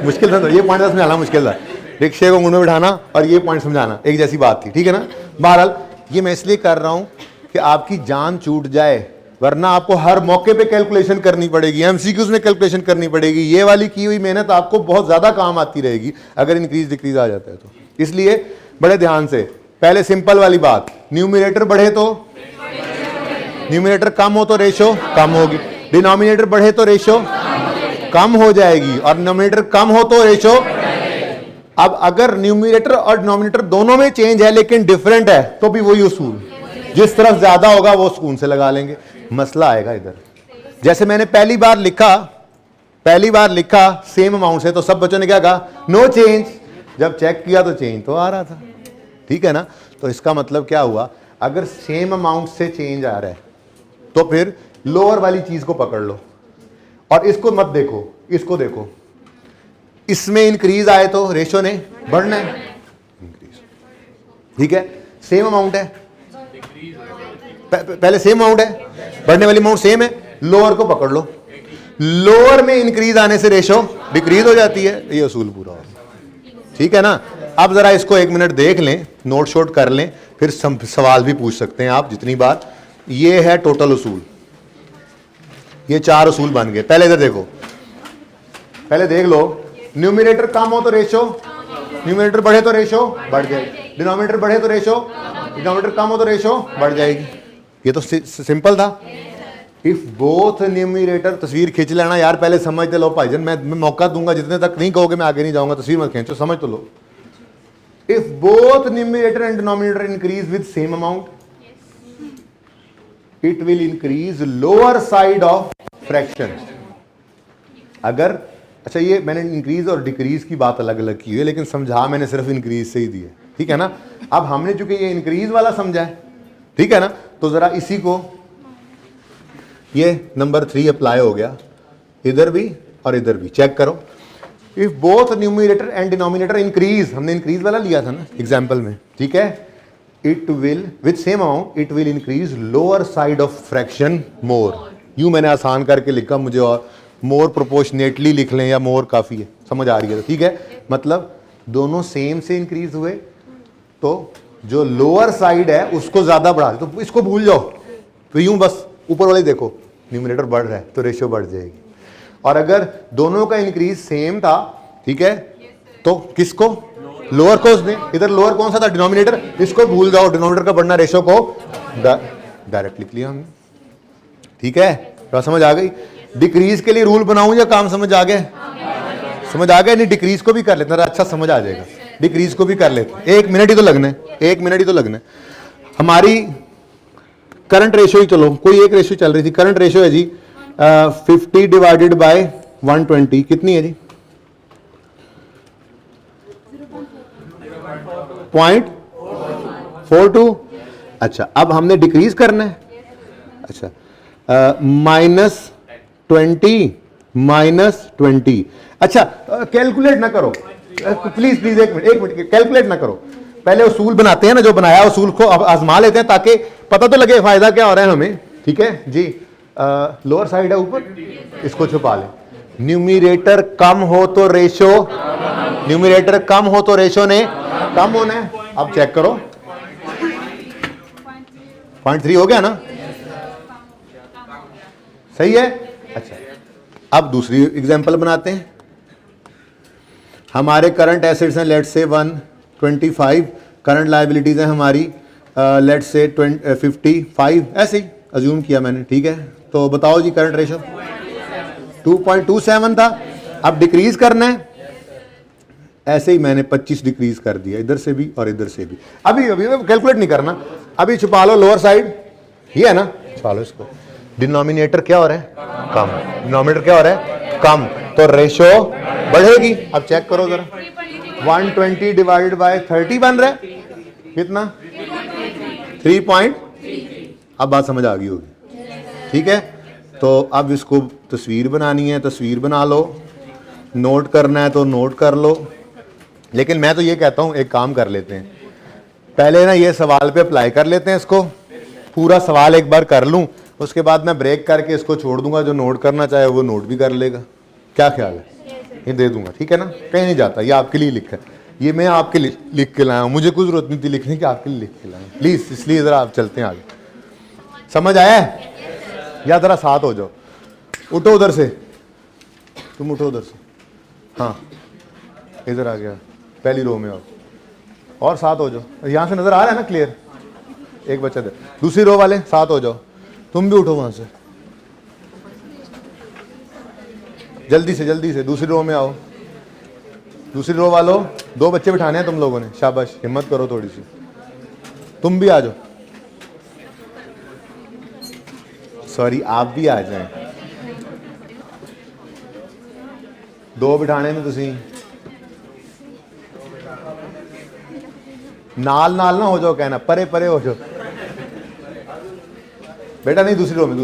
मुश्किल था, तो ये पॉइंट समझाना मुश्किल था, रिक्शे को मुंह में बिठाना और ये पॉइंट समझाना एक जैसी बात थी, ठीक है ना। बहरहाल ये मैं इसलिए कर रहा हूँ कि आपकी जान छूट जाए, वरना आपको हर मौके पे कैलकुलेशन करनी पड़ेगी, एमसीक्यूज में कैलकुलेशन करनी पड़ेगी। ये वाली की हुई मेहनत आपको बहुत ज्यादा काम आती रहेगी अगर इंक्रीज डिक्रीज आ जाता है तो। इसलिए बड़े ध्यान से, पहले सिंपल वाली बात, न्यूमरेटर बढ़े तो न्यूमरेटर कम हो तो रेशो कम होगी, डिनोमिनेटर बढ़े तो रेशो कम हो जाएगी, और डिनोमिनेटर कम हो तो रेशो। अब अगर न्यूमरेटर और डिनोमिनेटर दोनों में चेंज है लेकिन डिफरेंट है तो भी वही उसूल, जिस तरफ ज्यादा होगा वो सुकून से लगा लेंगे। मसला आएगा इधर, जैसे मैंने पहली बार लिखा सेम अमाउंट से, तो सब बच्चों ने क्या कहा, नो चेंज। जब चेक किया तो चेंज तो आ रहा था, ठीक है ना। तो इसका मतलब क्या हुआ, अगर सेम अमाउंट से चेंज आ रहा है तो फिर लोअर वाली चीज को पकड़ लो, और इसको मत देखो, इसको देखो। इसमें इंक्रीज आए तो रेशो ने बढ़ना है, इंक्रीज, ठीक है। सेम अमाउंट है, पहले सेम अमाउंट है, बढ़ने वाली अमाउंट सेम है, लोअर को पकड़ लो, लोअर में इंक्रीज आने से रेशो डिक्रीज हो जाती है, ये असूल पूरा हो, ठीक है ना। अब जरा इसको एक मिनट देख लें, नोट शोट कर लें, फिर सवाल भी पूछ सकते हैं आप जितनी बार। ये है टोटल उसूल, ये 4 उसूल बन गए। पहले इधर देखो, पहले देख लो, न्यूमरेटर कम हो तो रेशो, न्यूमरेटर बढ़े तो रेशो बढ़ जाएगी, डिनोमिनेटर बढ़े तो रेशो, डिनोमिनेटर कम हो तो रेशो बढ़ जाएगी। ये तो सिंपल था। इफ बोथ न्यूमरेटर, तस्वीर खींच लेना यार, पहले समझ लो भाईजान, मैं मौका दूंगा, जितने तक नहीं कहोगे मैं आगे नहीं जाऊंगा, तस्वीर मत खींचो, समझ तो लो। If both numerator and denominator increase with same amount, it will increase lower side of fraction. अगर, अच्छा ये मैंने इंक्रीज और डिक्रीज की बात अलग अलग की है, लेकिन समझा मैंने सिर्फ इंक्रीज से ही दी है, ठीक है ना। अब हमने चूंकि ये इंक्रीज वाला समझा है, ठीक है ना, तो जरा इसी को, ये नंबर 3 अप्लाई हो गया, इधर भी और इधर भी चेक करो। If both numerator and denominator increase, हमने इंक्रीज वाला लिया था ना एग्जाम्पल में, ठीक है, it will with same amount it will increase lower side of fraction more. यूं मैंने आसान करके लिखा, मुझे और मोर प्रोपोर्शनेटली लिख लें या मोर काफी है, समझ आ रही है, ठीक है। मतलब दोनों सेम से इंक्रीज हुए तो जो लोअर साइड है उसको ज्यादा बढ़ा दे, तो इसको भूल जाओ, तो यूं बस ऊपर वाले देखो, न्यूमरेटर बढ़ रहा है तो रेशियो बढ़ जाएगी। और अगर दोनों का इंक्रीज सेम था, ठीक है, तो किसको, लोअर को उसने, इधर लोअर कौन सा था, डिनोमिनेटर, इसको भूल जाओ, डिनोमिनेटर का बढ़ना, रेशियो को डायरेक्ट लिख लिया हमने, ठीक है। क्या समझ आ गई। डिक्रीज के लिए रूल बनाऊं या काम समझ आ गए, समझ आ गया। नहीं डिक्रीज को भी कर लेते, अच्छा समझ आ जाएगा, डिक्रीज को भी कर लेते, 1 मिनट ही तो लगना है, 1 मिनट ही तो लगना है। हमारी करंट रेशियो ही, चलो कोई एक रेशियो चल रही थी, करंट रेशियो है जी 50 डिवाइडेड बाय 120, कितनी है जी, 0.42। अच्छा अब हमने डिक्रीज करना है, अच्छा -20 अच्छा कैलकुलेट ना करो प्लीज प्लीज, एक मिनट कैलकुलेट ना करो, पहले उसूल बनाते हैं ना, जो बनाया उसूल को अब आजमा लेते हैं ताकि पता तो लगे फायदा क्या हो रहा है हमें, ठीक है जी। लोअर साइड है ऊपर, इसको छुपा ले। न्यूमरेटर कम हो तो रेशो, न्यूमरेटर कम हो तो रेशो ने कम होना है। अब चेक करो 0.3 हो गया ना, सही है। अच्छा अब दूसरी एग्जांपल बनाते हैं। हमारे करंट एसेट्स हैं लेट्स से 125, करंट लायबिलिटीज हैं हमारी लेट्स से 55, ऐसे ही अज्यूम किया मैंने, ठीक है। तो बताओ जी करंट रेशो 2.27 था, अब डिक्रीज करना है, ऐसे ही मैंने 25 डिक्रीज कर दिया, इधर से भी और इधर से भी। अभी अभी कैलकुलेट नहीं करना, अभी छुपा लो लोअर साइड, ये है ना, छुपा लो इसको। डिनोमिनेटर क्या हो रहा है, कम, डिनोमिनेटर क्या हो रहा है, कम, तो रेशो बढ़ेगी। अब चेक करो जरा, 120 डिवाइडेड बाय 30 बन रहा है कितना, 3. अब बात समझ आ गई होगी, ठीक है। तो अब इसको तस्वीर बनानी है, तस्वीर बना लो, नोट करना है तो नोट कर लो। लेकिन मैं तो ये कहता हूं एक काम कर लेते हैं, पहले ना ये सवाल पे अप्लाई कर लेते हैं, इसको पूरा सवाल एक बार कर लूं, उसके बाद मैं ब्रेक करके इसको छोड़ दूंगा, जो नोट करना चाहे वो नोट भी कर लेगा। क्या ख्याल है, ये दे दूंगा, ठीक है ना, कहीं नहीं जाता, ये आपके लिए लिखा है, ये मैं आपके लिए लिख के लाया हूँ, मुझे कोई जरूरत नहीं थी लिखने की, आपके लिए लिख के लाया हूँ प्लीज़, इसलिए ज़रा आप चलते हैं आगे। समझ आया है? या ज़रा साथ हो जाओ, उठो उधर से, तुम उठो उधर से, हाँ इधर आ गया, पहली रो में आओ और साथ हो जाओ, यहाँ से नज़र आ रहा है ना क्लियर, एक बच्चा दे, दूसरी रो वाले साथ हो जाओ, तुम भी उठो वहाँ से, जल्दी से दूसरी रो में आओ, दूसरी रो वालों 2 बच्चे बिठाने हैं तुम लोगों ने, शाबाश, हिम्मत करो थोड़ी सी, तुम भी आ जाओ, सॉरी आप भी आ जाएं, 2 बिठाने में तुसी नाल नाल ना हो जाओ, कहना परे परे हो जाओ बेटा, नहीं दूसरी रो में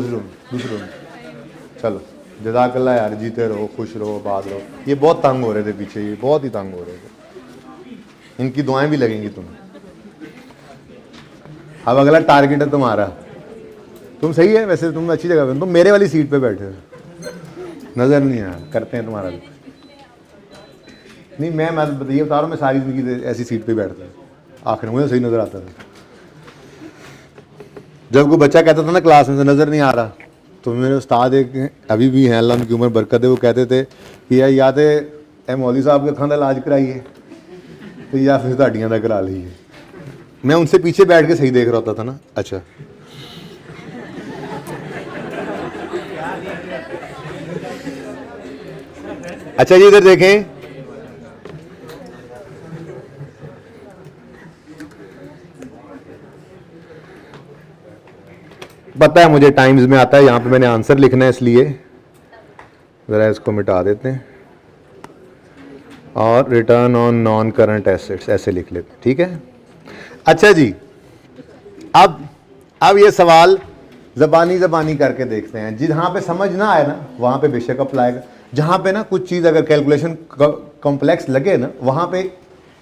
चलो, जज़ाकल्लाह यार, जीते रहो, खुश रहो, बात रहो। ये बहुत तंग हो रहे थे पीछे, ये बहुत ही तंग हो रहे थे, इनकी दुआएं भी लगेंगी तुम्हें। अब अगला टारगेट है तुम्हारा, तुम सही है वैसे, तुम अच्छी जगह पे, तुम मेरे वाली सीट पे बैठे हो, नजर नहीं आया, करते हैं तुम्हारा भी नहीं, मैं बताइए बता रहा हूँ, मैं सारी जिंदगी ऐसी सीट पे बैठता हूँ, आखिर मुझे सही नजर आता था। जब कोई बच्चा कहता था ना क्लास में से नजर नहीं आ रहा, तो मेरे उस्ताद एक अभी भी हैं, अल्लाह उनकी उम्र बरकत है, वो कहते थे कि या तो मौलवी साहब के अखां का इलाज कराइए, तो या फिर ਤੁਹਾਡੀਆਂ ਦਾ करा लीजिए। मैं उनसे पीछे बैठ के सही देख रहा होता था ना। अच्छा अच्छा जी इधर देखें, पता है मुझे टाइम्स में आता है, यहाँ पे मैंने आंसर लिखना है, इसलिए ज़रा इसको मिटा देते हैं और return on non current assets ऐसे लिख लेते हैं, ठीक है। अच्छा जी, अब ये सवाल ज़बानी करके देखते हैं, जहाँ पे समझ ना आए ना वहाँ पे बेशक अप्लाई कर, जहाँ पे ना कुछ चीज़ अगर कैलकुलेशन कॉम्प्लेक्स लगे ना, वहाँ पे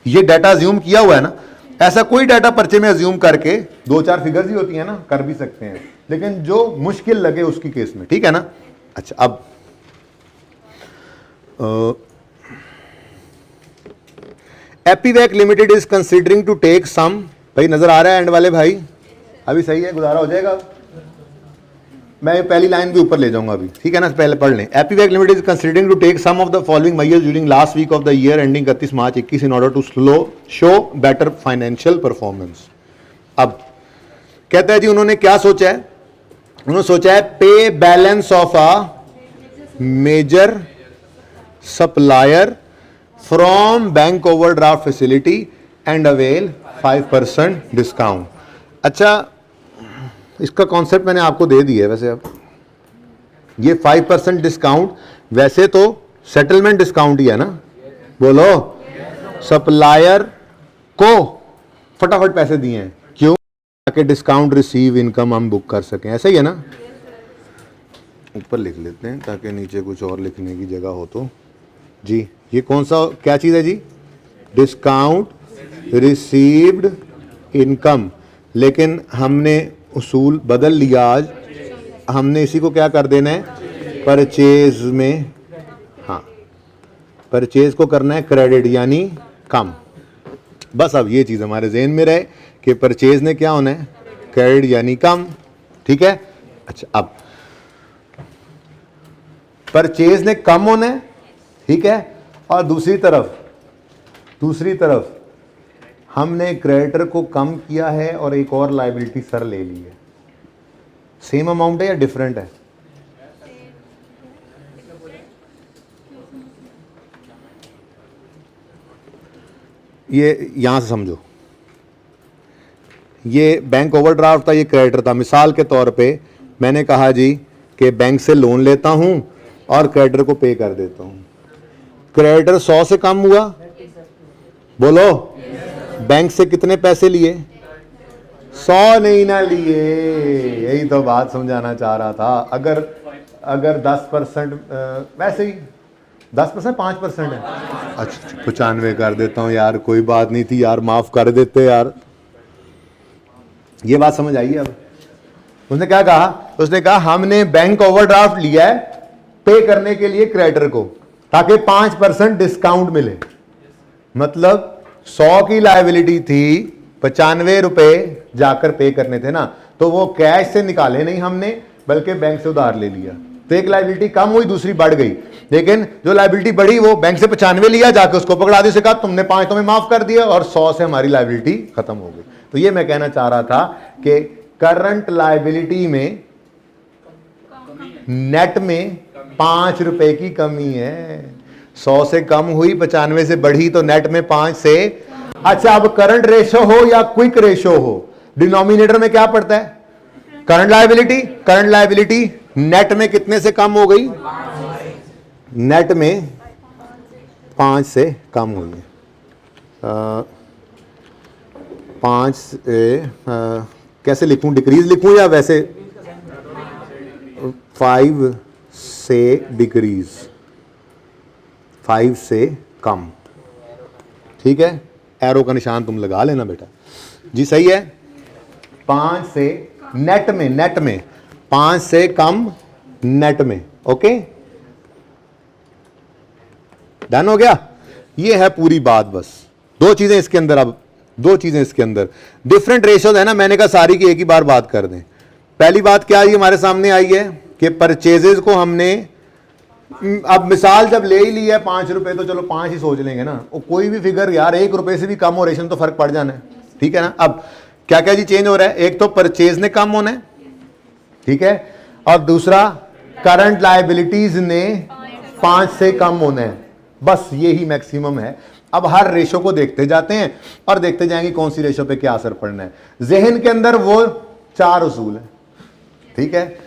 ये डाटा अज्यूम किया हुआ है ना, ऐसा कोई डाटा पर्चे में अज्यूम करके 2-4 फिगर्स ही होती हैं ना, कर भी सकते हैं, लेकिन जो मुश्किल लगे उसकी केस में, ठीक है ना। अच्छा अब एपीवैक limited is considering to take some, भाई नजर आ रहा है एंड वाले भाई, अभी सही है, गुजारा हो जाएगा। मैं पहली लाइन भी ऊपर ले जाऊंगा अभी, ठीक है ना, पहले पढ़ लें। एपीवैक limited is considering to take some of the following measures during last week of the year ending 31 March 21 in order to show better financial performance. अब कहता है जी उन्होंने क्या सोचा है, उन्होंने सोचा है pay balance of a major supplier from bank overdraft facility and avail 5% discount. अच्छा इसका कॉन्सेप्ट मैंने आपको दे दिया है वैसे। अब ये 5% डिस्काउंट वैसे तो सेटलमेंट डिस्काउंट ही है ना, बोलो सप्लायर को फटाफट पैसे दिए हैं, क्यों, ताकि डिस्काउंट रिसीव इनकम हम बुक कर सकें, ऐसा ही है ना। ऊपर लिख लेते हैं ताकि नीचे कुछ और लिखने की जगह हो। तो जी ये कौन सा क्या चीज़ है जी, डिस्काउंट रिसीव्ड इनकम, लेकिन हमने उसूल बदल लिया, आज हमने इसी को क्या कर देना है परचेज में, हाँ परचेज को करना है क्रेडिट यानी कम। बस अब ये चीज़ हमारे जहन में रहे कि परचेज ने क्या होना है क्रेडिट यानी कम, ठीक है। अच्छा अब परचेज ने कम होना है, ठीक है, और दूसरी तरफ हमने क्रेडिटर को कम किया है और एक और लायबिलिटी सर ले ली है। सेम अमाउंट है या डिफरेंट है, ये यहां से समझो, ये बैंक ओवरड्राफ्ट था, ये क्रेडिटर था। मिसाल के तौर पे मैंने कहा जी कि बैंक से लोन लेता हूं और क्रेडिटर को पे कर देता हूं, क्रेडिटर 100 से कम हुआ, बोलो बैंक से कितने पैसे लिए, 100 नहीं ना लिए, यही तो बात समझाना चाह रहा था। अगर 10% वैसे ही 10% 5% है, अच्छा 95 कर देता हूँ यार, कोई बात नहीं थी यार, माफ कर देते यार, ये बात समझ आई अब। उसने क्या कहा, उसने कहा हमने बैंक ओवरड्राफ्ट लिया है पे करने के लिए क्रेडिटर को, ताकि 5% डिस्काउंट मिले। मतलब 100 की लायबिलिटी थी, 95 रुपए जाकर पे करने थे ना, तो वो कैश से निकाले नहीं हमने, बल्कि बैंक से उधार ले लिया। तो एक लायबिलिटी कम हुई, दूसरी बढ़ गई, लेकिन जो लायबिलिटी बढ़ी वो बैंक से 95 लिया, जाकर उसको पकड़ा दी, उसे कहा तुमने 5 तुम्हें माफ कर दिया, और 100 से हमारी लायबिलिटी खत्म हो गई। तो ये मैं कहना चाह रहा था कि करंट लायबिलिटी में नेट में 5 रुपए की कमी है। 100 से कम हुई, 95 से बढ़ी, तो नेट में 5 से। अच्छा, अब करंट रेशो हो या क्विक रेशो हो, डिनोमिनेटर में क्या पड़ता है? Current liability. Current liability net में कितने से कम हो गई? नेट में 5 से कम हुई है। 5 से कैसे लिखूं, डिक्रीज लिखूं या वैसे? 5 से डिक्रीज, 5 से कम। ठीक है, एरो का निशान तुम लगा लेना बेटा जी, सही है। 5 से नेट में, नेट में 5 से कम नेट में। ओके, डन हो गया। ये है पूरी बात। बस दो चीजें इसके अंदर, अब दो चीजें इसके अंदर डिफरेंट रेशोज है ना, मैंने कहा सारी की एक ही बार बात कर दें। पहली बात क्या आई हमारे सामने आई है कि परचेजेस को हमने, अब मिसाल जब ले ही ली है 5 रुपए, तो चलो 5 ही सोच लेंगे ना, और कोई भी फिगर यार 1 रुपए से भी कम हो, रेशन तो फर्क पड़ जाना है। ठीक है ना। अब क्या क्या जी चेंज हो रहा है? एक तो परचेज ने कम होना है, ठीक है, और दूसरा करंट लायबिलिटीज ने 5 से कम होना है। बस यही मैक्सिमम है। अब हर रेशो को देखते जाते हैं और देखते जाएंगे कौन सी रेशो पे क्या असर पड़ना है। जहन के अंदर वो 4 उसूल है। ठीक है,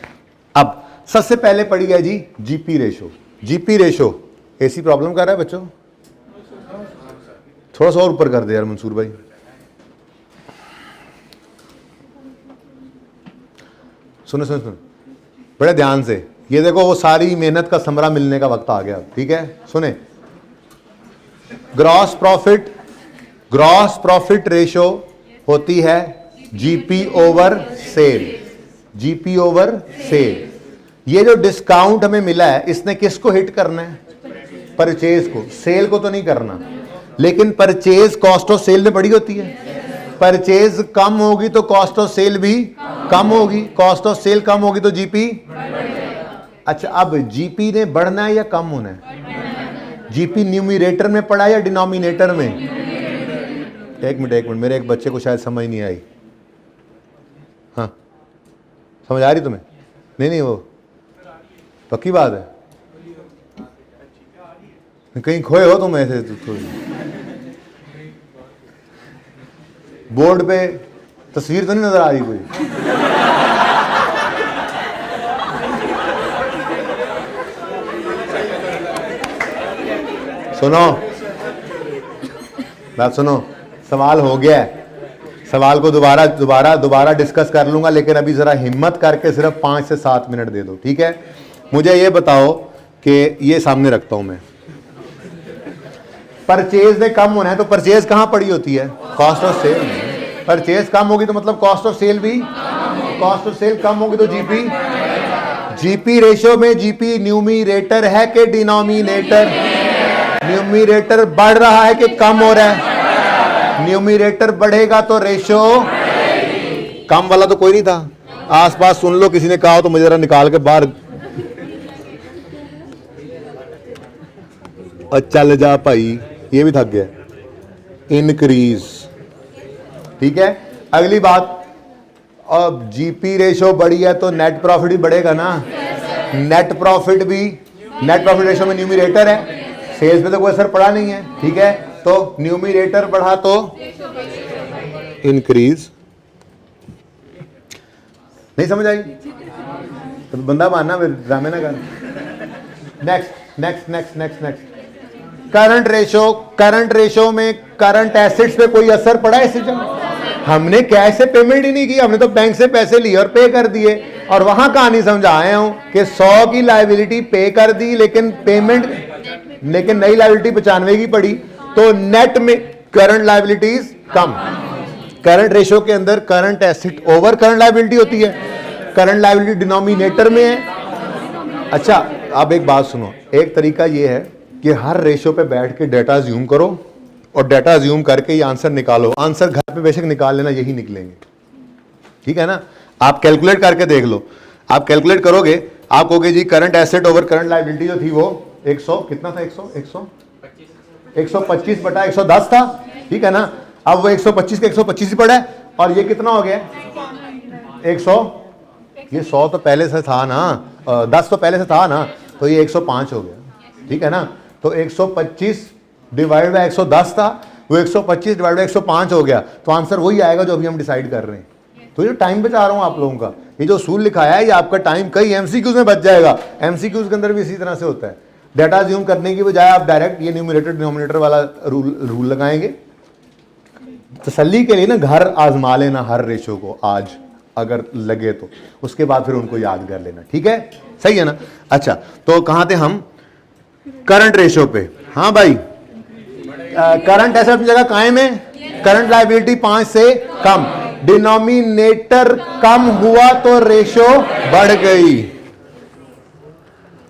अब सबसे पहले पड़ी है जी जीपी रेशो। जीपी रेशो ऐसी प्रॉब्लम कर रहा है बच्चों, थोड़ा सा और ऊपर कर दे यार मंसूर भाई। सुनो सुनो सुनो बड़े ध्यान से, ये देखो वो सारी मेहनत का समरा मिलने का वक्त आ गया। ठीक है, सुने, ग्रॉस प्रॉफिट रेशो होती है GP over cell. GP over cell, ये जो डिस्काउंट हमें मिला है इसने किसको हिट करना है? परचेज को, सेल को तो नहीं करना। लेकिन परचेज कॉस्ट ऑफ सेल में बड़ी होती है, परचेज कम होगी तो कॉस्ट ऑफ सेल भी कम होगी, कॉस्ट ऑफ सेल कम होगी तो जीपी। अच्छा, अब जीपी ने बढ़ना है या कम होना है? जीपी न्यूमरेटर में पड़ा या डिनोमिनेटर में? एक मिनट, मेरे एक बच्चे को शायद समझ नहीं आई। हाँ, समझ आ रही तुम्हें? नहीं, वो पक्की बात है, कहीं खोए हो तुम ऐसे थोड़ी। बोर्ड पे तस्वीर तो नहीं नजर आ रही कोई? सुनो बात, सुनो, सवाल हो गया है, सवाल को दोबारा डिस्कस कर लूंगा, लेकिन अभी जरा हिम्मत करके सिर्फ 5 से 7 मिनट दे दो। ठीक है, मुझे ये बताओ कि ये सामने रखता हूं मैं, परचेज ने कम होना है तो परचेज कहां पड़ी होती है? Cost of sale. परचेज कम होगी तो मतलब कॉस्ट ऑफ सेल भी, कॉस्ट ऑफ सेल कम होगी तो जीपी। जीपी रेशो में जीपी न्यूमरेटर है कि डिनोमिनेटर? न्यूमरेटर बढ़ रहा है कि कम हो रहा है? न्यूमरेटर बढ़ेगा तो रेशो, कम वाला तो कोई नहीं था आसपास, सुन लो किसी ने कहा हो तो मुझे जरा निकाल के बाहर। और चल जा भाई, ये भी थक गया। इंक्रीज, ठीक है। अगली बात, अब जीपी रेशो बढ़ी है तो नेट प्रॉफिट भी बढ़ेगा ना। नेट प्रॉफिट रेशो में न्यूमरेटर है, सेल्स पे तो कोई असर पड़ा नहीं है। ठीक है, तो न्यूमरेटर बढ़ा तो इंक्रीज। नहीं समझ आई तो बंदा मानना, ड्रामे ना कर। नेक्स्ट करंट रेशो में करंट एसेट्स पे कोई असर पड़ा है? हमने कैश से पेमेंट ही नहीं की, हमने तो बैंक से पैसे लिए और पे कर दिए, और वहां कहानी समझ आया हूं कि 100 की लायबिलिटी पे कर दी, लेकिन नई लायबिलिटी 95 की पड़ी, तो नेट में करंट लायबिलिटीज कम। करंट रेशो के अंदर current asset over current liability होती है, करंट लायबिलिटी डिनोमिनेटर में है। अच्छा, अब एक बात सुनो, एक तरीका ये है कि हर रेशो पे बैठ के डाटा ज्यूम करो और डाटा ज्यूम करके ये आंसर निकालो। आंसर घर पे बेशक निकाल लेना, यही निकलेंगे, ठीक है ना। आप कैलकुलेट करके देख लो, आप कैलकुलेट करोगे, आप कहोगे जी current asset over current liability जो थी वो 100 कितना था, 125 बटा 110 था, ठीक है ना। अब वो 125 के 125 ही पड़ा है, और ये कितना हो गया 100, ये 100 तो पहले से था ना, 10 तो पहले से था ना, तो ये 105 हो गया, ठीक है ना। तो 125 डिवाइड बाय 110 था, वो 125 डिवाइड बाय 105 हो गया, तो आंसर वही आएगा जो अभी हम डिसाइड कर रहे हैं। तो ये टाइम बचा रहा हूं आप लोगों का, ये जो सूल लिखाया है ये आपका टाइम कई एमसीक्यूज में बच जाएगा। एमसीक्यूज के अंदर भी इसी तरह से होता है, डाटा ज्यूम करने की बजाय आप डायरेक्ट ये न्यूमरेटर डिनोमिनेटर वाला रूल लगाएंगे। तसल्ली के लिए ना घर आजमा लेना हर रेशो को आज, अगर लगे तो उसके बाद फिर उनको याद कर लेना, ठीक है, सही है ना। अच्छा, तो कहां थे हम, करंट रेशो पे। हाँ भाई, करंट एसेट की जगह कायम है, करंट लायबिलिटी 5 से कम, डिनोमिनेटर कम हुआ तो रेशो बढ़ गई।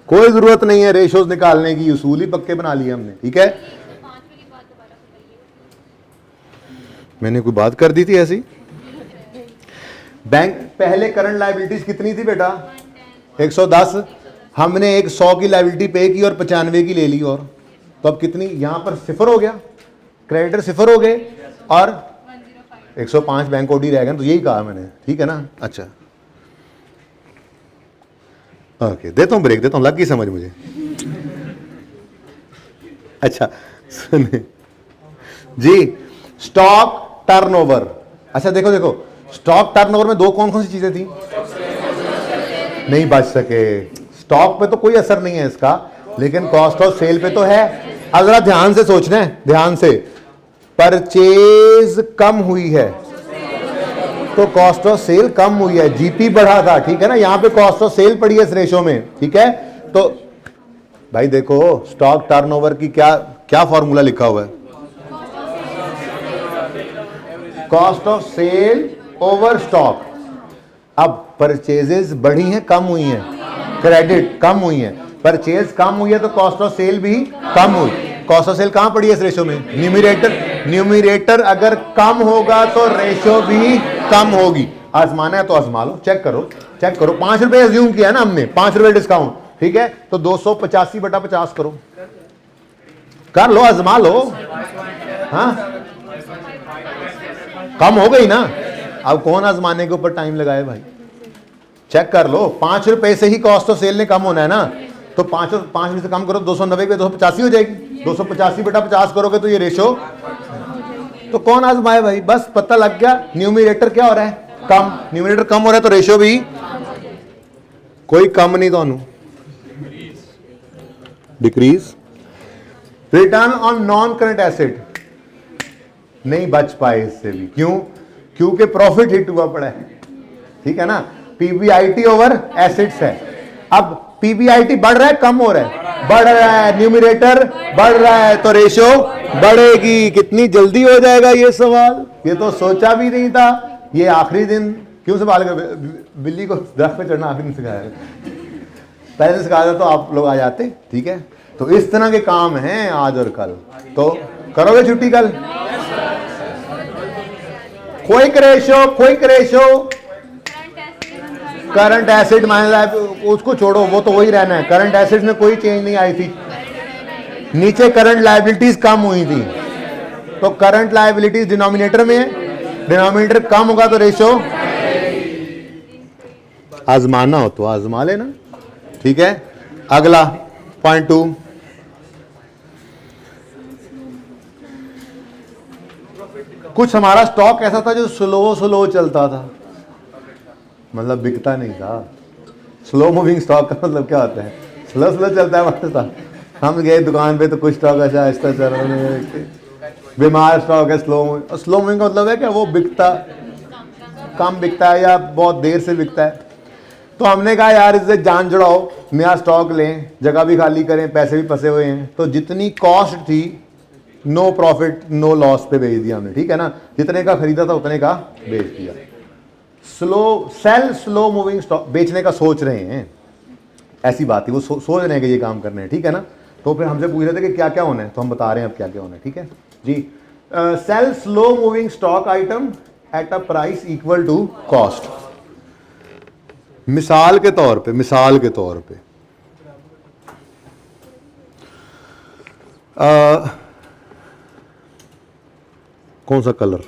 कोई जरूरत नहीं है रेशोज निकालने की, उसूल ही पक्के बना लिए हमने, ठीक है। मैंने कोई बात कर दी थी ऐसी। बैंक पहले करंट लायबिलिटीज कितनी थी बेटा, 110, हमने एक 100 की लायबिलिटी पे की और 95 की ले ली, और तो अब कितनी, यहां पर सिफर हो गया, क्रेडिटर सिफर हो गए और 105 बैंक ओडी रह गए, तो यही कहा मैंने, ठीक है ना। अच्छा ओके, देता हूं ब्रेक, देता हूं, लग गई समझ मुझे। अच्छा सुनिए जी, स्टॉक टर्नओवर। अच्छा देखो देखो, स्टॉक टर्नओवर में दो कौन कौन सी चीजें थी, नहीं बच सके। स्टॉक पे तो कोई असर नहीं है इसका, लेकिन कॉस्ट ऑफ सेल पे तो है। अब जरा ध्यान से सोचना है, ध्यान से, परचेज कम हुई है तो कॉस्ट ऑफ सेल कम हुई है, जीपी बढ़ा था, ठीक है ना, यहां पे कॉस्ट ऑफ सेल पड़ी है इस रेशो में, ठीक है। तो भाई देखो, स्टॉक टर्नओवर की क्या क्या फॉर्मूला लिखा हुआ है, cost of sale over stock. अब परचेजेस बढ़ी हैं कम हुई हैं, क्रेडिट कम हुई है, परचेज कम हुई है तो कॉस्ट ऑफ सेल भी कम हुई। कॉस्ट ऑफ सेल कहां पड़ी है इस रेशो में, न्यूमरेटर अगर कम होगा तो रेशो भी कम होगी। आजमाना है तो आजमा लो, चेक करो 5 रुपए अज्यूम किया ना हमने, 5 रुपए डिस्काउंट, ठीक है, तो 285 बटा 50 करो, कर लो, आजमा लो। हाँ कम हो गई ना, अब कौन आजमाने के ऊपर टाइम लगाए भाई, चेक कर लो। 5 रुपए से ही कॉस्ट ऑफ सेल ने कम होना है ना, तो 5 से कम करो, 290 पे 285 हो जाएगी, 285 बटा 50 करोगे तो ये रेशो, तो कौन आजमाए भाई, बस पता लग गया। न्यूमरेटर क्या हो रहा है, कम, न्यूमरेटर कम हो रहा है तो रेशो भी कोई कम नहीं, दोनों decrease. Return on non current asset नहीं बच पाए इससे भी, क्यों, क्योंकि प्रॉफिट हिट हुआ पड़ा है, ठीक है ना। पीबीआईटी ओवर एसेट्स है, अब पीबीआईटी बढ़ रहा है कम हो रहा है, बढ़ रहा है, न्यूमरेटर बढ़ रहा है तो रेशो बढ़ेगी। कितनी जल्दी हो जाएगा ये सवाल, ये तो सोचा भी नहीं था। ये आखिरी दिन क्यों सवाल कर, बिल्ली को दरख्त पे चढ़ना आखिरी दिन सिखाया, पहले से सिखाया तो आप लोग आ जाते, ठीक है। तो इस तरह के काम हैं आज और कल, तो करोगे छुट्टी कल। Quick ratio current asset minus, उसको छोड़ो, वो तो वही रहना है, करंट एसेट में कोई चेंज नहीं आई थी, नीचे करंट लायबिलिटीज कम हुई थी, तो करंट लायबिलिटीज डिनोमिनेटर में है, डिनोमिनेटर कम होगा तो रेशो, आजमाना हो तो आजमा लेना, ठीक है। अगला पॉइंट 2, कुछ हमारा स्टॉक ऐसा था जो स्लो चलता था, मतलब बिकता नहीं था। स्लो मूविंग स्टॉक का मतलब क्या होता है, स्लो चलता है हमारे साथ। हम गए दुकान पे तो कुछ स्टॉक ऐसा आहिस्ता चल रहा है, बीमार स्टॉक है, स्लो मूविंग का मतलब है कि वो बिकता, कम बिकता है या बहुत देर से बिकता है। तो हमने कहा यार इससे जान जुड़ाओ, नया स्टॉक लें, जगह भी खाली करें, पैसे भी फंसे हुए हैं, तो जितनी कॉस्ट थी नो प्रॉफिट नो लॉस पे बेच दिया हमने, ठीक है ना, जितने का खरीदा था उतने का बेच दिया। स्लो मूविंग स्टॉक बेचने का सोच रहे हैं, ऐसी बात है, वो सोच रहे हैं कि ये काम करने हैं, ठीक है ना। तो फिर हमसे पूछ रहे थे कि क्या क्या होना है, तो हम बता रहे हैं अब क्या क्या होना है, ठीक है जी। Sell slow moving stock item at a price equal to cost. मिसाल के तौर पे कौन सा कलर,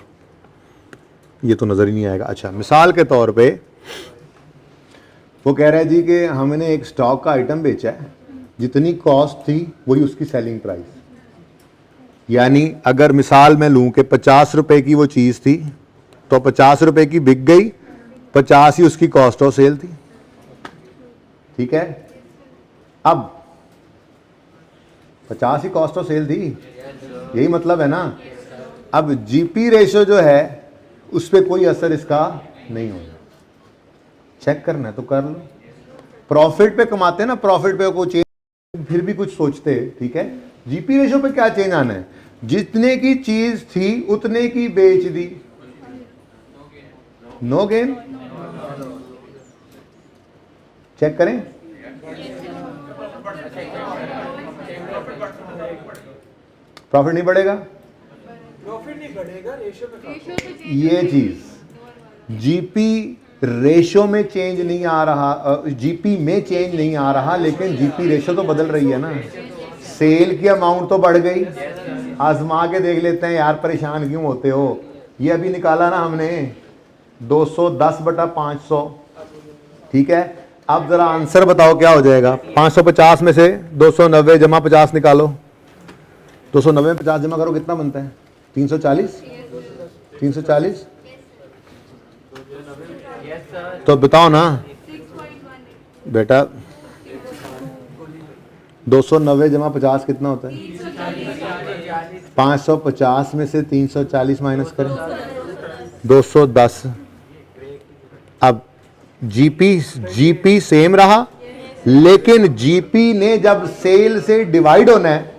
ये तो नजर ही नहीं आएगा। अच्छा, मिसाल के तौर पे वो कह रहा है जी कि हमने एक स्टॉक का आइटम बेचा है, जितनी कॉस्ट थी वही उसकी सेलिंग प्राइस। यानी अगर मिसाल मैं लूं कि 50 रुपए की वो चीज़ थी, तो 50 रुपए की बिक गई, 50 ही उसकी कॉस्ट ऑफ सेल थी, ठीक है। अब 50 ही कॉस्ट ऑफ सेल थी, यही मतलब है ना। अब जीपी रेशो जो है उस पर कोई असर इसका नहीं होगा। चेक करना है तो कर लो। प्रॉफिट पे कमाते हैं ना, प्रॉफिट पे कोई चेंज फिर भी कुछ सोचते हैं, ठीक है। जीपी रेशो पे क्या चेंज आना है, जितने की चीज थी उतने की बेच दी, नो गेन। चेक करें, प्रॉफिट नहीं बढ़ेगा, ये चीज जीपी रेशो में चेंज नहीं आ रहा, जीपी में चेंज नहीं आ रहा, लेकिन जीपी रेशो तो बदल रही है ना। सेल की अमाउंट तो बढ़ गई। आजमा के देख लेते हैं यार, परेशान क्यों होते हो। ये अभी निकाला ना हमने 210/500, ठीक है। अब जरा आंसर बताओ क्या हो जाएगा। 550 में से 290 जमा 50 निकालो, 290 में 50 जमा करो, कितना बनता है? 340। 340 तो बताओ ना बेटा, 290 जमा 50 कितना होता है? 550 में से 340 माइनस करें, 210। अब जीपी सेम रहा, लेकिन जीपी ने जब सेल से डिवाइड होना है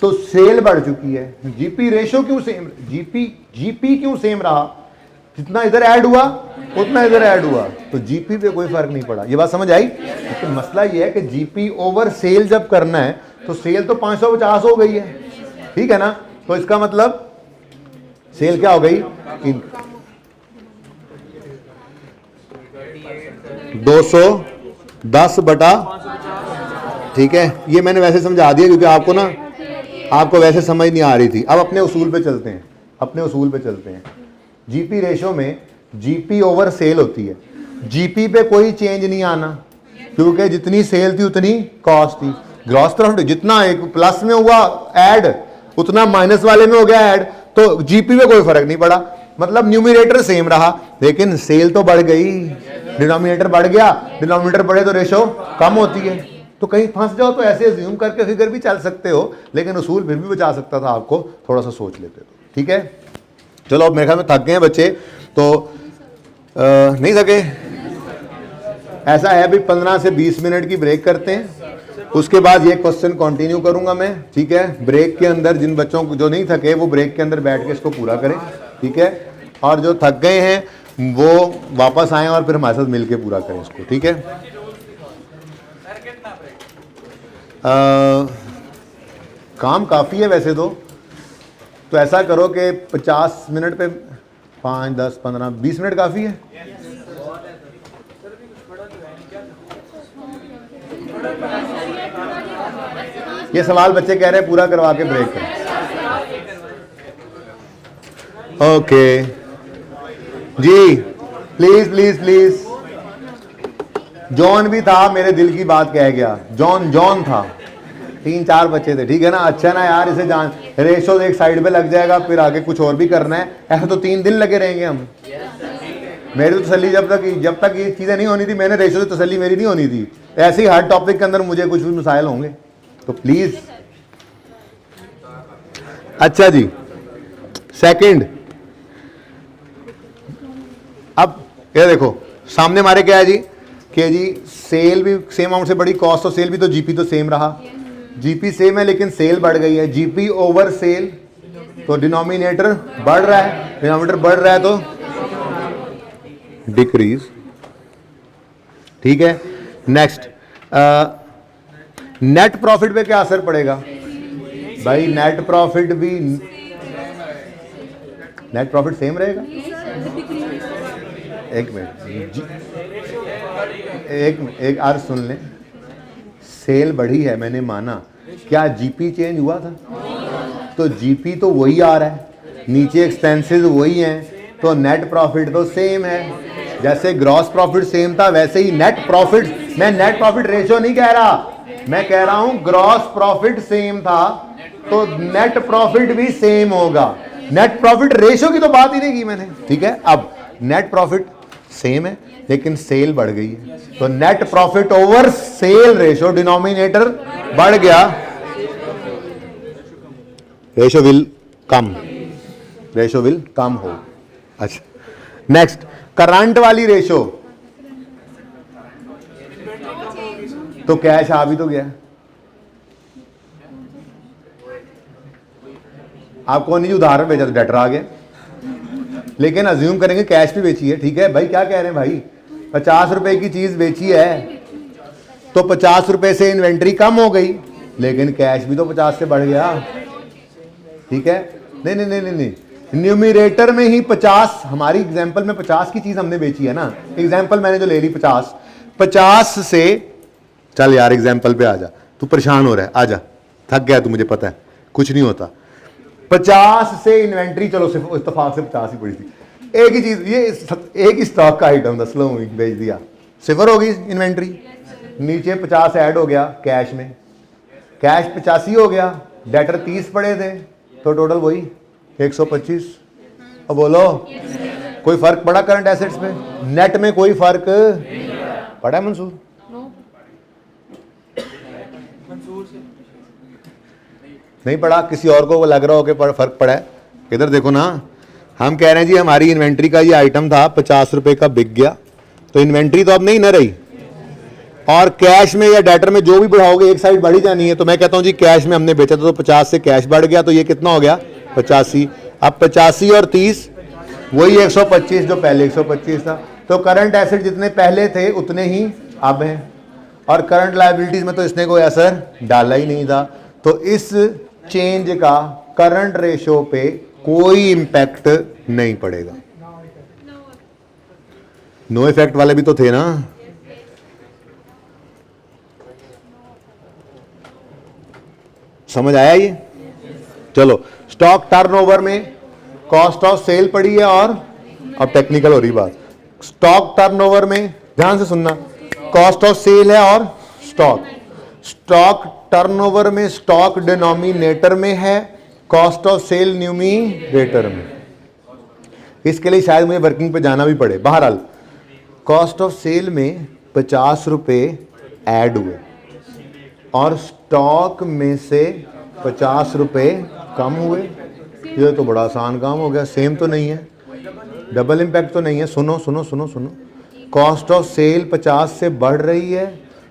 तो सेल बढ़ चुकी है। जीपी रेशो क्यों सेम, जीपी क्यों सेम रहा? जितना इधर ऐड हुआ उतना इधर ऐड हुआ, तो जीपी पे कोई फर्क नहीं पड़ा। ये बात समझ आई? तो मसला ये है कि जीपी ओवर सेल जब करना है तो सेल तो 550 हो गई है, ठीक है ना। तो इसका मतलब सेल क्या हो गई? 210/, ठीक है। ये मैंने वैसे समझा दिया क्योंकि आपको ना, आपको वैसे समझ नहीं आ रही थी। अब अपने उसूल पे चलते हैं, अपने उसूल पे चलते हैं। जीपी रेशो में जीपी ओवर सेल होती है, जीपी पे कोई चेंज नहीं आना, क्योंकि जितनी सेल थी उतनी कॉस्ट थी। ग्रॉस प्रॉफिट जितना एक प्लस में हुआ ऐड, उतना माइनस वाले में हो गया ऐड, तो जीपी पे कोई फर्क नहीं पड़ा। मतलब न्यूमरेटर सेम रहा, लेकिन सेल तो बढ़ गई, डिनोमिनेटर बढ़ गया। डिनोमिनेटर बढ़े तो रेशो कम होती है। तो कहीं फंस जाओ तो ऐसे ज्यूम करके फिगर भी चल सकते हो, लेकिन उसूल फिर भी बचा सकता था आपको, थोड़ा सा सोच लेते तो, ठीक है। चलो, अब मेरे ख्याल में थक गए हैं बच्चे, तो नहीं थके? ऐसा है भी 15 से 20 मिनट की ब्रेक करते हैं, उसके बाद ये क्वेश्चन कंटिन्यू करूंगा मैं, ठीक है। ब्रेक के अंदर जिन बच्चों को जो नहीं थके वो ब्रेक के अंदर बैठ के इसको पूरा करें, ठीक है। और जो थक गए हैं वो वापस आएं और फिर हमारे साथ मिलके पूरा करें इसको, ठीक है। काम काफ़ी है वैसे तो ऐसा करो कि 50 मिनट पे 5, 10, 15, 20 मिनट काफ़ी है। ये सवाल बच्चे कह रहे हैं पूरा करवा के ब्रेक करें। ओके जी, प्लीज प्लीज प्लीज। जॉन भी था, मेरे दिल की बात कह गया। जॉन था, 3-4 बच्चे थे, ठीक है ना। अच्छा ना यार, इसे जान, रेशो एक साइड पे लग जाएगा, फिर आगे कुछ और भी करना है, ऐसा तो 3 दिन लगे रहेंगे हम। मेरी तो तसल्ली जब तक ये चीजें नहीं होनी थी, मैंने रेशो से तसल्ली मेरी नहीं होनी थी। ऐसे ही हर टॉपिक के अंदर मुझे कुछ भी मसाइल होंगे, तो प्लीज। अच्छा जी, सेकंड, अब ये देखो सामने हमारे क्या है जी, कि जी सेल भी सेम अमाउंट से बड़ी, कॉस्ट ऑफ सेल भी, तो जीपी तो सेम रहा। जीपी सेम है लेकिन सेल बढ़ गई है, जीपी ओवर सेल, तो डिनोमिनेटर बढ़ रहा है, डिनोमिनेटर बढ़ रहा है तो डिक्रीज, ठीक है। नेक्स्ट, नेट प्रॉफिट पे क्या असर पड़ेगा भाई? नेट प्रॉफिट भी, नेट प्रॉफिट सेम रहेगा। एक मिनट, एक अर्ज सुन लें। सेल बढ़ी है, मैंने माना, क्या जीपी चेंज हुआ था? तो जीपी तो वही आ रहा है, नीचे एक्सपेंसेस वही हैं, तो नेट प्रॉफिट तो सेम है। जैसे ग्रॉस प्रॉफिट सेम था वैसे ही नेट प्रॉफिट, मैं नेट प्रॉफिट रेशियो नहीं कह रहा, मैं कह रहा हूं ग्रॉस प्रॉफिट सेम था तो नेट प्रॉफिट भी सेम होगा। नेट प्रॉफिट रेशियो की तो बात ही नहीं की मैंने, ठीक है। अब नेट प्रॉफिट सेम है लेकिन सेल बढ़ गई है, तो net profit over cell ratio, denominator बढ़ गया, ratio will come, ratio will come हो। अच्छा, नेक्स्ट करंट वाली रेशियो, तो कैश आ भी तो गया। आपको नहीं उदाहरण भेजा तो डेटर आ गया, लेकिन अज्यूम करेंगे कैश भी बेची है, ठीक है भाई, क्या कह रहे हैं भाई, 50 रुपए की चीज बेची है तो 50 रुपए से इन्वेंट्री कम हो गई, लेकिन कैश भी तो 50 से बढ़ गया, ठीक है। नहीं नहीं नहीं नहीं नहीं, न्यूमिरेटर में ही 50, हमारी एग्जांपल में 50 की चीज हमने बेची है ना, एग्जांपल मैंने जो ले ली 50 से, चल यार एग्जांपल पे आ जा, तू परेशान हो रहा है, आजा, थक गया तू, मुझे पता है कुछ नहीं होता। 50 से इन्वेंट्री, चलो सिर्फ इत्तेफाक से 50 ही पड़ी थी, एक ही चीज, ये एक ही स्टॉक का आइटम था, स्लो बेच दिया, सिफर हो गई इन्वेंट्री, नीचे 50 ऐड हो गया कैश में, कैश 85 हो गया, डेटर 30 पड़े थे, तो टोटल वही 125। अब बोलो कोई फर्क पड़ा करंट एसेट्स पे? नेट में कोई फर्क पड़ा है मंसूर? नहीं पड़ा, किसी और को लग रहा हो कि फर्क पड़ा है? इधर देखो ना, हम कह रहे हैं जी हमारी इन्वेंट्री का ये आइटम था 50 रुपए का, बिक गया, तो इन्वेंट्री तो अब नहीं न रही, और कैश में या डेटर में जो भी बढ़ाओगे एक साइड बढ़ी जानी है, तो मैं कहता हूं जी कैश में हमने बेचा था तो 50 से कैश बढ़ गया, तो ये कितना हो गया 85। अब 85 और 30 वही 125 जो पहले 125 था, तो करंट एसेट जितने पहले थे उतने ही अब हैं, और करंट लायबिलिटीज में तो इसने कोई असर डाला ही नहीं था, तो इस चेंज का करंट रेशियो पे कोई इंपैक्ट नहीं पड़ेगा। नो इफेक्ट वाले भी तो थे ना, समझ आया ये? चलो, स्टॉक टर्नओवर में कॉस्ट ऑफ सेल पड़ी है, और अब टेक्निकल हो रही बात, स्टॉक टर्नओवर में ध्यान से सुनना, कॉस्ट ऑफ सेल है और स्टॉक टर्नओवर में स्टॉक डिनोमिनेटर में है, कॉस्ट ऑफ सेल न्यूमिरेटर में। इसके लिए शायद मुझे वर्किंग पे जाना भी पड़े। बहरहाल कॉस्ट ऑफ सेल में 50 रुपए ऐड हुए और स्टॉक में से 50 रुपए कम हुए, ये तो बड़ा आसान काम हो गया, सेम तो नहीं है, डबल इम्पैक्ट तो नहीं है। सुनो सुनो सुनो सुनो, कॉस्ट ऑफ सेल 50 से बढ़ रही है,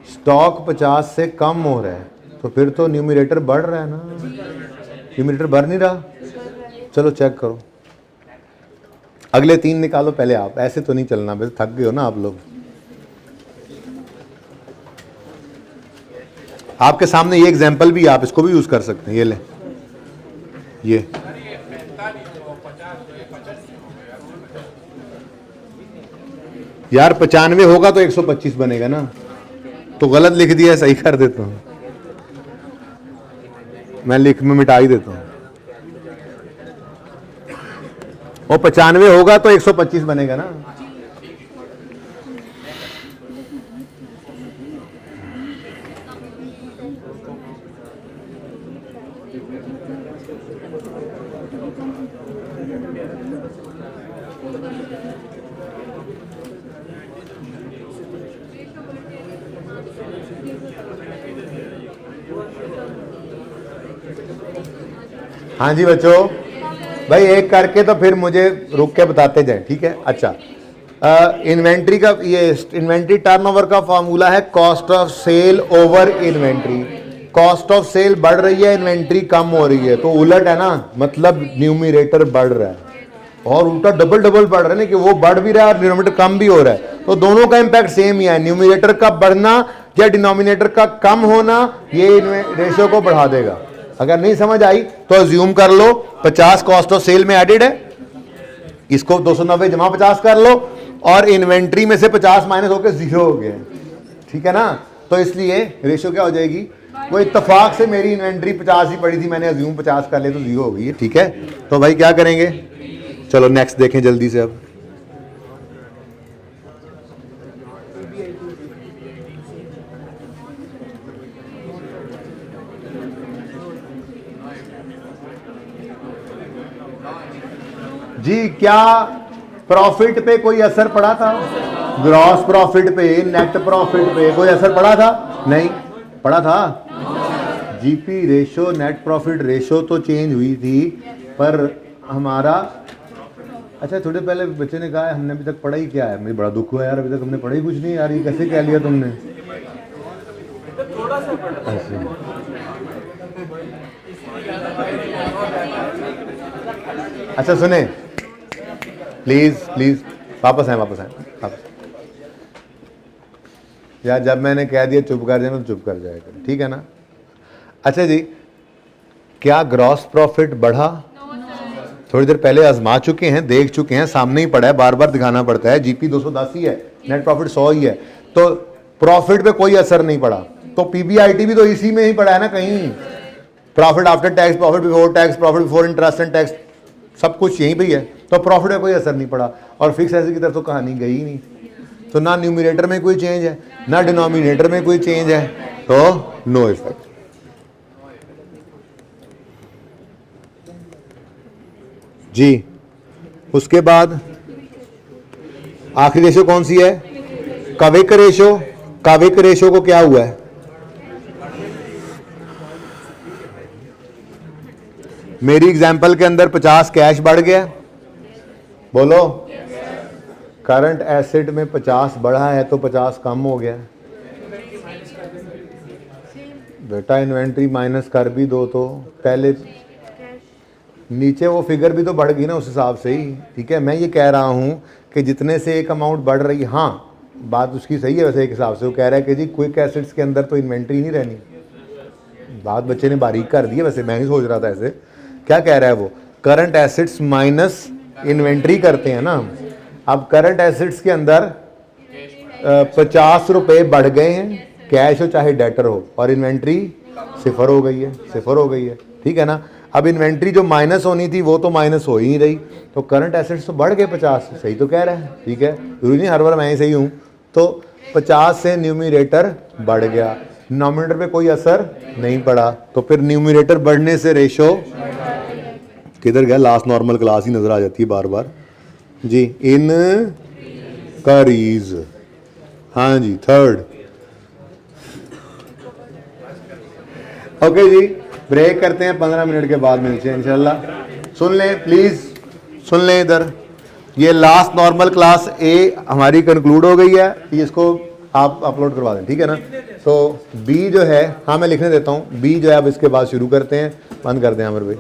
स्टॉक 50 से कम हो रहा है, तो फिर तो न्यूमिरेटर बढ़ रहा है ना, न्यूमिरेटर बढ़ नहीं रहा। चलो चेक करो, अगले 3 निकालो पहले आप, ऐसे तो नहीं चलना, बस थक गए हो ना आप लोग। आपके सामने ये एग्जाम्पल भी, आप इसको भी यूज कर सकते हैं, ये ले, ये यार 95 होगा तो 125 बनेगा ना, तो गलत लिख दिया, सही कर देता हूं मैं, लिख में मिटा ही देता हूं, और 95 होगा तो 125 बनेगा ना। हाँ जी बच्चों, भाई एक करके तो फिर मुझे रुक के बताते जाएं, ठीक है। अच्छा, इन्वेंट्री का, ये इन्वेंट्री टर्नओवर का फॉर्मूला है cost of sale over inventory. Cost of sale बढ़ रही है, इन्वेंट्री कम हो रही है, तो उलट है ना, मतलब न्यूमिरेटर बढ़ रहा है, और उल्टा डबल डबल बढ़ रहा है ना, कि वो बढ़ भी रहा है और डिनोमिनेटर कम भी हो रहा है, तो दोनों का इंपैक्ट सेम ही है। न्यूमिरेटर का बढ़ना या डिनोमिनेटर का कम होना ये रेशियो को बढ़ा देगा। अगर नहीं समझ आई तो अज्यूम कर लो 50 कॉस्ट ऑफ सेल में एडेड है, इसको 290 जमा 50 कर लो और इन्वेंट्री में से 50 माइनस होकर 0 हो गया, ठीक है ना। तो इसलिए रेशियो क्या हो जाएगी, वो इत्तेफाक से मेरी इन्वेंट्री 50 ही पड़ी थी, मैंने अज्यूम 50 कर लिया तो 0 हो गई है, ठीक है। तो भाई क्या करेंगे, चलो नेक्स्ट देखें जल्दी से। अब जी क्या प्रॉफिट पे कोई असर पड़ा था, ग्रॉस प्रॉफिट पे, नेट प्रॉफिट पे कोई असर पड़ा था? नहीं पड़ा था। GP ratio, net profit ratio तो चेंज हुई थी, पर हमारा, अच्छा थोड़े पहले बच्चे ने कहा हमने अभी तक पढ़ा ही क्या है, मुझे बड़ा दुख हुआ यार, अभी तक हमने पढ़ा ही कुछ नहीं यार, ये कैसे कह लिया तुमने? अच्छा सुने, प्लीज प्लीज वापस आए वापस। यार जब मैंने कह दिया चुप कर जाए तो चुप कर जाएगा, ठीक है ना। अच्छा जी, क्या ग्रॉस प्रॉफिट बढ़ा? थोड़ी देर पहले आजमा चुके हैं, देख चुके हैं, सामने ही पड़ा है, बार बार दिखाना पड़ता है। जीपी 210 ही है, नेट प्रॉफिट 100 ही है, तो प्रॉफिट पे कोई असर नहीं पड़ा। तो पीबीआईटी भी तो इसी में ही पड़ा है ना कहीं, profit after tax, profit before tax, profit before interest and tax, सब कुछ यहीं पे ही है। तो प्रॉफिट में कोई असर नहीं पड़ा और फिक्स एसेट की तरफ तो कहानी गई ही नहीं। तो ना न्यूमरेटर में कोई चेंज है ना डिनोमिनेटर में कोई चेंज है, तो नो इफेक्ट। जी उसके बाद आखिरी रेशो कौन सी है, कविक रेशो। कविक रेशो को क्या हुआ है, मेरी एग्जांपल के अंदर 50 कैश बढ़ गया, बोलो करंट एसेट में 50 बढ़ा है तो 50 कम हो गया। बेटा इन्वेंट्री माइनस कर भी दो तो पहले नीचे वो फिगर भी तो बढ़ गई ना उस हिसाब से ही, ठीक है। मैं ये कह रहा हूं कि जितने से एक अमाउंट बढ़ रही, हाँ बात उसकी सही है वैसे एक हिसाब से। वो कह रहा है कि जी क्विक एसेट्स के अंदर तो इन्वेंट्री नहीं रहनी, बात बच्चे ने बारीक कर दी है, वैसे मैं नहीं सोच रहा था ऐसे। क्या कह रहा है वो, करंट एसेट्स माइनस इन्वेंट्री करते हैं ना। अब करंट एसेट्स के अंदर 50 रुपए बढ़ गए हैं, कैश हो चाहे डेटर हो, और इन्वेंट्री सिफर हो गई है, सिफर हो गई है, ठीक है ना। अब इन्वेंट्री जो माइनस होनी थी वो तो माइनस हो ही नहीं रही, तो करंट एसेट्स तो बढ़ गए 50, सही तो कह रहा है, ठीक है, जरूरी नहीं हर बार मैं ही सही हूँ। तो 50 से न्यूमरेटर बढ़ गया, डिनोमिनेटर पे कोई असर नहीं पड़ा, तो फिर न्यूमरेटर बढ़ने से रेशो किधर गया, लास्ट नॉर्मल क्लास ही नजर आ जाती है बार बार जी, इन करीज। हाँ जी थर्ड, ओके जी ब्रेक करते हैं, 15 मिनट के बाद मिलते हैं इंशाल्लाह। सुन लें प्लीज, सुन लें इधर, ये लास्ट नॉर्मल क्लास ए हमारी कंक्लूड हो गई है, इसको आप अपलोड करवा दें, ठीक है ना। तो बी जो है, हाँ मैं लिखने देता हूँ, बी जो है अब इसके बाद शुरू करते हैं, बंद कर दें अमर भाई।